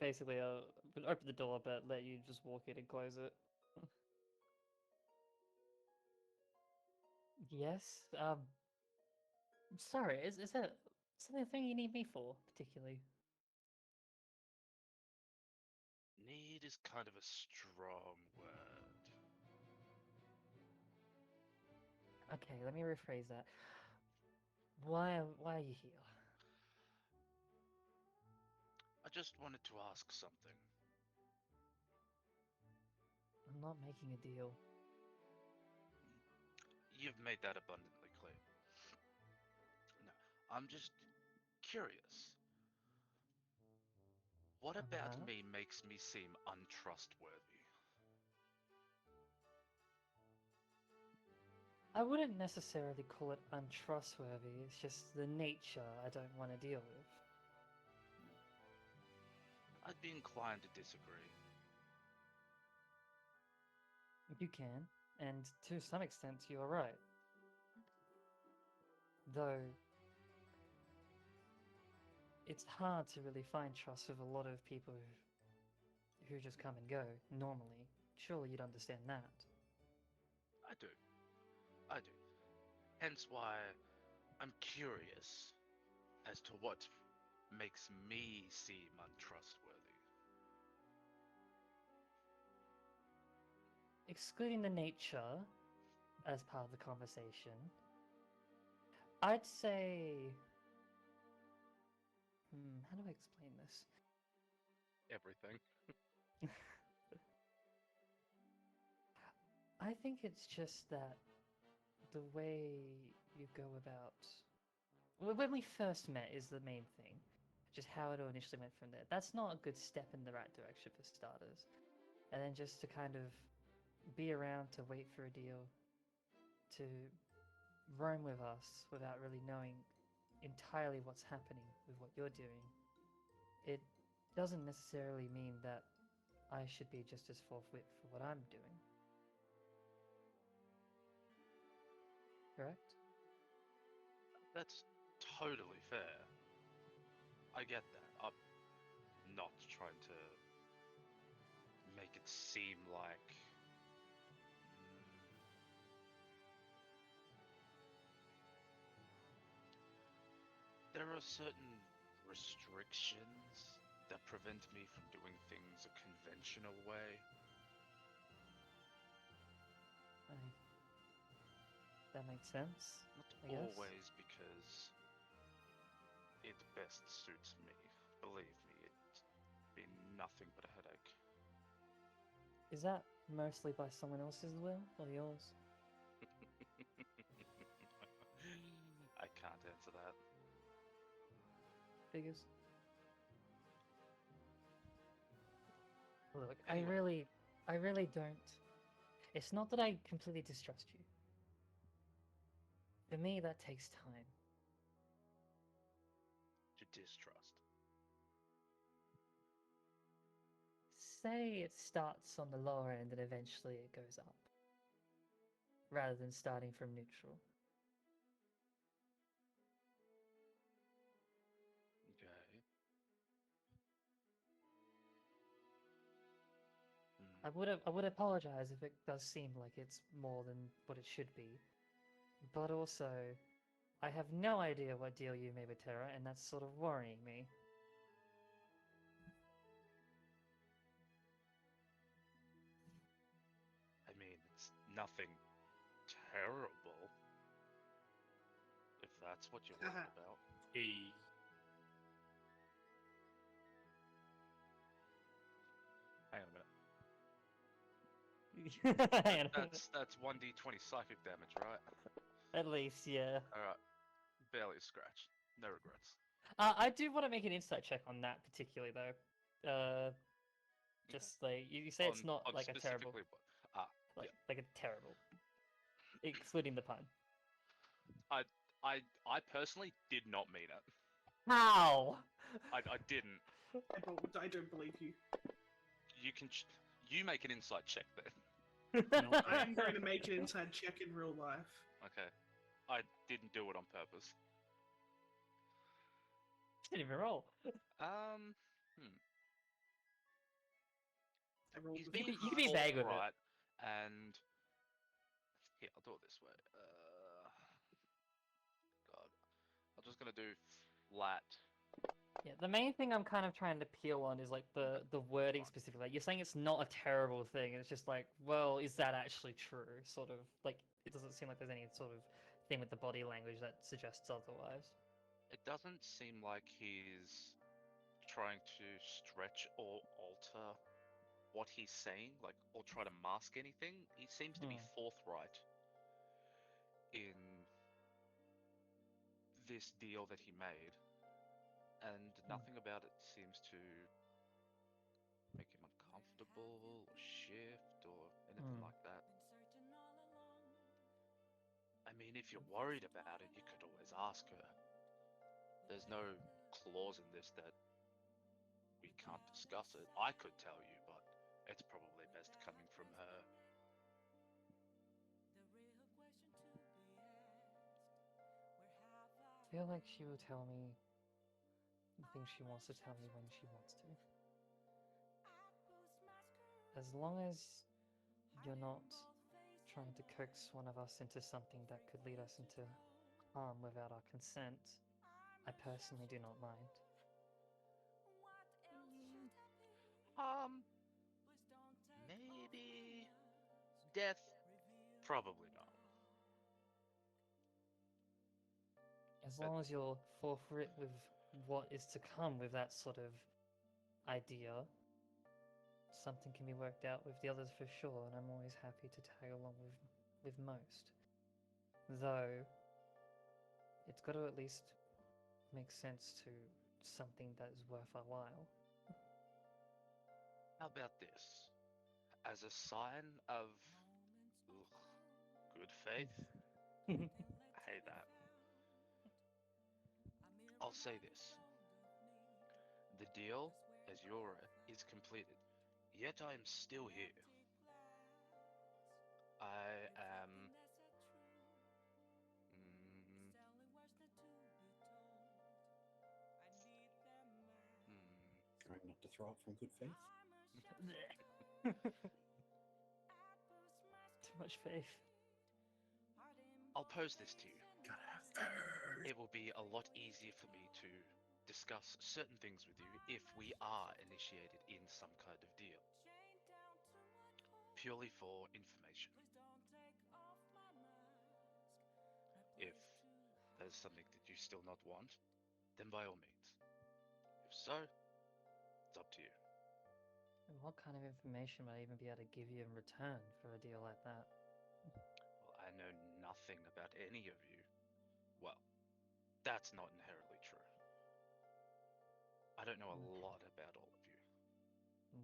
Basically, I'll open the door, but let you just walk in and close it. Yes? I'm sorry, is there something you need me for, particularly? Need is kind of a strong word. Okay, let me rephrase that. Why are you here? I just wanted to ask something. I'm not making a deal. You've made that abundantly clear. No, I'm just curious. What about Uh-huh. me makes me seem untrustworthy? I wouldn't necessarily call it untrustworthy, it's just the nature I don't want to deal with. I'd be inclined to disagree. You can, and to some extent you're right. Though, it's hard to really find trust with a lot of people who just come and go, normally. Surely you'd understand that. I do. I do. Hence why I'm curious as to what makes me seem untrustworthy. Excluding the nature as part of the conversation, I'd say... how do I explain this? Everything. I think it's just that the way you go about... When we first met is the main thing. Just how it all initially went from there. That's not a good step in the right direction for starters. And then just to kind of be around to wait for a deal, to roam with us without really knowing entirely what's happening with what you're doing, it doesn't necessarily mean that I should be just as forthwith for what I'm doing. Correct? That's totally fair. I get that. I'm not trying to make it seem like... There are certain restrictions that prevent me from doing things a conventional way. That makes sense, Not I guess. always because it best suits me. Believe me, it'd be nothing but a headache. Is that mostly by someone else's will or yours? I can't answer that. Figures. Look, Anyway. I really don't. It's not that I completely distrust you. For me, that takes time. To distrust. Say it starts on the lower end and eventually it goes up, rather than starting from neutral. Okay. I would apologize if it does seem like it's more than what it should be, but also, I have no idea what deal you made with Terra, and that's sort of worrying me. I mean, it's nothing terrible. If that's what you're worried about. Hey. Hang on a minute. Hang on. That's 1d20 psychic damage, right? At least, yeah. Alright. Barely a scratch. No regrets. I do want to make an insight check on that particularly, though. Just like you say, it's not On like a terrible, specifically what? Ah, yeah. like a terrible, excluding the pun. I personally did not mean it. How? I didn't. I don't believe you. You can. You make an insight check then. No, I am going to make an inside check in real life. Okay. I didn't do it on purpose. Didn't even roll. Hmm. I rolled He's with being You can be vague with it. forthright, and here, I'll do it this way. God, I'm just gonna do flat. Yeah, the main thing I'm kind of trying to peel on is like the wording Fine. specifically. Like you're saying it's not a terrible thing, and it's just like, well, is that actually true? Sort of like It doesn't seem like there's any sort of thing with the body language that suggests otherwise. It doesn't seem like he's trying to stretch or alter what he's saying, like, or try to mask anything. He seems to be forthright in this deal that he made, and nothing about it seems to make him uncomfortable or shift or anything like that. I mean, if you're worried about it, you could always ask her. There's no clause in this that we can't discuss it. I could tell you, but it's probably best coming from her. I feel like she will tell me the things she wants to tell me when she wants to. As long as you're not trying to coax one of us into something that could lead us into harm without our consent, I personally do not mind. Maybe death? Probably not. As But- long as you're forthright with what is to come with that sort of idea, something can be worked out with the others for sure, and I'm always happy to tag along with most. Though, it's got to at least make sense to something that is worth our while. How about this? As a sign of good faith? I hate that. I'll say this. The deal, as you're aware, is completed. Yet I am still here. I am... Trying not to throw up from good faith. Too much faith. I'll pose this to you. Gotta have faith. It will be a lot easier for me to discuss certain things with you if we are initiated in some kind of deal. Purely for information. If there's something that you still not want, then by all means. If so, it's up to you. And what kind of information would I even be able to give you in return for a deal like that? Well, I know nothing about any of you. Well, that's not inherently true. I don't know a lot about all of you.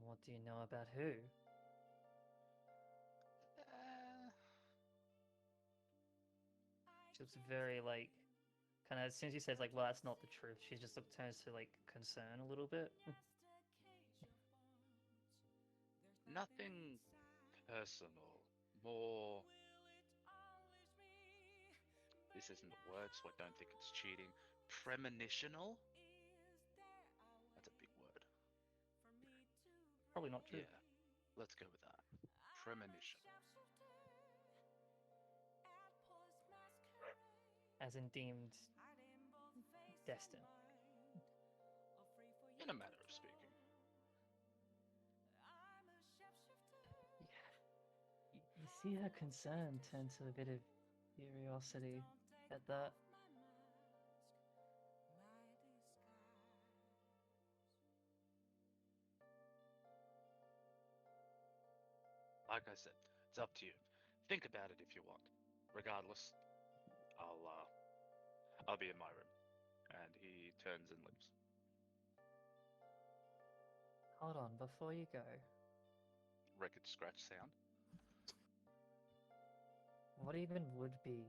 What do you know about who? She looks very like, kind of as soon as you said like, well, that's not the truth. She just turns to like concern a little bit. Nothing personal. More. This isn't a word, so I don't think it's cheating. Premonitional? That's a big word. Probably not true. Yeah, let's go with that. Premonition. As in deemed destined. In a matter of speaking. You see her concern turn to a bit of curiosity at that. Like I said, it's up to you. Think about it if you want. Regardless, I'll be in my room. And he turns and leaves. Hold on, before you go, Record scratch sound. what even would be,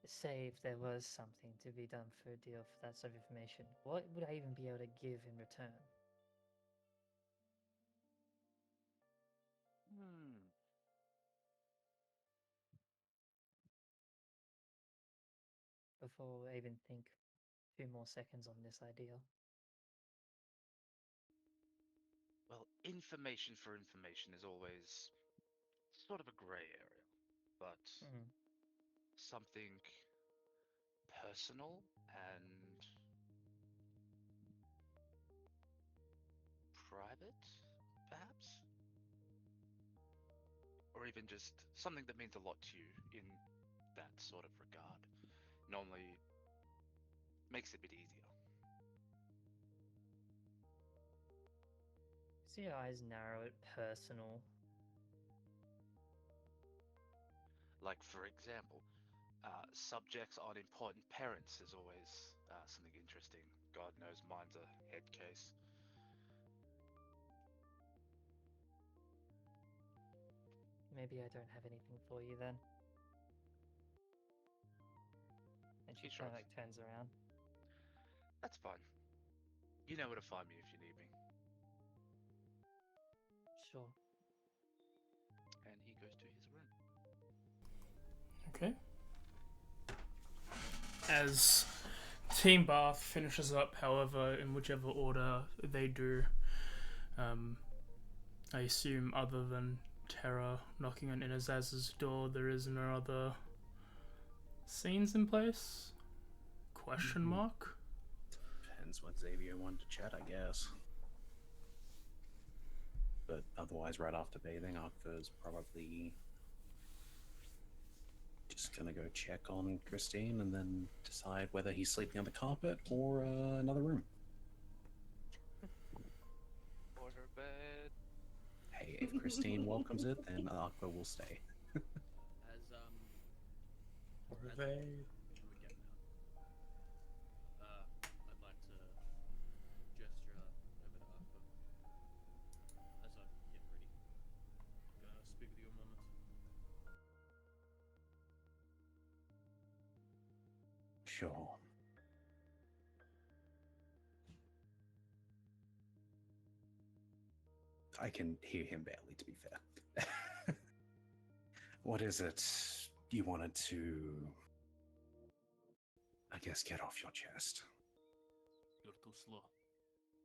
say if there was something to be done for a deal for that sort of information, what would I even be able to give in return? Before I even think 2 more seconds on this idea. Well, information for information is always sort of a grey area. But something personal and private, perhaps? or even just something that means a lot to you in that sort of regard, normally makes it a bit easier. See your eyes narrow it personal. Like, for example, subjects on important parents is always something interesting. God knows mine's a head case. Maybe I don't have anything for you then. And she He kind of shrugs. turns around. That's fine. You know where to find me if you need me. Sure. And he goes to his room. Okay. As Team Bath finishes up, however, in whichever order they do, I assume other than Terra knocking on Inazaz's door, there is no other scenes in place? Question mark? Depends what Xavier wanted to chat, I guess. But otherwise, right after bathing, Arkva's probably just gonna go check on Christine and then decide whether he's sleeping on the carpet or another room. Or her bed. Hey, if Christine welcomes it, then Arkva will stay. As Or as they- we get now, I'd like to gesture over to Arthur as I get ready. Can I speak with you a moment? Sure. I can hear him barely, to be fair. What is it you wanted to, I guess, get off your chest? You're too slow.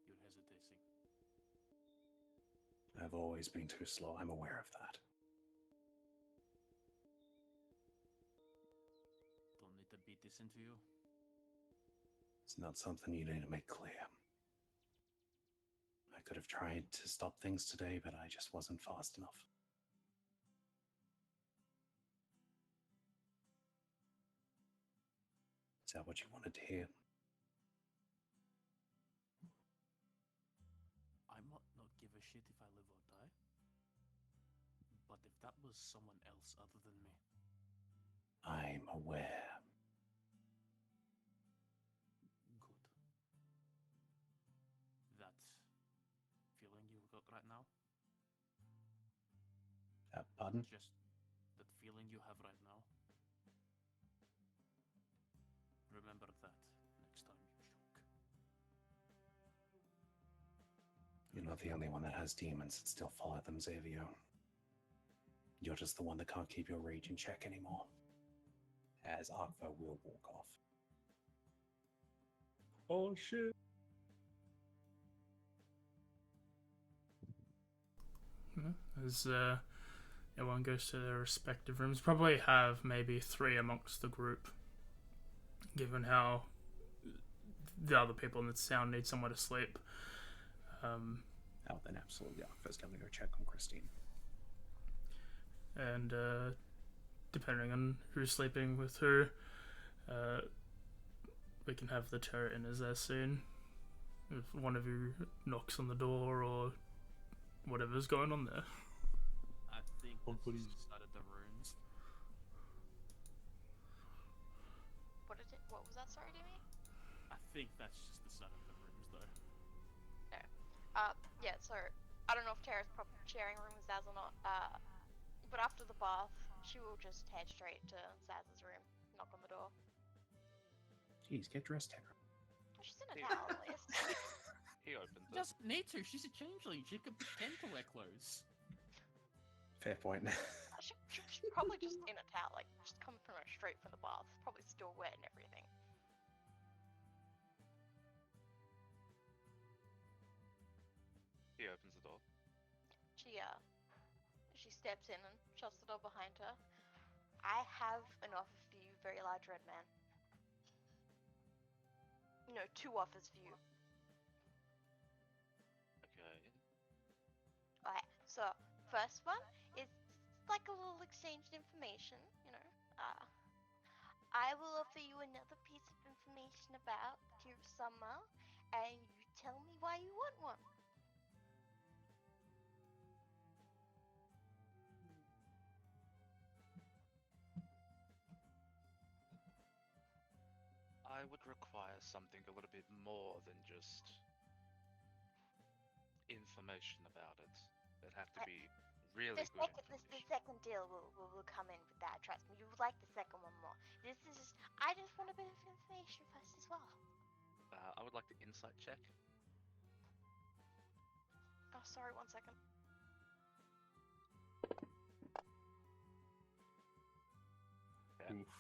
You're hesitating. I've always been too slow. I'm aware of that. Don't need to beat this into you. It's not something you need to make clear. I could have tried to stop things today, but I just wasn't fast enough. Is that what you wanted to hear? I might not give a shit if I live or die. But if that was someone else other than me, I'm aware. good. That feeling you've got right now, Pardon? just that feeling you have right now, remember that next time you shook. You're not the only one that has demons that still follow them, Xavier. You're just the one that can't keep your rage in check anymore. As Arkva will walk off. Oh shit. As everyone goes to their respective rooms, probably have maybe 3 amongst the group, given how the other people in the town need somewhere to sleep. Oh, then absolutely, Arkva's gonna go check on Christine. And depending on who's sleeping with who, we can have the turret in as there soon. If one of you knocks on the door or whatever's going on there. I think Oh, this please. is the side of the rooms. What was that? Sorry, Demi? I think that's just the side of the rooms, though. Yeah, so I don't know if Tara's probably sharing a room with Zaz or not, but after the bath, she will just head straight to Zaz's room, knock on the door. Jeez, get dressed, Tara. She's in a towel, at least. He opens She it. doesn't need to. She's a changeling. She could pretend to wear clothes. Fair point. She's probably just in a towel, like, just coming from her straight from the bath, probably still wet and everything. He opens the door. She steps in and shuts the door behind her. I have an offer for you, very large red man. No, 2 offers for you. Okay. Okay, so first one is like a little exchange of information, you know. I will offer you another piece of information about Tear of Summer, and you tell me why you want one. I would require something a little bit more than just information about it. It'd have to be really The good second, the information. second deal will come in with that. Trust me, you would like the second one more. This is just, I just want a bit of information first as well. I would like the insight check. Oh, sorry, 1 second. Yeah, Oof.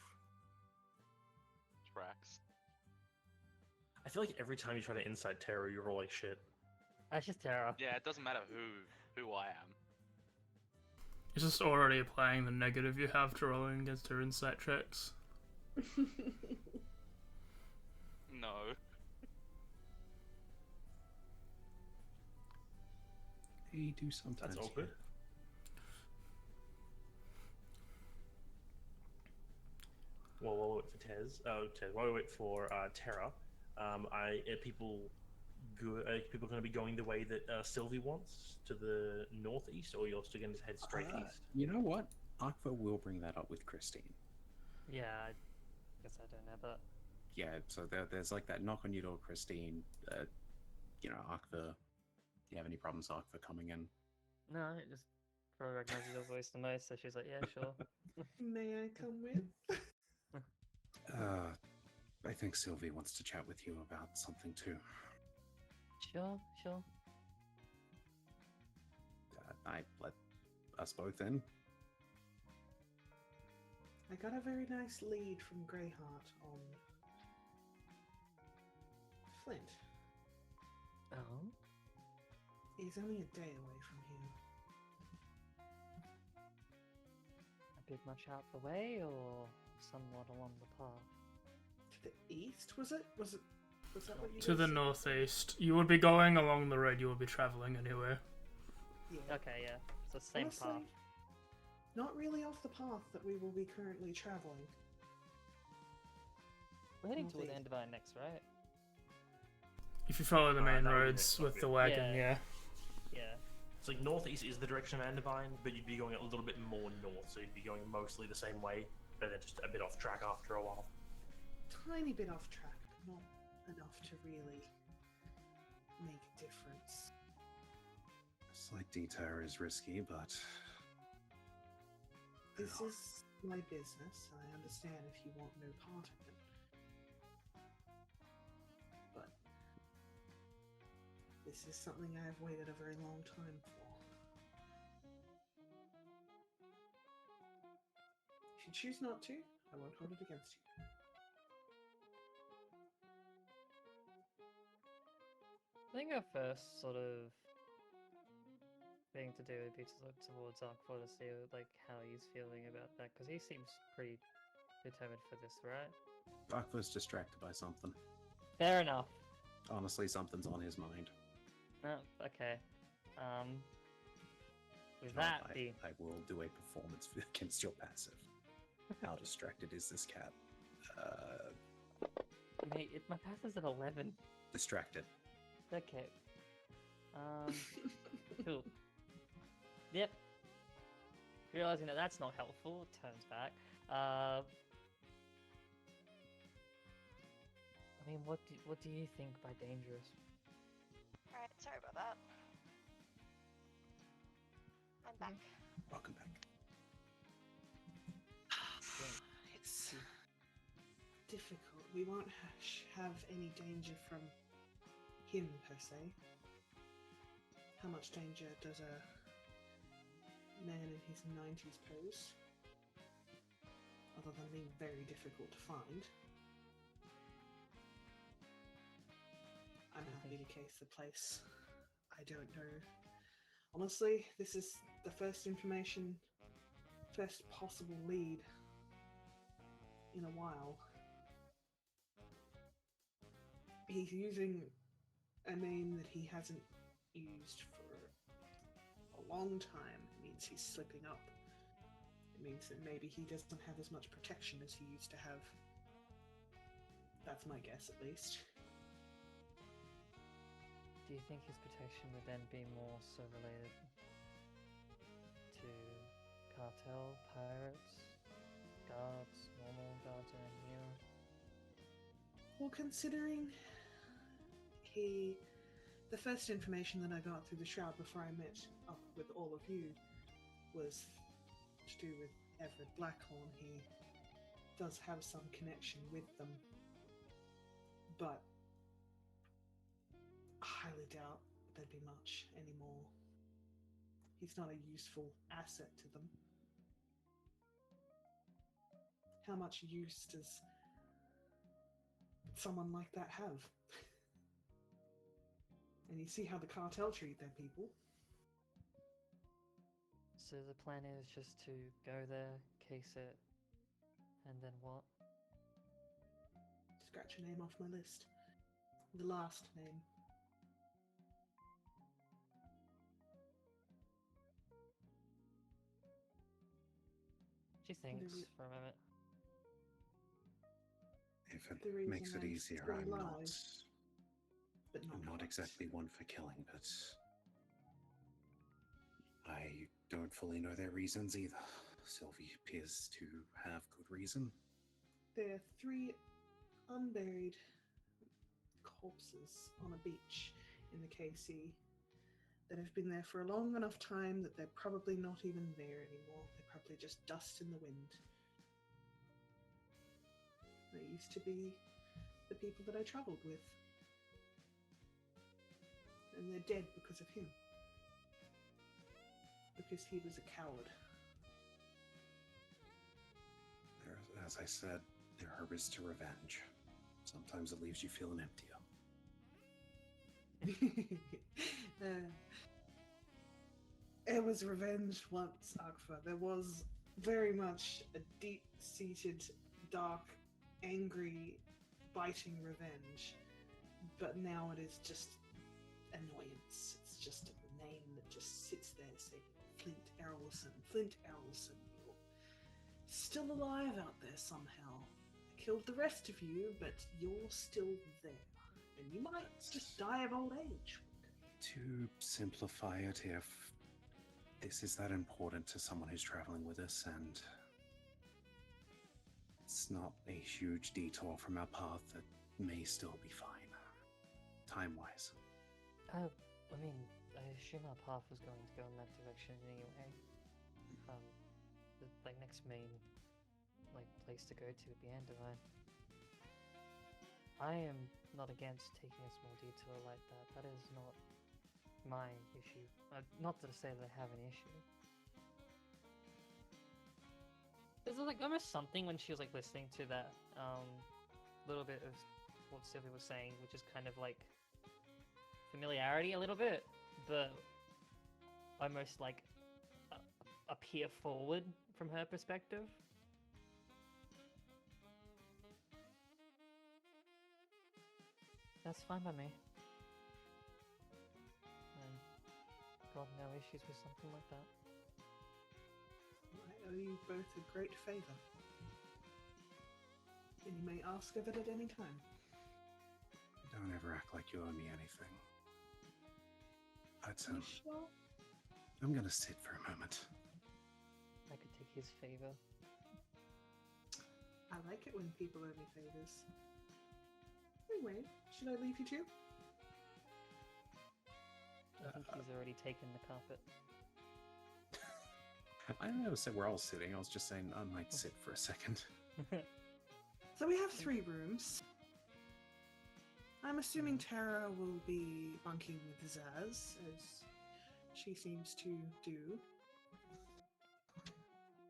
tracks. I feel like every time you try to insight terror, you roll like shit. That's just terror. Yeah, it doesn't matter who I am. It's just already applying the negative you have to rolling against her insight checks. No. They do sometimes. That's awkward. Well, while we wait for while we wait for Terra, people going to be going the way that Sylvie wants, to the northeast, or you're still going to head straight east? You know what? Aqua will bring that up with Christine. Yeah, I guess I don't know, but Yeah, so there's like that knock on your door, Christine. Aqua. Do you have any problems, Aqua, coming in? no, it just probably recognizes your voice the most, so she's like, yeah, sure. May I come with? I think Sylvie wants to chat with you about something too. Sure. I let us both in. I got a very nice lead from Greyheart on Flint. Oh? He's only a day away from here. A bit much out the way, or somewhat along the path? To the east, was it? Was that what you To the guys- northeast. You would be going along the road you would be travelling anyway. Yeah. Okay, yeah. It's the same Honestly, path. not really off the path that we will be currently traveling. We're heading toward northeast. Endivine next, right? If you follow the main that would be roads next, with the wagon, yeah. Yeah. It's like northeast is the direction of Andivine, but you'd be going a little bit more north, so you'd be going mostly the same way, but then just a bit off track after a while. Tiny bit off track, but not enough to really make a difference. A slight detour is risky, but This is my business, and I understand if you want no part of it. But this is something I have waited a very long time for. If you choose not to, I won't hold it against you. I think our first sort of thing to do would be to look towards Arkford to see like how he's feeling about that, because he seems pretty determined for this, right? Aqua's distracted by something. Fair enough. Honestly, something's on his mind. No, okay. With You know, that I, being I will do a performance against your passive. How distracted is this cat? mate, my path is at 11. Distracted. Okay. Cool. Yep. Realizing that that's not helpful, turns back. I mean, what do you think by dangerous? Alright, sorry about that. I'm back. Welcome back. It's difficult. We won't have any danger from him, per se. How much danger does a man in his 90s pose? Other than being very difficult to find. I'm happy to case the place. I don't know. Honestly, this is the first possible lead in a while. He's using a name that he hasn't used for a long time. It means he's slipping up It means that maybe he doesn't have as much protection as he used to have. That's my guess, at least. Do you think his protection would then be more so related to cartel, pirates, guards, normal guards around here? Well, considering the first information that I got through the shroud before I met up with all of you was to do with Everett Blackhorn. He does have some connection with them, but I highly doubt there'd be much anymore. He's not a useful asset to them. How much use does someone like that have? And you see how the cartel treat their people. So the plan is just to go there, case it, and then what? Scratch a name off my list. The last name. She thinks for a moment. If The it reason makes it I'm easier, still I'm alive, but not exactly one for killing, but I don't fully know their reasons either. Sylvie appears to have good reason. There are 3 unburied corpses on a beach in the KC that have been there for a long enough time that they're probably not even there anymore. They're probably just dust in the wind. They used to be the people that I travelled with. And they're dead because of him. Because he was a coward. As I said, there are risks to revenge. Sometimes it leaves you feeling emptier. It was revenge once, Akfa. There was very much a deep-seated, dark, angry, biting revenge. But now it is just annoyance. It's just a name that just sits there saying, Flint Errolson, you're still alive out there somehow. I killed the rest of you, but you're still there. And you might just die of old age. To simplify it, if this is that important to someone who's traveling with us, and it's not a huge detour from our path, that may still be fine, time-wise. I mean, I assume our path was going to go in that direction anyway. The next main place to go to would be Andavine. I am not against taking a small detour like that. That is not my issue. Not to say that I have an issue. There's almost something when she was listening to that little bit of what Sylvie was saying, which is kind of familiarity a little bit, but almost a peer forward from her perspective. That's fine by me. I've got no issues with something like that. I owe you both a great favour. And you may ask of it at any time. Don't ever act like you owe me anything. But, You sure? I'm gonna sit for a moment. I could take his favor. I like it when people owe me favours. Anyway, should I leave you too? I think he's already taken the carpet. I never said we're all sitting, I was just saying I might sit for a second. So we have 3 rooms. I'm assuming Tara will be bunking with Zaz, as she seems to do.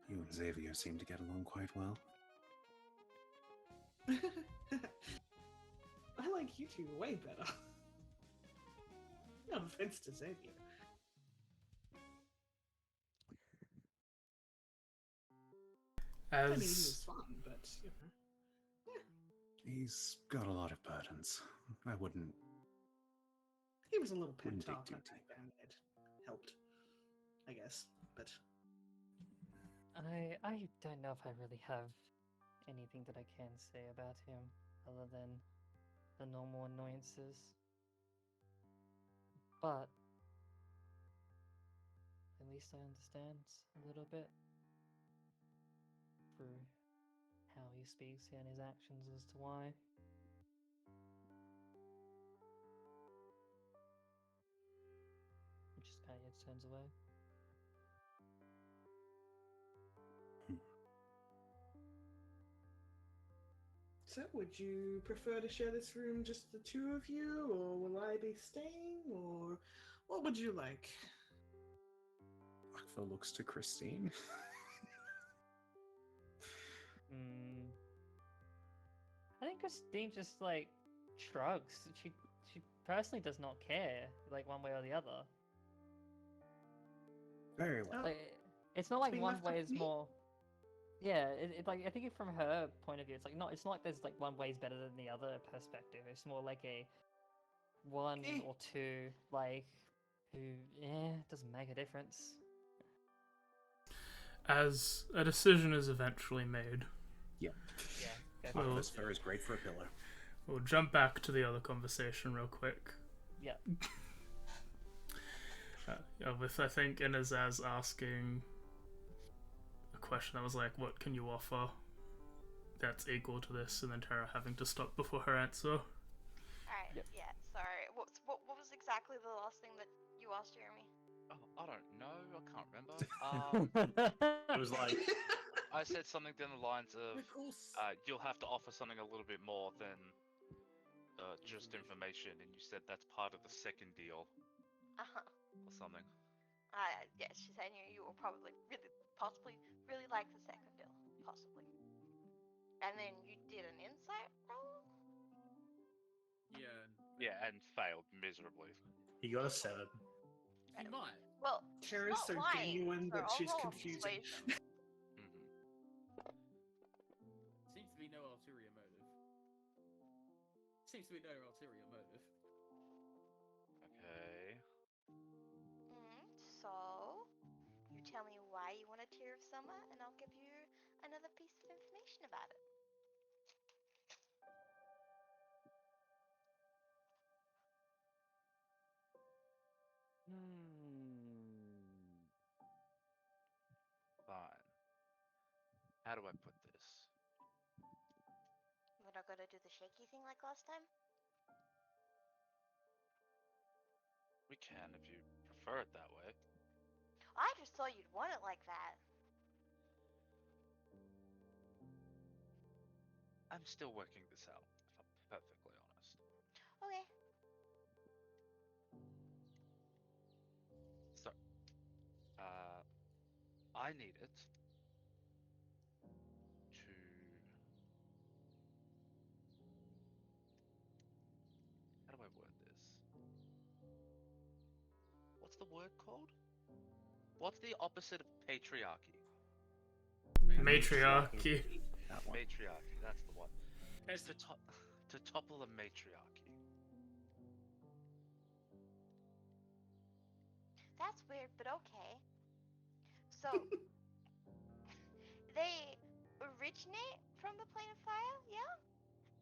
You and Xavier seem to get along quite well. I like you two way better. No offense to Xavier. I mean, he was fun, but, you know. He's got a lot of burdens. I wouldn't... He was a little pent Wouldn't dig up. too I think deep. it helped, I guess, but... I don't know if I really have anything that I can say about him other than the normal annoyances. But at least I understand a little bit through how he speaks and his actions as to why. Just kind of turns away. So, would you prefer to share this room just the two of you, or will I be staying, or what would you like? Akfa looks to Christine. I think Christine just like shrugs. She personally does not care, like one way or the other. Very well. Oh, Like it's not like being one left way up is to me? more. Yeah, like I think from her point of view, it's like not. It's not like there's like one way is better than the other perspective. It's more like a one Eh. or two, like who, doesn't make a difference. As a decision is eventually made, Yeah, go for Well- it. Akfa's fur is great for a pillow. we'll jump back to the other conversation real quick. Yeah. With, I think, Inazaz asking a question that was like, what can you offer that's equal to this? And then Tara having to stop before her answer. Alright, Yep. yeah, sorry. What was exactly the last thing that you asked, Jeremy? Oh, I don't know. I can't remember. It was like, I said something down the lines of, Of course. you'll have to offer something a little bit more than just information, and you said that's part of the second deal Uh-huh. or something. Yeah, she said you will probably possibly really like the second deal. Possibly. And then you did an insight roll? Yeah, Yeah, and failed miserably. he got a 7. he might. Well, she's Tara's not so lying, genuine, so but I'll she's roll a confusing. persuasion. Seems to be no ulterior motive. Seems to be no ulterior motive. Okay. So, you tell me why you want a Tear of Summer, and I'll give you another piece of information about it. Fine. How do I put this? We're not gonna do the shaky thing like last time? We can if you prefer it that way. I just thought you'd want it like that. I'm still working this out, if I'm perfectly honest. Okay. So, I need it to... How do I word this? What's the word called? What's the opposite of patriarchy? Matriarchy. That one. Matriarchy, that's the one. It's To, to topple a matriarchy. That's weird, but okay. So, they originate from the plane of fire, yeah?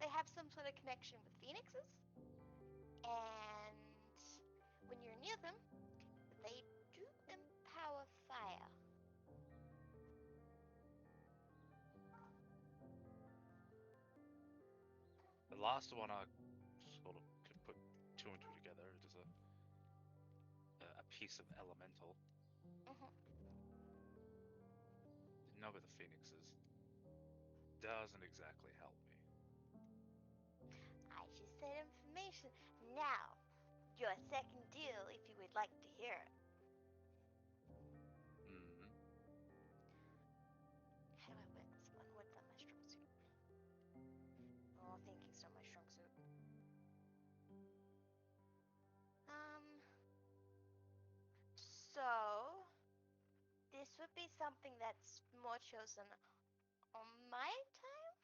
They have some sort of connection with phoenixes. And when you're near them, they do empower fire. The last one I sort of could put two and two together. It is a piece of elemental. Didn't know about the phoenixes. Doesn't exactly help me. I just said information. Now, your second deal if you would like to hear it. Mm-hmm. How do I word this one? What's not my strong suit? Oh, thinking's not my strong suit. So, this would be something that's more chosen on my time?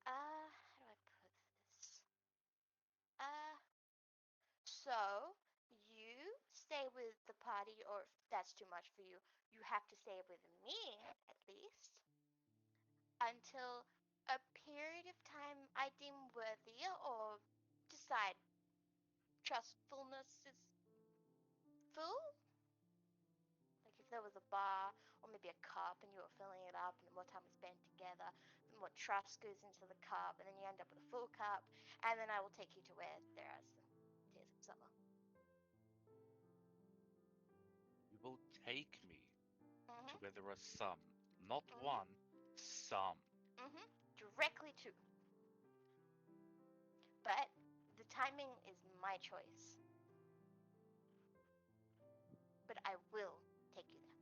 How do I put this? So, you stay stay with the party, or if that's too much for you, you have to stay with me, at least, until a period of time I deem worthy or decide trustfulness is full. Like if there was a bar or maybe a cup and you were filling it up and the more time we spend together, the more trust goes into the cup and then you end up with a full cup and then I will take you to where there are some tears of summer. You will take me to Mm-hmm. where there are some, not Mhm. one, some. Mm-hmm. Directly to. But the timing is my choice. But I will take you there.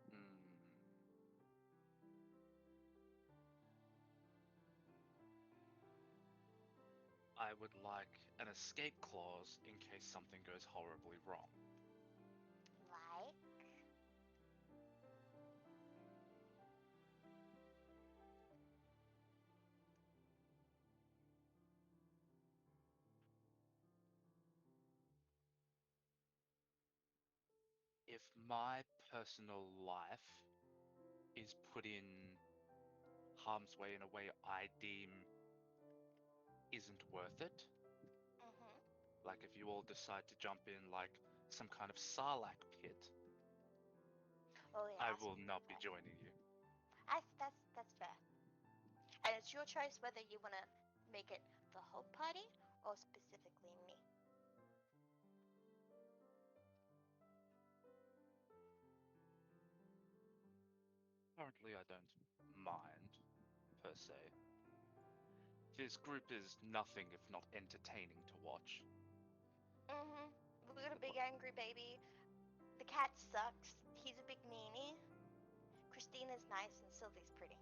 Hmm. I would like an escape clause in case something goes horribly wrong. Like? If my personal life is put in harm's way in a way I deem isn't worth it, Mm-hmm. like if you all decide to jump in like some kind of sarlacc pit, Oh yeah. I I see will what not you're be saying. joining you. That's fair. And it's your choice whether you want to make it the whole party or specifically me. Currently, I don't mind, per se. This group is nothing if not entertaining to watch. Mm-hmm. We got a big angry baby. The cat sucks. He's a big meanie. Christina's nice and Sylvie's pretty.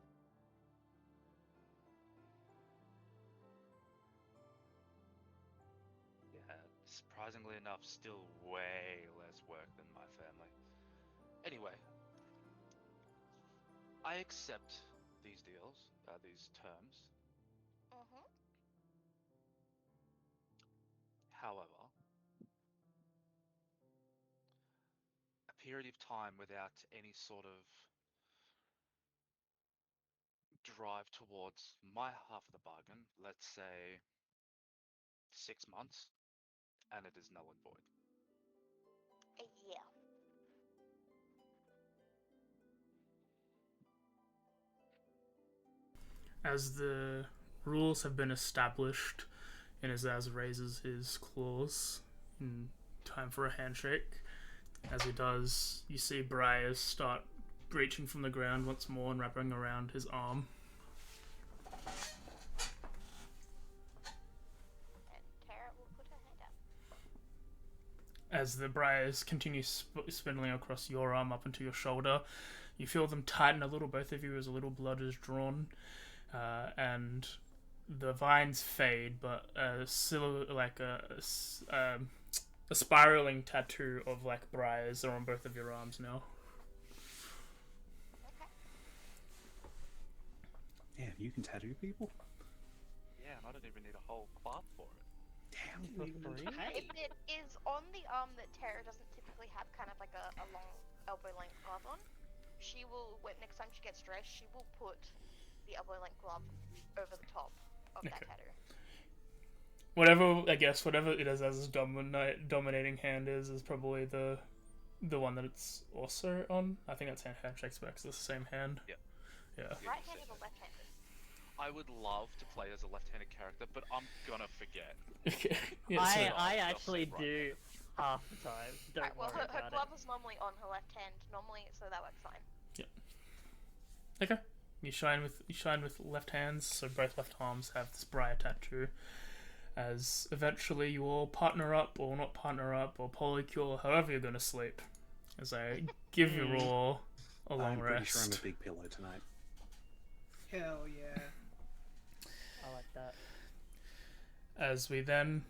Yeah, surprisingly enough, still way less work than my family. Anyway, I accept these deals, these terms. Mm-hmm. However, a period of time without any sort of drive towards my half of the bargain, let's say 6 months, and it is null and void. Yeah. As the rules have been established, and as Az raises his claws in time for a handshake, as he does, you see Briars start breaching from the ground once more and wrapping around his arm. And Tara will put her hand up. As the briars continue spindling across your arm up into your shoulder, you feel them tighten a little, both of you, as a little blood is drawn, and the vines fade, but a spiraling tattoo of like briars are on both of your arms now. Okay. Yeah, you can tattoo people? Yeah, and I don't even need a whole cloth for it. Damn, For you even free? If it is on the arm that Tara doesn't typically have kind of like a long elbow length glove on, she will, next time she gets dressed, she will put the elbow length glove over the top of that Okay. tattoo. Whatever it is as his dominating hand is probably the one that it's also on. I think that's handshake specs. It's the same hand. Yeah. Yeah. Right-handed or left-handed? I would love to play as a left-handed character, but I'm gonna forget. Okay. Yeah, I so- I I'll actually say do half the time. Don't Right, well, worry her about glove is normally on her left hand, so that works fine. Okay. You shine with left hands, so both left arms have this briar tattoo. As eventually you all partner up, or not partner up, or polycule, however you're gonna sleep. As I give you all a long I'm pretty rest. sure I'm a big pillow tonight. Hell yeah. it. I like that. As we then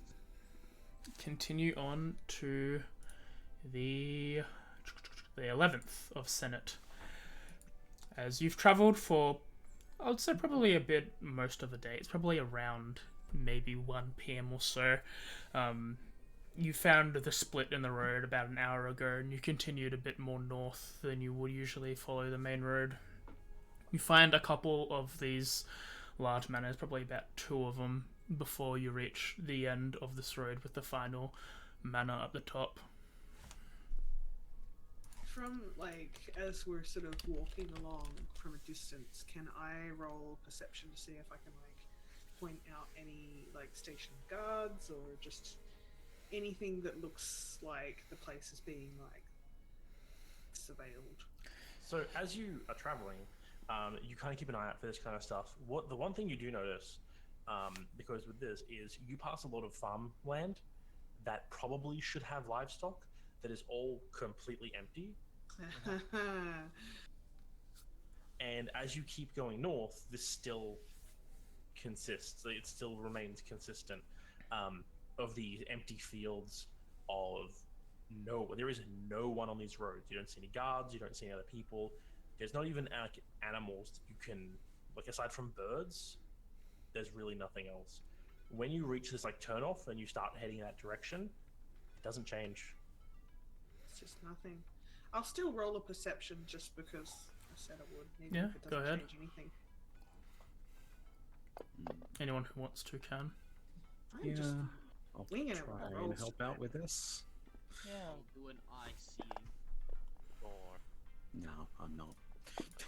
continue on to the 11th of Senate. As you've travelled for, I would say, probably a bit most of the day. It's probably around maybe 1 p.m. or so. You found the split in the road about an hour ago, and you continued a bit more north than you would usually follow the main road. You find a couple of these large manors, probably about 2 of them, before you reach the end of this road with the final manor up the top. From, like, as we're sort of walking along from a distance, can I roll perception to see if I can, like, point out any, like, station guards or just anything that looks like the place is being, like, surveilled? So as you are traveling, you kind of keep an eye out for this kind of stuff. The one thing you do notice, because with this, is you pass a lot of farmland that probably should have livestock that is all completely empty. And as you keep going north, this still consists. It still remains consistent of these empty fields of there is no one on these roads. You don't see any guards. You don't see any other people. There's not even like animals that you can, like, aside from birds, there's really nothing else. When you reach this like turnoff and you start heading in that direction, it doesn't change. It's just nothing. I'll still roll a perception just because I said I would. Even Yeah, if it go doesn't ahead. change anything. Anyone who wants to can. I'm just I'll winging it try with my and rolls help today. out with this. Yeah. I'll do an eye seeing. Or No, I'm not.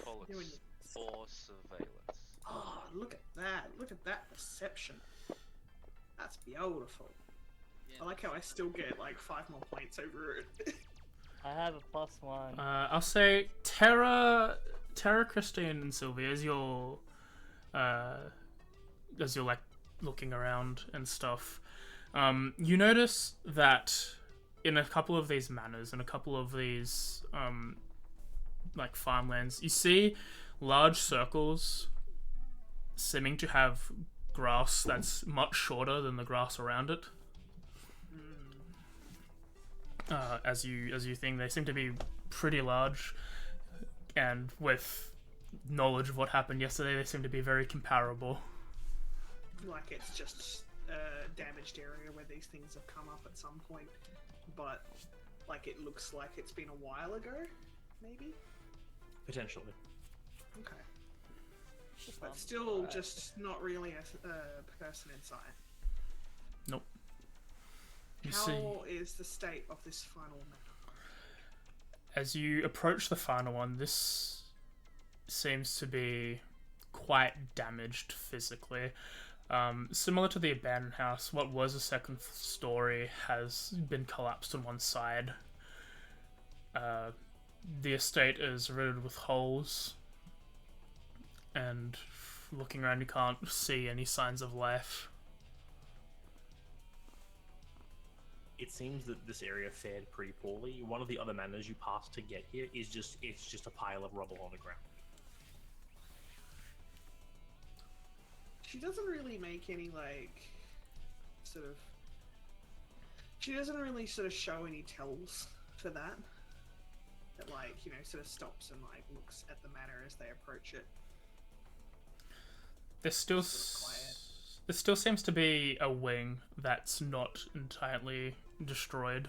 call Doing it it. or surveillance. Oh, look at that. Look at that perception. That's beautiful. Yeah, I like how I still get like 5 more points over it. I have a +1. I'll say Terra, Christine, and Sylvia, as you're like looking around and stuff, you notice that in a couple of these manors and a couple of these like farmlands, you see large circles seeming to have grass that's much shorter than the grass around it. As you think, they seem to be pretty large, and with knowledge of what happened yesterday, they seem to be very comparable. Like it's just a damaged area where these things have come up at some point, but like it looks like it's been a while ago, maybe? Potentially. Okay. Just But one. still Alright. just not really a person in sight. Nope. You How see, is the state of this final map? as you approach the final one, this seems to be quite damaged physically. Similar to the abandoned house, what was a second story has been collapsed on one side. The estate is riddled with holes, and looking around, you can't see any signs of life. It seems that this area fared pretty poorly. One of the other manors you pass to get here is just a pile of rubble on the ground. She doesn't really make any like sort of. She doesn't really sort of show any tells for that. That like sort of stops and like looks at the manor as they approach it. There still, Sort of quiet. there still seems to be a wing that's not entirely destroyed.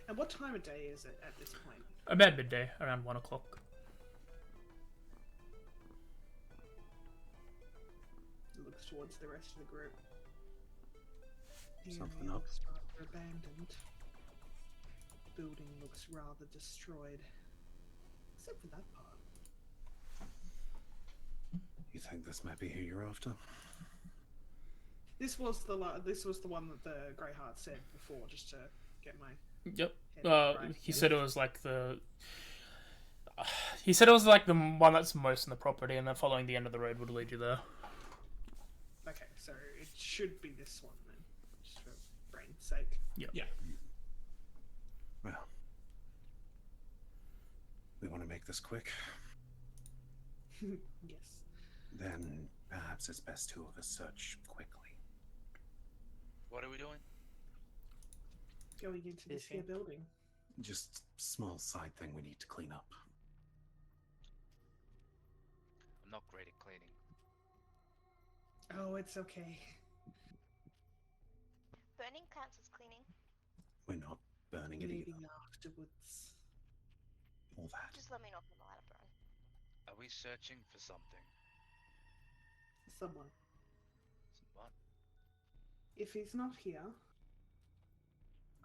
And what time of day is it at this point? About midday, around 1 o'clock. Looks towards the rest of the group. The Something area up. looks rather abandoned. Building looks rather destroyed, except for that part. You think this might be who you're after? This was the one that the Greyheart said before, just to get my Yep. head right. He said it was like the. He said it was like the one that's most in the property, and then following the end of the road would lead you there. Okay, so it should be this one then, just for brain's sake. Yeah. Well, we want to make this quick. Yes. Then perhaps it's best 2 of us search quickly. What are we doing? Going into this here Fishing. building. Just small side thing we need to clean up. I'm not great at cleaning. Oh, it's okay. Burning counts as cleaning. We're not burning it Maybe either. afterwards. All that. Just let me know if I'm allowed to burn. Are we searching for something? Someone. What? If he's not here,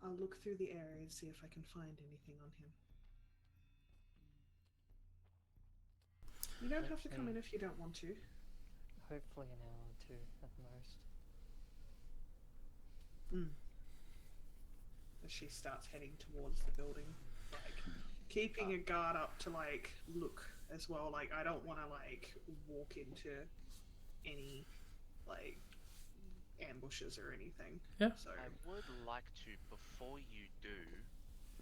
I'll look through the area and see if I can find anything on him. You don't have to come in if you don't want to. Hopefully an hour or two at most. As she starts heading towards the building, like keeping a guard up to like look as well. Like I don't want to like walk into any like ambushes or anything. Yeah. So I would like to, before you do,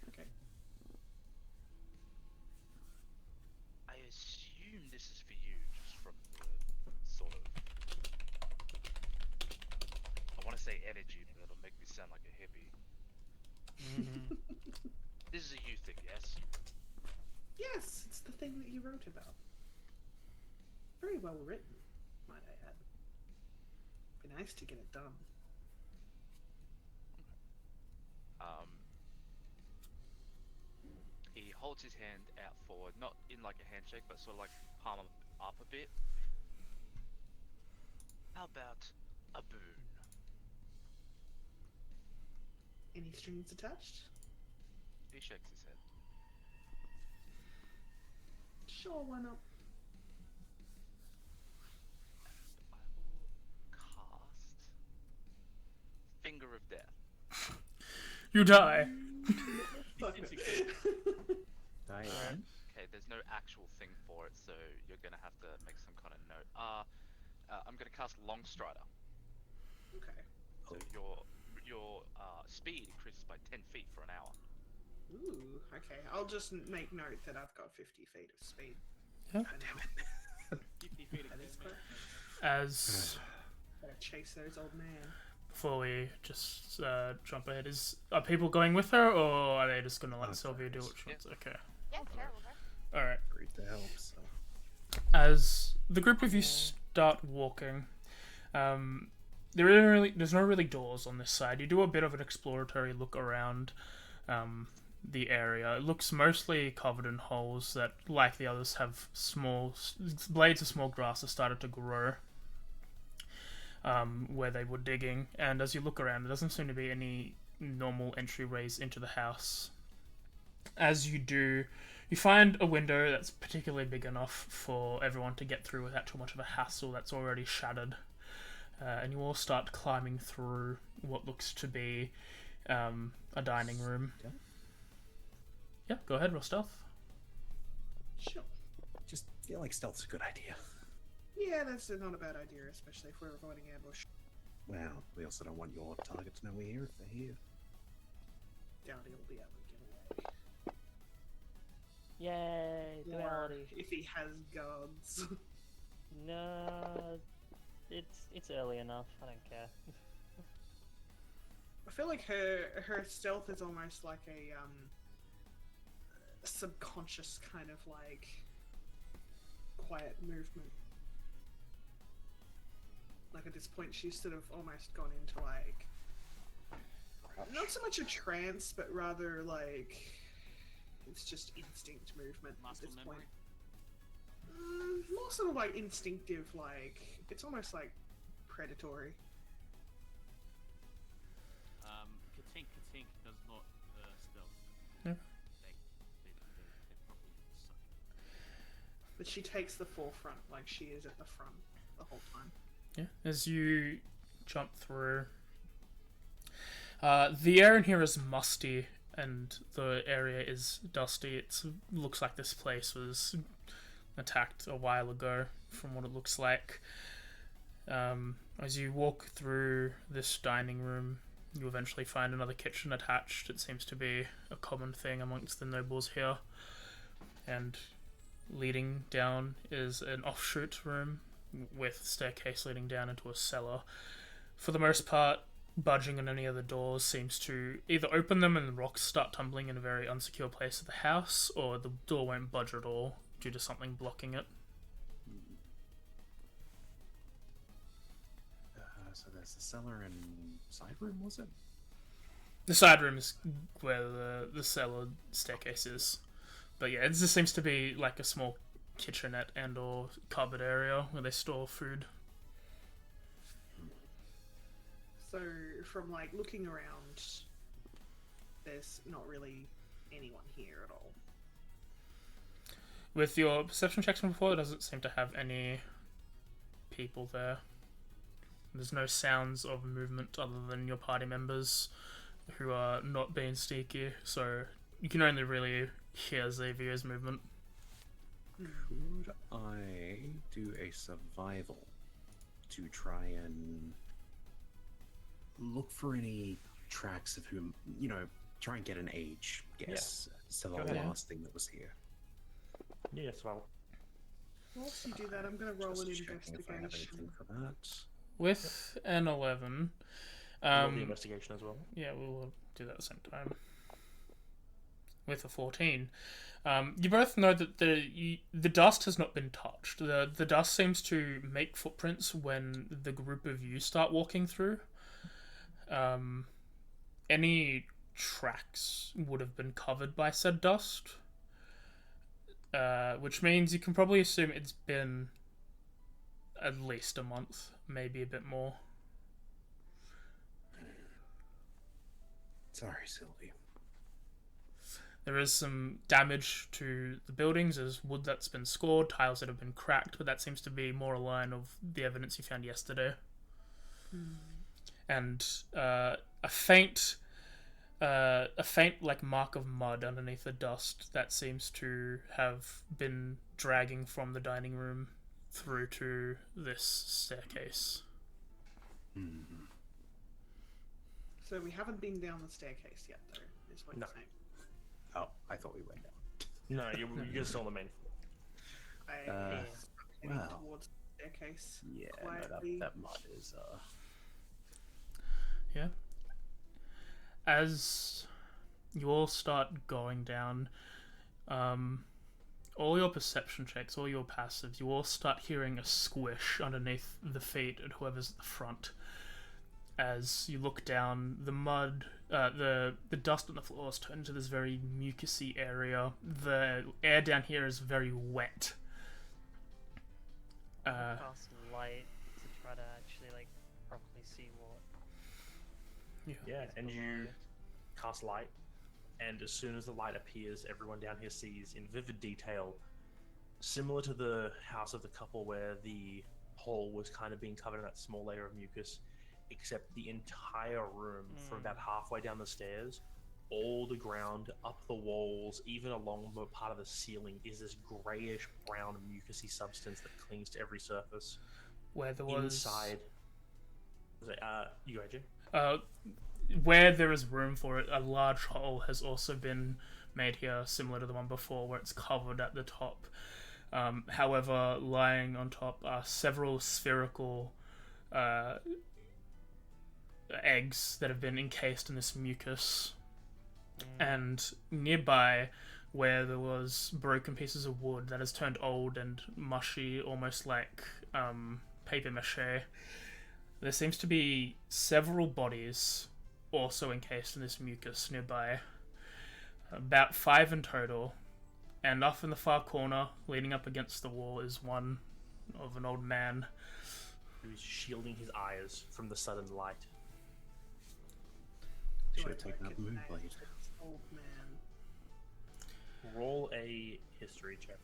okay. I assume this is for you, just from the sort of, I want to say energy, but it'll make me sound like a hippie. This is a you thing, yes? Yes, it's the thing that you wrote about. Very well written, might I add. Be nice to get it done. He holds his hand out forward, not in like a handshake, but sort of like palm up a bit. How about a boon? Any strings attached? He shakes his head. Sure, why not? I will cast Finger of Death. You die. Fuck it. Diane. Okay, there's no actual thing for it, so you're gonna have to make some kind of note. I'm gonna cast Longstrider. Okay. So your speed increases by 10 feet for an hour. Ooh, okay. I'll just make note that I've got 50 feet of speed. Yeah. God damn it. 50 feet of That is movement. correct. As Gotta chase those old man. before we just jump ahead, are people going with her, or are they just gonna let Oh, Sylvia do yes. what she wants? Okay. Yeah, sure, we'll go. All right. Agreed to help, so. As the group of you start walking, there's no really doors on this side. You do a bit of an exploratory look around the area. It looks mostly covered in holes that, like the others, have small blades of small grass that started to grow where they were digging. And as you look around, there doesn't seem to be any normal entryways into the house. As you do, you find a window that's particularly big enough for everyone to get through without too much of a hassle that's already shattered. And you all start climbing through what looks to be a dining room. Yeah, go ahead, roll stealth. Sure. Just feel like stealth's a good idea. Yeah, that's not a bad idea, especially if we're avoiding ambush. Well, we also don't want your target to know we're here if they're here. Doubt he'll be able to get away. Yay, Or duality. if he has guards. No, it's early enough. I don't care. I feel like her stealth is almost like a subconscious kind of like quiet movement. Like at this point, she's sort of almost gone into like not so much a trance, but rather like it's just instinct movement Muscle at this memory. point. More sort of like instinctive, like it's almost like predatory. Katink does not stealth. Yeah. They probably suck. But she takes the forefront, like she is at the front the whole time. Yeah, as you jump through, the air in here is musty and the area is dusty. It looks like this place was attacked a while ago, from what it looks like. As you walk through this dining room, you eventually find another kitchen attached. It seems to be a common thing amongst the nobles here. And leading down is an offshoot room with staircase leading down into a cellar. For the most part, budging on any of the doors seems to either open them and the rocks start tumbling in a very unsecure place of the house, or the door won't budge at all due to something blocking it. So there's the cellar and side room, was it? The side room is where the cellar staircase is. But yeah, it just seems to be like a small kitchenette and or cupboard area where they store food. So, from like looking around, there's not really anyone here at all. With your perception checks from before, it doesn't seem to have any people there. There's no sounds of movement other than your party members who are not being sneaky, so you can only really hear Xavier's movement. Could I do a survival to try and look for any tracks of whom, try and get an age guess as to the Go ahead. last thing that was here? Yes, well, Whilst you do that, I'm going to roll an Just checking if I have investigation. anything for that. With an 11, roll the investigation as well. yeah, we'll do that at the same time. With a 14, you both know that the dust has not been touched. The dust seems to make footprints when the group of you start walking through. Any tracks would have been covered by said dust, which means you can probably assume it's been at least a month, maybe a bit more. Sorry, Sylvie. There is some damage to the buildings. There's wood that's been scored, tiles that have been cracked, but that seems to be more a line of the evidence you found yesterday. And a faint like mark of mud underneath the dust that seems to have been dragging from the dining room through to this staircase. So we haven't been down the staircase yet, though, is what No. you're saying. Oh, I thought we went down. No, you're still on the main floor. I heading wow. towards the staircase. Yeah, Quietly. that mud is Yeah. As you all start going down, all your perception checks, all your passives, you all start hearing a squish underneath the feet of whoever's at the front. As you look down, the mud, the dust on the floors turn into this very mucousy area. The air down here is very wet. Cast light to try to actually like properly see what. Yeah, is and below. you cast light, and as soon as the light appears, everyone down here sees in vivid detail, similar to the house of the couple where the hall was kind of being covered in that small layer of mucus, except the entire room from about halfway down the stairs, all the ground, up the walls, even along the part of the ceiling, is this grayish brown mucusy substance that clings to every surface. Where there was Inside, you go, AJ. where there is room for it, a large hole has also been made here, similar to the one before, where it's covered at the top. However, lying on top are several spherical eggs that have been encased in this mucus. And nearby, where there was broken pieces of wood that has turned old and mushy, almost like paper mache, there seems to be several bodies also encased in this mucus nearby. About 5 in total. And off in the far corner, leaning up against the wall, is one of an old man. Who's shielding his eyes from the sudden light. Do Should I have taken look out at the the moonblade. name of this old man? Roll a history check.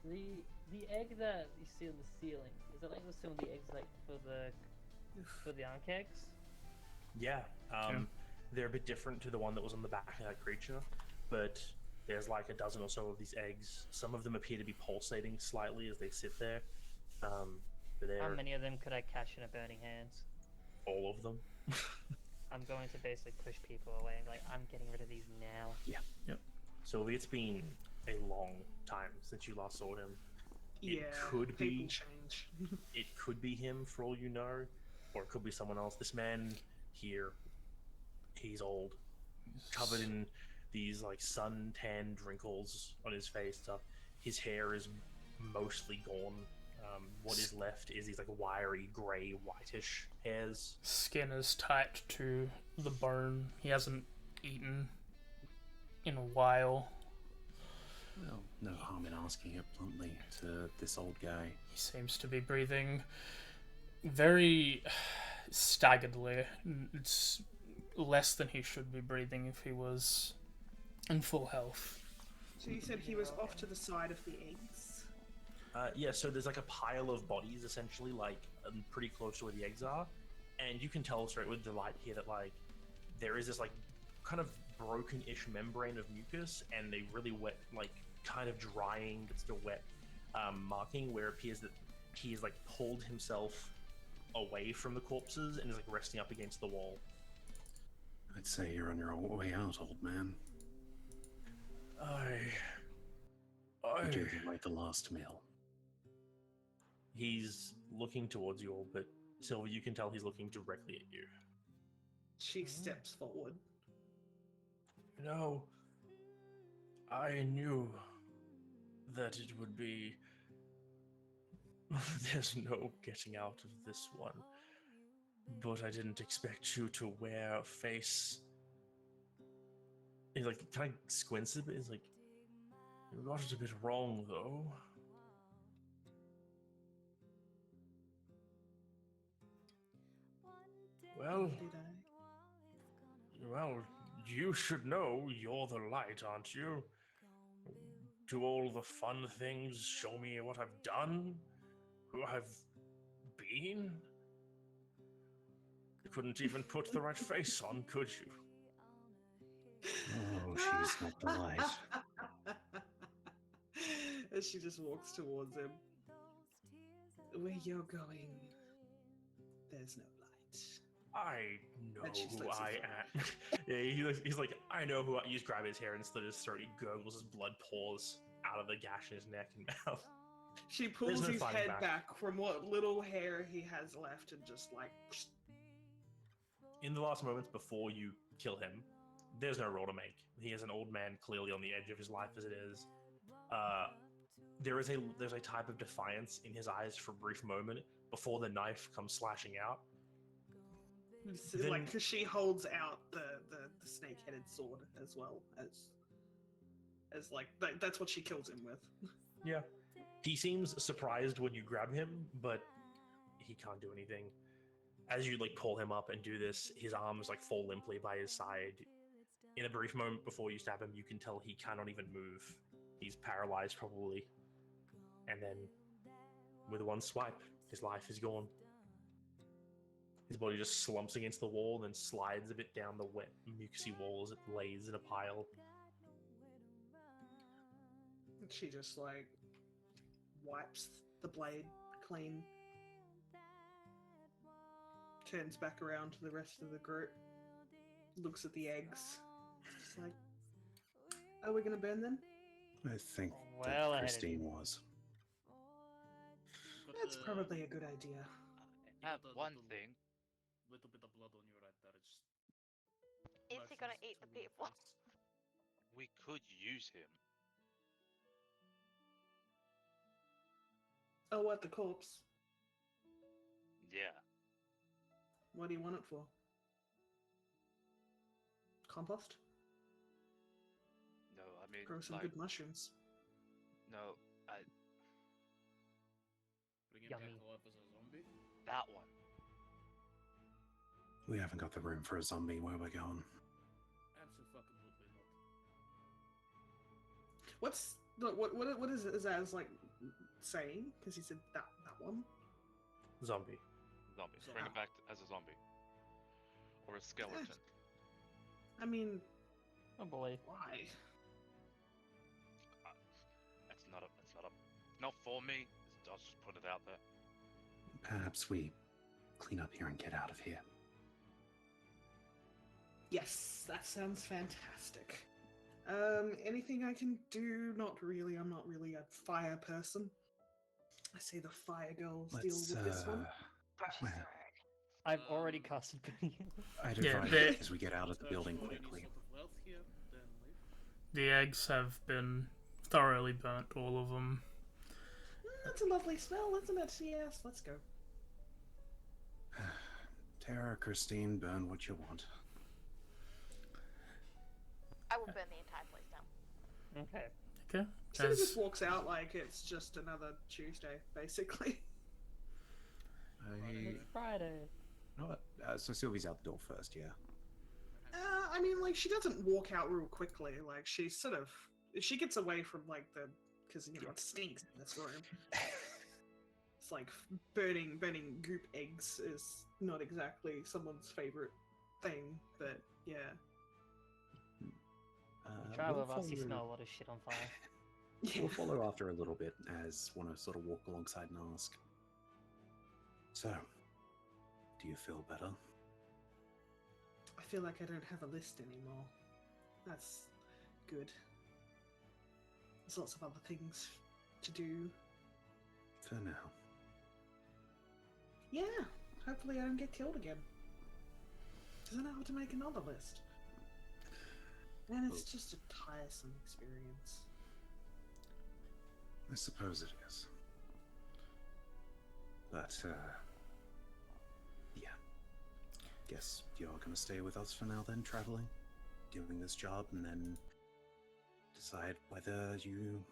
The egg that you see on the ceiling, is that like some of the eggs like for the ankh eggs? Yeah, Yeah. they're a bit different to the one that was on the back of that creature, but there's like a dozen or so of these eggs. Some of them appear to be pulsating slightly as they sit there. But How they're many of them could I catch in a burning hands? all of them. I'm going to basically push people away and like, I'm getting rid of these now. Sylvie, it's been a long time since you last saw him. It Yeah, could be. people change. It could be him for all you know, or it could be someone else. This man here, he's old, covered in these like sun-tanned wrinkles on his face. Stuff. His hair is mostly gone. What is left is these like wiry, grey, whitish hairs. Skin is tight to the bone. He hasn't eaten in a while. Well, no harm in asking it bluntly to this old guy. He seems to be breathing very staggeredly. It's less than he should be breathing if he was in full health. So you said he was off to the side of the eggs? Yeah, so there's like a pile of bodies essentially, like pretty close to where the eggs are, and you can tell straight with the light here that like there is this like kind of broken-ish membrane of mucus and a really wet, like kind of drying but still wet marking where it appears that he has like pulled himself away from the corpses and is like resting up against the wall. I'd say you're on your way out, old man. Did you like the last meal? He's looking towards you all, but Silver, you can tell he's looking directly at you. She steps forward. No, I knew that it would be... There's no getting out of this one. But I didn't expect you to wear a face. He like kind of squints a bit. He's like, "You got it a bit wrong, though." Well, Did I? well, you should know you're the light, aren't you? Do all the fun things, show me what I've done, who I've been. You couldn't even put the right face on, could you? Oh, she's not the light. As she just walks towards him. Where you're going, there's no light. I know And she who slips I his am. Yeah, he's like, I know who I... You just grab his hair and slit his throat. He gurgles, his blood pours out of the gash in his neck and mouth. She pulls There's no his fighting head back. back from what little hair he has left and just like... In the last moments before you kill him, there's no roll to make. He is an old man, clearly on the edge of his life as it is. There's a type of defiance in his eyes for a brief moment before the knife comes slashing out. So, like, because she holds out the snake-headed sword as well as like that's what she kills him with. Yeah. He seems surprised when you grab him, but he can't do anything. As you like pull him up and do this, his arms like fall limply by his side. In a brief moment before you stab him, you can tell he cannot even move. He's paralyzed probably. And then with one swipe, his life is gone. His body just slumps against the wall and then slides a bit down the wet, mucousy wall as it lays in a pile. She just like wipes the blade clean, turns back around to the rest of the group, looks at the eggs, just like, are we gonna burn them? I think Well that ahead of Christine you. was. That's probably a good idea. I have one thing. Little bit of blood on you right there. Just Is he gonna motions eat the to your people? face. We could use him. Oh, what, the corpse? Yeah. What do you want it for? Compost? No, I mean, Grow some like, good mushrooms. no, Bring him Yummy. back alive as a zombie. that one. We haven't got the room for a zombie. Where we're going? Absolutely not. What's what is Azaz like saying? Because he said that one. Zombie. Zombie. Bring him back as a zombie. Or a skeleton. I mean, Oh boy. why? That's not for me. I'll just put it out there. Perhaps we clean up here and get out of here. Yes, that sounds fantastic. Anything I can do? Not really. I'm not really a fire person. I say the fire girls deal Let's, with this one. well, I've already casted Burning. I'd Yeah, advise they- as we get out of the So building if you want any quickly. sort of wealth here, then leave. The eggs have been thoroughly burnt, all of them. That's a lovely smell, isn't it? Yes, let's go. Tara, Christine, burn what you want. I will burn the entire place down. Okay. Okay. So he just walks out like it's just another Tuesday, basically. It's Friday. You know what? So Sylvie's out the door first, yeah. I mean, like, she doesn't walk out real quickly. Like, she sort of... She gets away from, like, the... Because, you know, it stinks in this room. It's like burning goop eggs is not exactly someone's favorite thing, but, yeah. Try we'll with us, you follow- smell a lot of shit on fire. Yeah. We'll follow after a little bit as want to sort of walk alongside and ask. So, do you feel better? I feel like I don't have a list anymore. That's good. There's lots of other things to do. For now. Yeah, hopefully I don't get killed again. Because then I have to make another list. And it's just a tiresome experience. I suppose it is. But, yeah. Guess you're gonna stay with us for now then, traveling? Doing this job and then decide whether you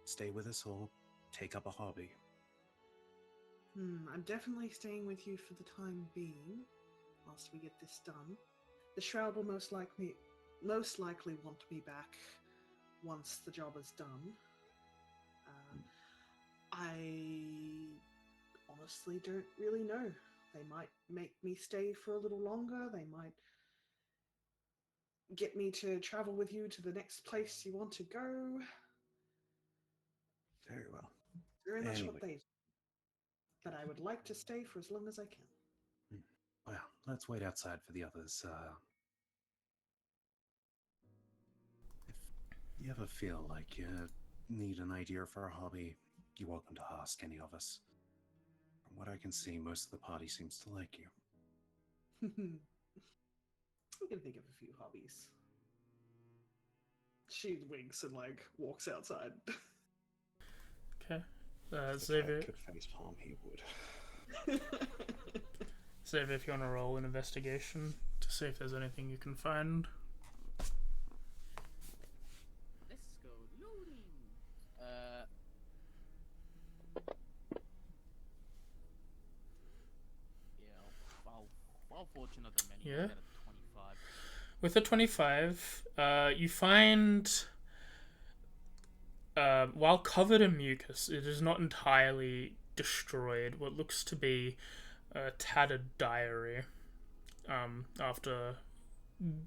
stay with us or take up a hobby. I'm definitely staying with you for the time being, whilst we get this done. The Shroud will most likely want me back once the job is done. I honestly don't really know. They might make me stay for a little longer. They might get me to travel with you to the next place you want to go. Very well. Very much Anyway. what they do. But I would like to stay for as long as I can. Well, let's wait outside for the others. If you ever feel like you need an idea for a hobby, you're welcome to ask any of us. From what I can see, most of the party seems to like you. I'm gonna think of a few hobbies. She winks and like walks outside. Okay. If I Xavier, could face palm, he would. Xavier, if you want to roll an investigation to see if there's anything you can find. Let's go loading. Yeah, I'll fortunate the many. Yeah. Get a 25. With the 25, you find, while covered in mucus, it is not entirely destroyed. What looks to be a tattered diary. After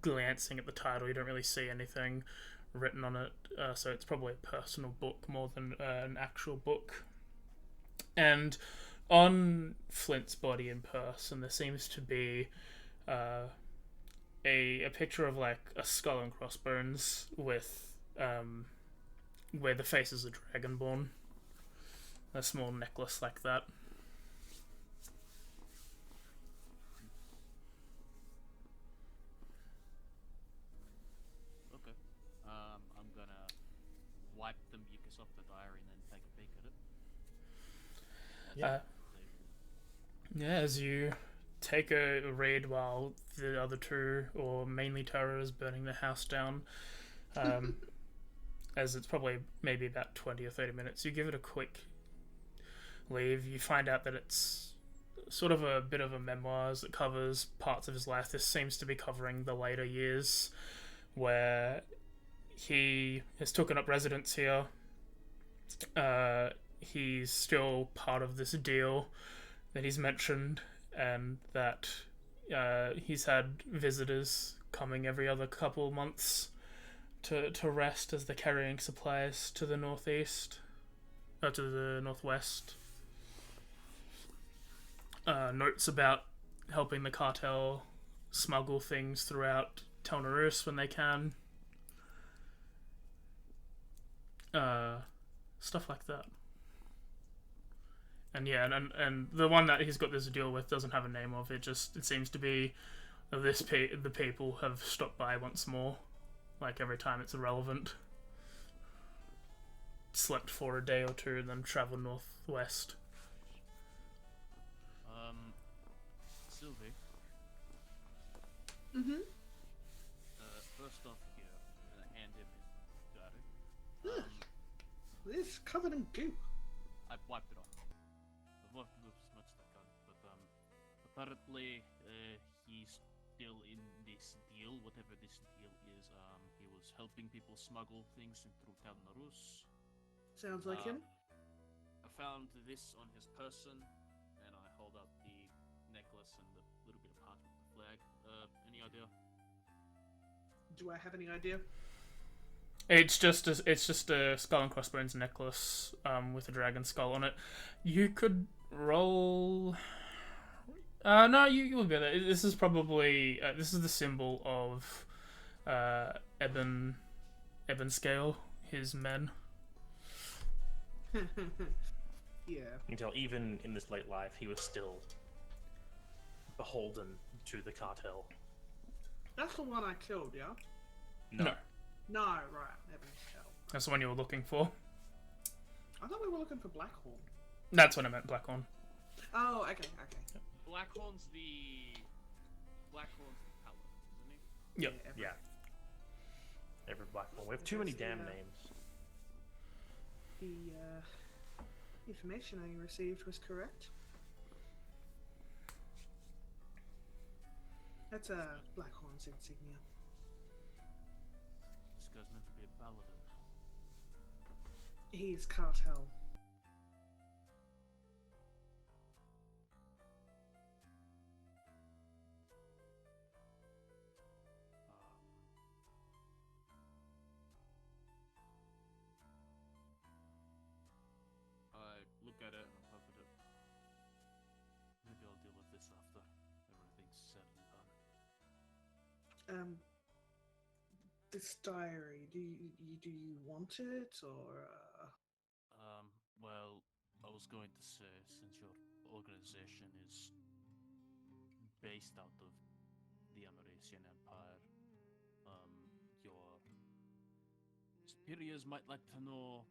glancing at the title, you don't really see anything written on it, so it's probably a personal book more than an actual book. And on Flint's body and person, there seems to be a picture of like a skull and crossbones with where the face is a dragonborn. A small necklace like that. Okay. I'm gonna wipe the mucus off the diary and then take a peek at it. Yeah, as you take a read while the other two, or mainly Tara, is burning the house down, as it's probably maybe about 20 or 30 minutes, you give it a quick leave. You find out that it's sort of a bit of a memoirs that covers parts of his life. This seems to be covering the later years where he has taken up residence here. He's still part of this deal that he's mentioned, and that he's had visitors coming every other couple months to rest as they're carrying supplies to the northeast, to the northwest. Notes about helping the cartel smuggle things throughout Telnorus when they can. Stuff like that. And yeah, and the one that he's got this deal with doesn't have a name of it. It seems to be the people have stopped by once more, like every time it's irrelevant. slept for a day or two, and then travel northwest. Sylvie. Mm-hmm. First off here, I'm gonna hand him his diary. It's covered in goop. I wiped it off. I've wiped it off as much as I can, but apparently he's still in this deal, whatever this deal is. He was helping people smuggle things in through Tel Narus. Sounds like him. I found this on his person, and I hold up the necklace and the little bit of heart with the flag. Any idea? Do I have any idea? It's just a skull and crossbones necklace with a dragon skull on it. You could roll. No, you will get it. This is probably this is the symbol of Eben Scale, his men. Yeah. You can tell even in this late life, he was still beholden to the cartel. That's the one I killed, yeah? No. No, right. Evan's Tell. That's the one you were looking for. I thought we were looking for Blackhorn. That's what I meant, Blackhorn. Oh, okay. Blackhorn's the paladin, isn't he? Yep. Yeah. Every Blackhorn. We have too many damn names. The information I received was correct. That's a Blackhorn's insignia. This guy's meant to be a paladin. He's cartel. I look at it and I'm hoping that maybe I'll deal with this after everything's said and done. This diary, do you want it, or Well, I was going to say, since your organization is based out of the Amerasian Empire, your superiors might like to know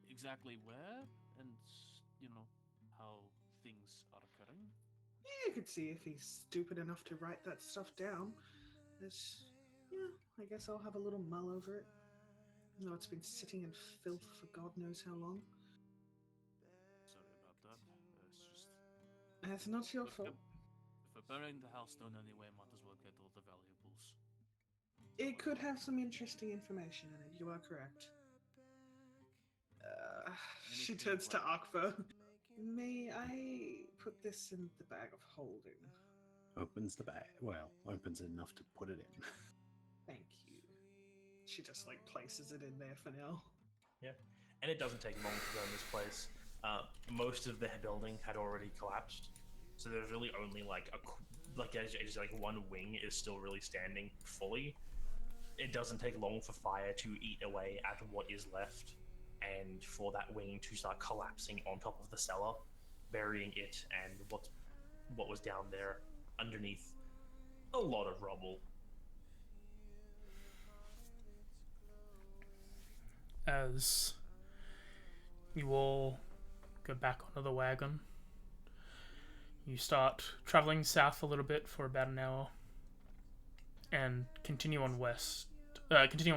exactly where and, how things are occurring. yeah, you could see if he's stupid enough to write that stuff down. I guess I'll have a little mull over it. No, it's been sitting in filth for God knows how long. Sorry about that. It's just... That's not your If fault. we're burying the house down anyway, might as well get all the valuables. It could have some interesting information in it. You are correct. She turns to Akva. May I put this in the bag of holding? Opens the bag. Well, opens it enough to put it in. Thank you. She just places it in there for now. Yeah. And it doesn't take long to go in this place. Most of the building had already collapsed. So there's really only one wing is still really standing fully. It doesn't take long for fire to eat away at what is left, and for that wing to start collapsing on top of the cellar, burying it and what was down there underneath a lot of rubble. As you all go back onto the wagon, you start traveling south a little bit for about an hour, and continue on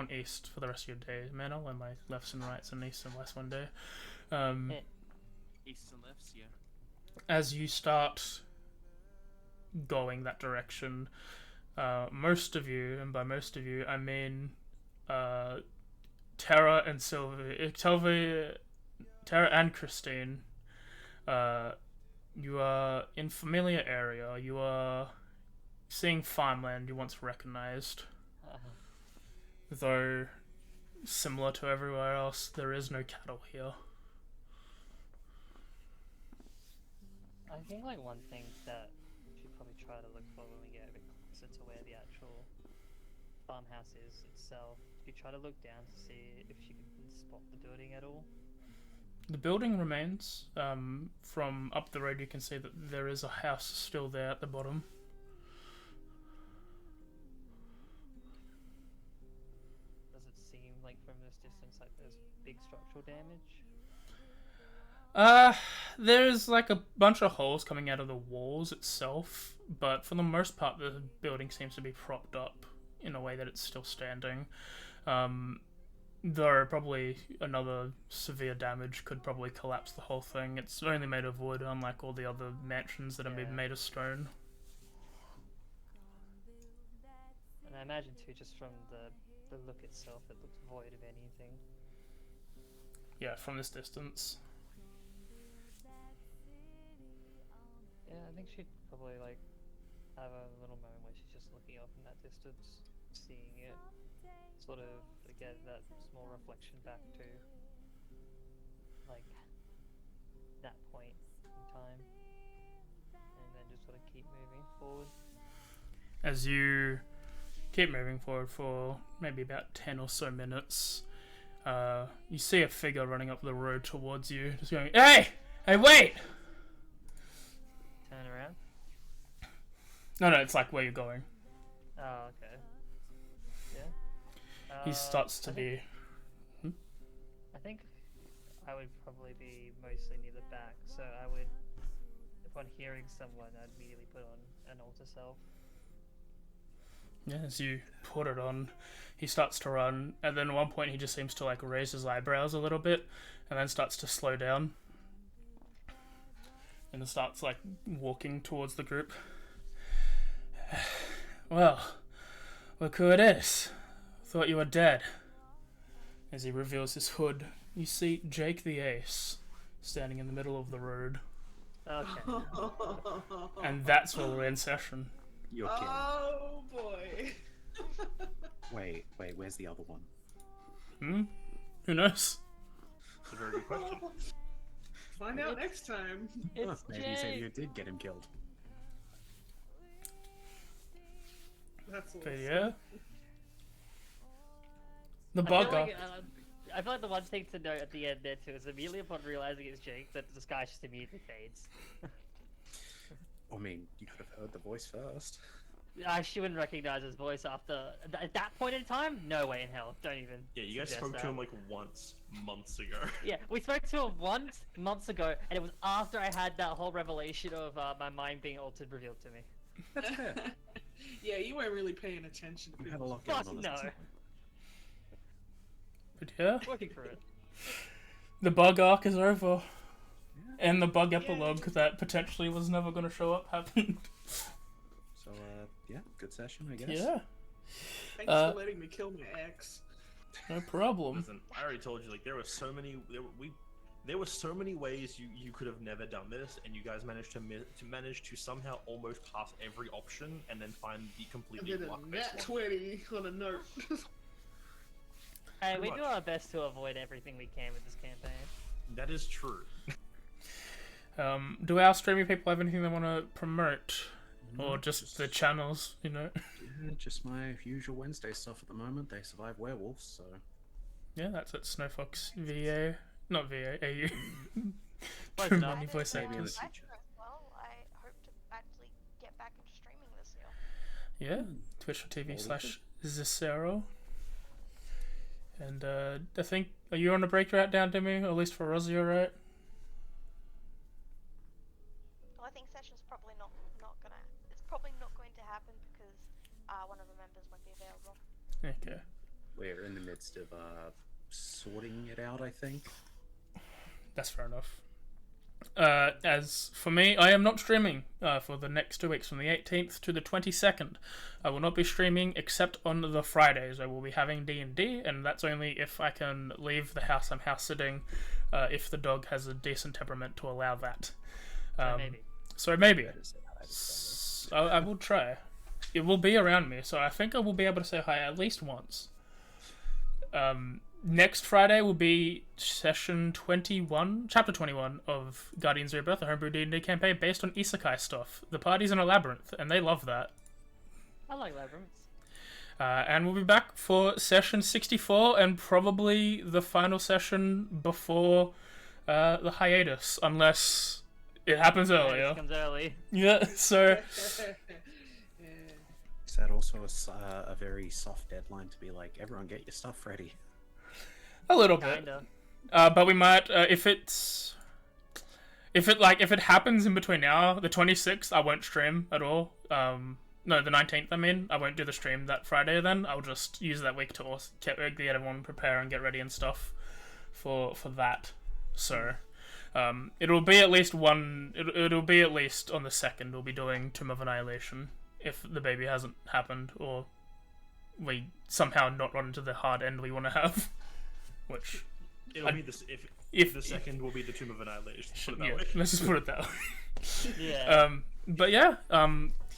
east for the rest of your day. Man, I'll learn my lefts and rights and east and west one day. Easts and lefts, yeah. As you start going that direction, most of you, and by most of you I mean Tara and Tara and Christine, you are in familiar area. You are seeing farmland you once recognized. Though, similar to everywhere else, there is no cattle here. I think one thing that we should probably try to look for when we get a bit closer to where the actual farmhouse is itself. You try to look down to see if you can spot the building at all. The building remains. From up the road you can see that there is a house still there at the bottom. Does it seem from this distance like there's big structural damage? There's like a bunch of holes coming out of the walls itself, but for the most part, the building seems to be propped up in a way that it's still standing. Though probably another severe damage could probably collapse the whole thing. It's only made of wood, unlike all the other mansions that are made of stone. And I imagine too, just from the look itself, it looks void of anything. Yeah, from this distance. Yeah, I think she'd probably like have a little moment where she's just looking up in that distance, seeing it, sort of get that small reflection back to like that point in time, and then just sort of keep moving forward. As you keep moving forward for maybe about 10 or so minutes, you see a figure running up the road towards you, just going, "Hey! Hey, wait!" Turn around. No, it's like where you're going. Oh, okay. Yeah. He starts to be... I think I would probably be mostly near the back, so I would, upon hearing someone, I'd immediately put on an altar self. Yeah, as you put it on, he starts to run, and then at one point he just seems to like raise his eyebrows a little bit, and then starts to slow down. And then starts like walking towards the group. Well, look who it is. Thought you were dead. As he reveals his hood, you see Jake the Ace standing in the middle of the road. Okay. And that's where we're in session. You're kidding. Oh boy. Wait, where's the other one? Who knows? It's a very good question. Find out next time. It's Maybe Jake. Xavier did get him killed. That's awesome. But yeah. The I bug feel up. like, I feel like the one thing to note at the end there too is immediately upon realizing it's Jake, that this guy just immediately fades. I mean, you could have heard the voice first. She wouldn't recognize his voice after at that point in time. No way in hell. Don't even. Yeah, you guys suggest spoke that. to him like once, months ago. Yeah, we spoke to him once months ago, and it was after I had that whole revelation of my mind being altered revealed to me. That's fair. Yeah, you weren't really paying attention to We had a people. lot going Fuck on. at no. the time. But yeah, Working for it. the bug arc is over. And the bug epilogue that potentially was never going to show up happened. So, yeah, good session, I guess. Yeah, Thanks for letting me kill my ex. no problem. Listen, I already told you, like there were so many ways you could have never done this, and you guys managed to somehow almost pass every option and then find the I completely did a luck-based nat one. 20 on a note. Hey, Pretty we much. do our best to avoid everything we can with this campaign. That is true. Do our streaming people have anything they want to promote? Or just the channels, you know? Yeah, just my usual Wednesday stuff at the moment. They survive werewolves, so... Yeah, that's at Snowfox VA. Not VA, AU. Close Too enough. many voice Maybe in the actors. future. As well, I hope to actually get back into streaming this year. Yeah, twitch.tv/Zicero. And I think, are you on a break right down, Demi? Or at least for Rozio, right? Well, I think session's probably not gonna. It's probably not going to happen because one of the members won't be available. Okay. We're in the midst of sorting it out, I think. That's fair enough. As for me, I am not streaming for the next 2 weeks, from the 18th to the 22nd. I will not be streaming except on the Fridays. I will be having D&D, and that's only if I can leave the house I'm house sitting, if the dog has a decent temperament to allow that. Maybe. So maybe. Better say hi to So I will try. It will be around me, so I think I will be able to say hi at least once. Next Friday will be session 21, chapter 21 of Guardians Rebirth, a homebrew D&D campaign based on isekai stuff. The party's in a labyrinth, and they love that. I like labyrinths. And we'll be back for session 64, and probably the final session before the hiatus, unless it happens earlier. It comes early. Yeah, so... Yeah. Is that also a very soft deadline to be like, everyone get your stuff ready? A little bit. Kinda. But we might if it happens in between now, the 26th, I won't stream at all. No, the 19th. I mean, I won't do the stream that Friday. Then I'll just use that week to get everyone prepare and get ready and stuff for that. So, it'll be at least one. It'll be at least on the 2nd. We'll be doing Tomb of Annihilation if the baby hasn't happened or we somehow not run into the hard end we want to have, which It'll be this if the 2nd will be the Tomb of Annihilation. Put it that way. let's just put it that way. Yeah. But yeah,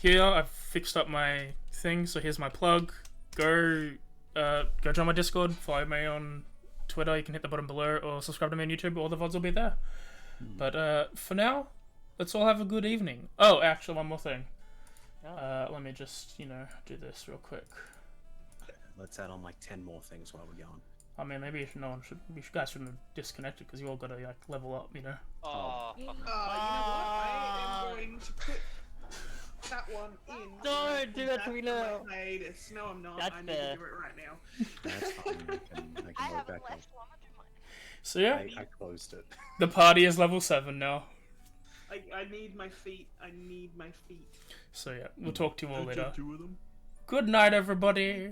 here I've fixed up my thing, so here's my plug. Go join my Discord, follow me on Twitter, you can hit the button below, or subscribe to me on YouTube, all the VODs will be there. But for now, let's all have a good evening. Oh, actually, one more thing. Let me just, do this real quick. Let's add on like 10 more things while we're going. I mean, maybe you guys shouldn't have disconnected because you all gotta like level up, Oh. You know what? I am going to put that one in. Don't do that to me now. No, I'm not. That's I need fair. to do it right now. That's fine. I I can have load back less up. kilometer money. So yeah, I closed it. the party is level 7 now. I need my feet. I need my feet. So yeah, we'll talk to you all later. Two of them. Good night, everybody.